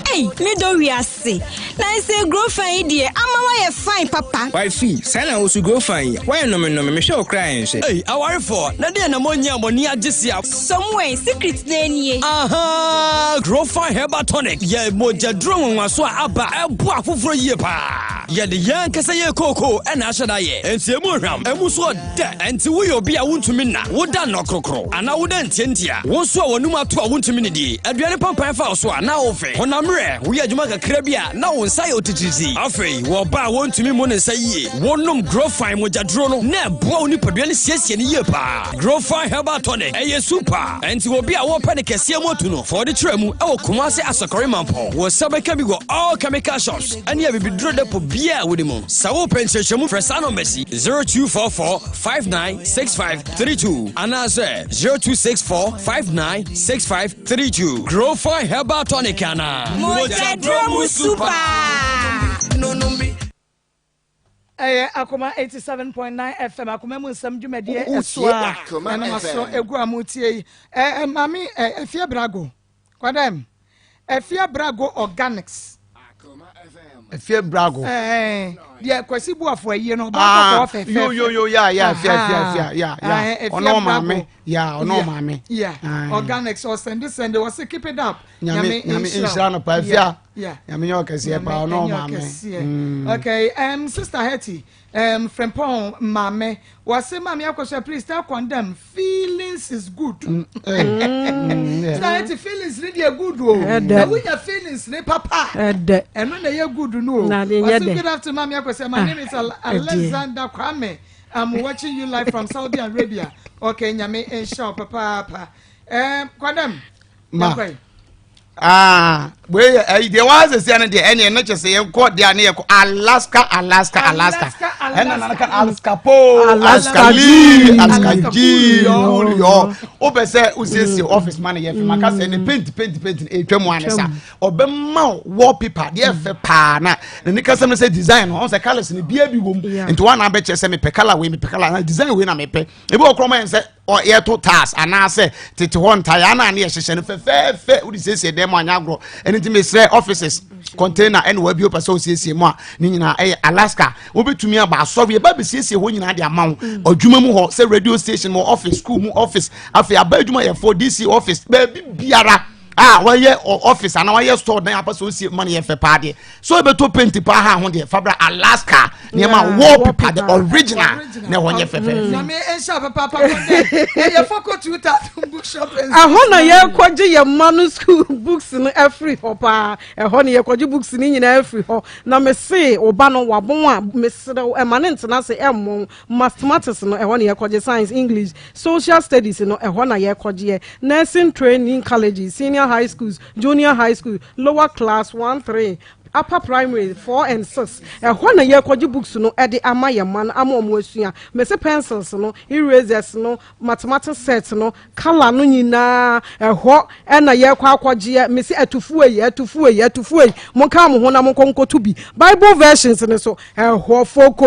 Hey, me do we say. Now say grow fine dear. I'm fine, papa.
Why fee? Sana also grow fine. Why no me show crying? Hey, I worry for. Na dey na monya monia jisia.
Somewhere secret dey.
Aha, grow fine herbal tonic. Ye moja drum nwa so aba ebo afoforo yie pa. Ye de yan kasa ye koko e na ahada ye. Enti emu hwam, emu so da. Enti wo yo bia wontumi na. Wo da no krokro. Ana wo da ntientia. Wo so a wonum ato a wontumi ne di. Aduane pampan fa so a na wo fe. Honamre we adwuma kakra bia na wo nsa ye otititi. Afei wo ba wontumi mo ne nsa yie. Wonum grow fine moja dro no na ebo oni paduane siesie ne yie pa. Grow fine herbal tonic. Eye super. Enti wo bia wo pa ne kese motu no. For the tremu e wo Kumasi Asokore Mampo. Wo sabeka bi go all chemical shops. Ani abi dro depo bia wo dem. Sawo penchechemu fresa no Messi 0244 596532 anase 0264596532. Grow fine herbal tonic ana.
Moja drum super.
Akoma 87.9 FM Akoma mu nsam dwumadie eswa na maso egu amutie mami efia brago kwadam efia brago organics
Akoma FM
efia brago
dia kwasi buafo ayi no ba ko fe
yo ya fia ono mame ya ono mame
organics or send was keep it up
nyame insha no pa fia nyame nyokese pa ono mame
okay sister Hetty Frempon mame was say mame Akos please tell condemn feelings is good sister Hetty feelings really good na we your feelings ne papa and when they good no good afternoon mame Akos my name is Alexander Kwame. I'm watching you live from Saudi Arabia. Okay, nyame insha papa. Kwadam. Ma.
Where there was a saying there any not just say called there near Alaska. And Alaska po, Alaska Lee, Alaska G. Obe say usi office man here from Makasa and paint etwemwanesa. Obema wallpaper there fe pa na. The nika some say design on say colors in bia bi wom. Into one abeche say me pe color we design we na me pe. Ebi okroma en say or air to task and I say tete one tayana na ye fe we say dem anyagro anything say offices container and we be so say mo ni nyina Alaska obetumi aba sorry ba be say ho nyina de amawo adwuma mu ho say radio station mo office school mu office afi aba adwuma ye for DC office ba biara why ye office and why ye store na apa so see money fe pa de so be to paint pa ha ho de fabra Alaska near my wallpaper the original na ho ye fe
na me ensha papa ye foko 2000 bookshop
ahona ye kwaje ye manu school books no every ho pa ehona ye kwaje books ni nyina every ho na me say oba no wabon a me sere emanent na say emmon mathematics no ehona ye kwaje science English social studies no ehona ye kwaje nursing training colleges senior high schools, junior high school, lower class 1-3, upper primary 4 and 6. When a year kwaji books no edi amaya man amo mosuya. Me se pencils no, erasers no, mathematics sets no, color no nyina ho na year kwaji me se etufuwe. Monka mo ho na monko tubi. Bible versions no so ho foko.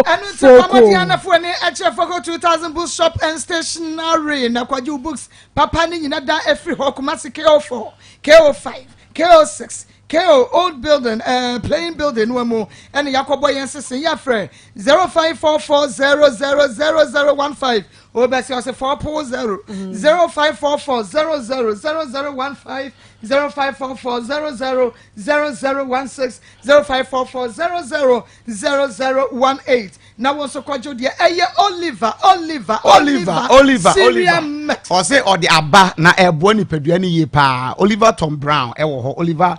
Anu te papa diana fo ni eche foko 2000 bookshop and stationery na kwaji books papa ni nyina da every ho Kumasi KO4, KO5, KO6 KO old building plain building wemo and Yakobo Yensen ya frɛ 0544000015 obesi ose 440 0544000015 0544000016 0544000018 na wo so kwajo de Oliver Syria mix
o say o de aba na ebo nipadua ni ye pa Oliver Tom Brown wo ho Oliver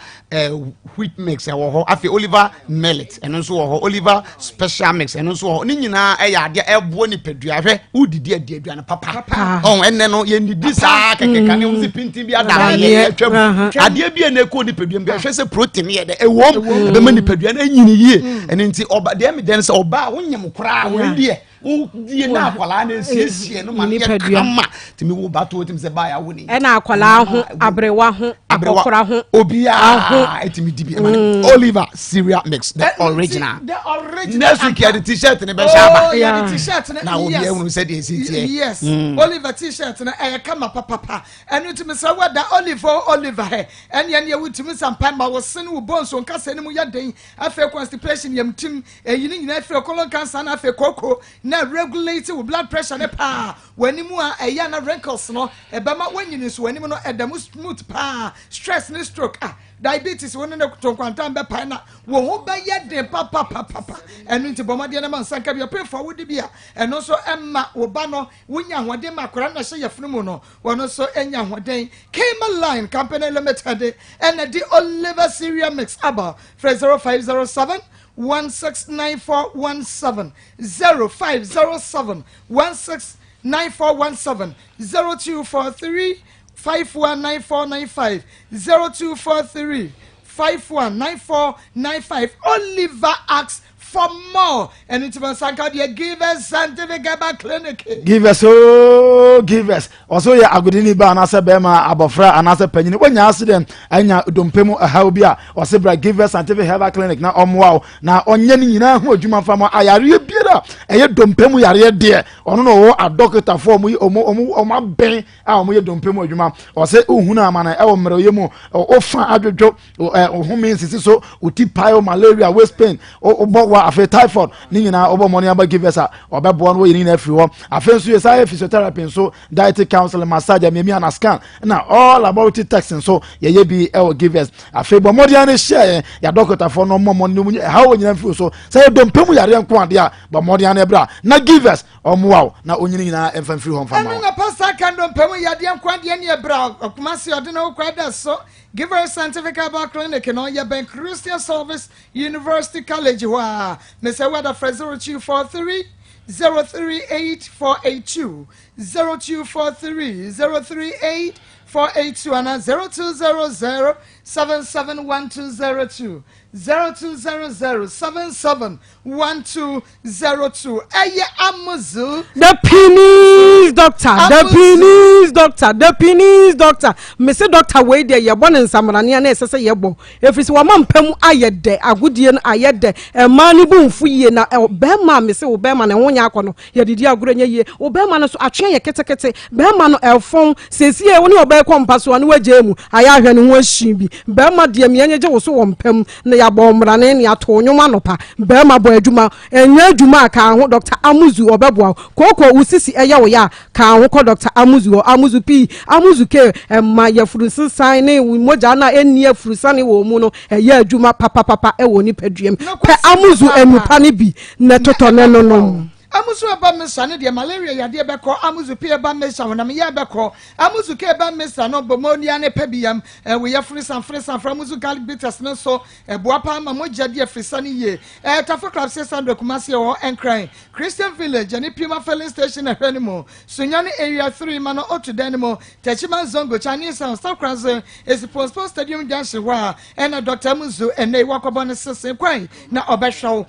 wheat mix wo ho afi Oliver millet eno so wo ho Oliver special mix eno so wo ni nyina ya ade ebo nipadua hwe udidi adua na papa enne no ye ndidi saa kekeka ne wo si pintin bi ada ye atwam ade bi na ko nipadua bi hwe se protein ye de ewom be ma nipadua na nyini yie ene nti oba de me den se oba wonyem kora wo die die na akwala na siesie no ma ne kama timi wo bato timi se ba ya woni
e na akwala ho abrewa ho akokora ho
obia etimi dibi Oliver Syria mix the original next week the t-shirt ne be shaba
the t-shirt
na obia wonu se de sitie
yes Oliver t-shirt na e kama papa enu timi se wada Oliver he ene ye wutimi sampa ma wo sen wo bonso nkasa ne mu ya den afa constipation yam tim eyini nyina afa colon cancer na afa koko na regulate with blood pressure ne pa wanimu a eya na wrinkles no ebema wanyini so wanimu no edamu smooth pa stress ne stroke diabetes woni ne tonkwanta be pa na wo ho ba ye den papa enu nti bomade na man sanka bi pay for wodi bia eno so emma wo ba no wonya hode makora na hye yefunu mu no wono so enya hoden Cayman Line Company Limited and the Oliver Syria mix aba 0507 169417 0507 169417 0243 519495 0243 519495 Oliver asks for more and it's been sanka de give us scientific clinic
give us also ya agodini ba na se be ma abofra anase panyini wonya accident anya dompemu ahaw bia o se bra give us scientific herbal clinic na omwa na onye ni nyina ho adwuma fama ayare biara eye dompemu yare de ono no wo adoctor for mu omo ben a omo ye dompemu adwuma o se ohunu amana e wo mre ye mu o fa adwodwo o home nsisi so oti pile malaria waist pain o afa typhoid ni nyina obo money aba give us a obebo no yini na afri ho afa nso ye sai physiotherapy so diet counseling massage me na scan na all about it texting so ye bi e give us afa bo modi an share ya doctor for no momo no mu how nyina firi so say do mpemu yare nko ade a bo modi an ebra na give us omo na onyini nyina emfa firi ho mfa ma
na pastor kan do mpemu yare nko ade ne ebra akuma se ode na okwa da so give us scientific herbal clinic no ya Ben Christian Service University College wa Mr. Weather 0243 038482 0243 038482 and 0200 771202 0200771202 eye amuzu
the penis doctor Mr. Doctor we there ye born in Samarania na esese ye bo efisi wa mampam ayede agudie no ayede mani bu mfuye na be ma Mr. wo be ma na wonya akono ye didi aguranye ye wo be ma no so atwe ye ketekete be ma no elfon sesie woni obe kompaso na wagye mu aya ahwe no ho ahyin bi be ma de mianye je wo so wo mpam na ya bomrane na ato nwoma no pa be ma bo adwuma enya adwuma ka ho Dr. Amuzu obeboa koko usisi eye wo ya ka ho ko Dr. Amuzu P Amuzu K ma ya furusan ne moja na eni afurusan wo mu no eye adwuma papa e wo ni paduam pe Amuzu enupa ne bi na toto ne no
Amuzu eba mesa ne de malaria yade beko Amuzu P eba mesa wona me ya beko Amuzu K eba mesa no bomonia ne pabiam we ya frisan from Amuzu garlic bitters no so boapa ma moja de frisan ye tafo club 600 kumase o enkran Christian Village and Pima filling station ehwenimo Sunyani area 3 mano otu denimo Techima Zongo Chinese and South Cross is postpone stadium junction wa and Dr. Amuzu and they walk upon the system kwai na obesho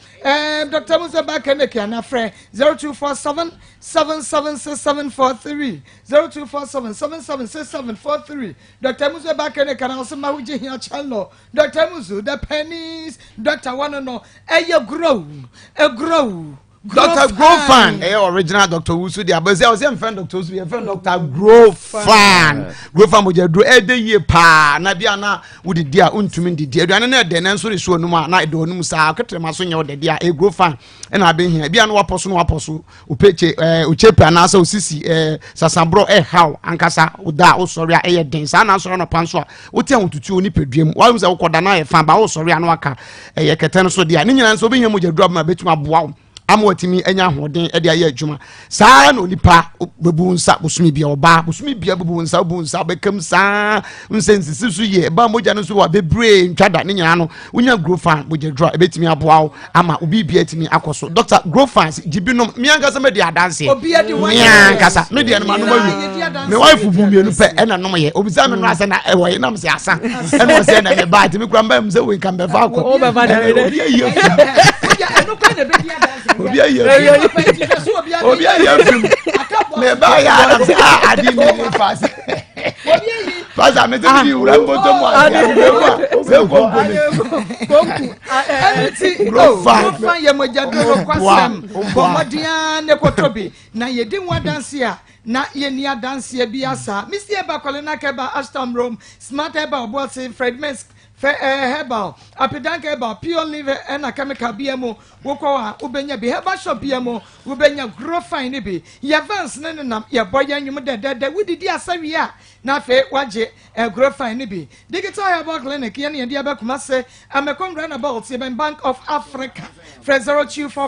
Dr. Amuzu back and na friend 0247 776743 0247 776743 Dr. Muzu Bakene can also mawuje here channel Dr. Muzu the pennies Dr. Wanano grow
Dr. Grow Fan original Dr. Wusu dia but say am friend Dr. Wusu friend Dr. Grow Fan mo jadro de ye pa na bia na wudi dia untumi ndi aduane na de na nso reso onum na de onum sa ketrema so nye de dia Grow Fan na abe hia bia na waposo upeche uchepe na asa osisi sasambro how ankasa uda osori a ye den sa na asoro no panso a wotia wotutu oni peduam wa mu se wokoda na ye fan ba osori anu aka ye keten so dia ni nyina nso be hia mo jadro ma betuma boa ama watimi enya ahoden e de aye adwuma saa na onipa bebu nsa bosumi bia oba bosumi bia bebu nsa bekam saa nsensisi so ye ba moja no so wa bebre ntwada ne nyina no unya grow fan boje draw ebetimi aboa ama obi bia timi akoso Dr. grow fans jibinom mianga se me de adanse mianga sa me de no manu mawi me wife bu mienu pe e na no ye obisa me no ase na e wo ye na me se asa e no se na me ba timi kura mba me se we kan be fa ko
o be fa da
obi aye film me ba ya na se adi ni fast fast am te bi ura mboto mo se ko
Grofa ye mojadoro kwasem bomodian ne kotobi na yedi wadanse a na ye ni adanse bi asa misi e ba kolena keba Ashton Rome smart eba obose Fred Mesk herbal apidanka herbal pure liver and a chemical BMO woko ubenya bi herbal shop BMO ubenya grow fine ni bi ya vans nenam ya boya nyum de wudi asawia na fe waje grow fine ni bi digital herbal clinic ye ne dia be kuma se amekongra na about Bank of Africa 024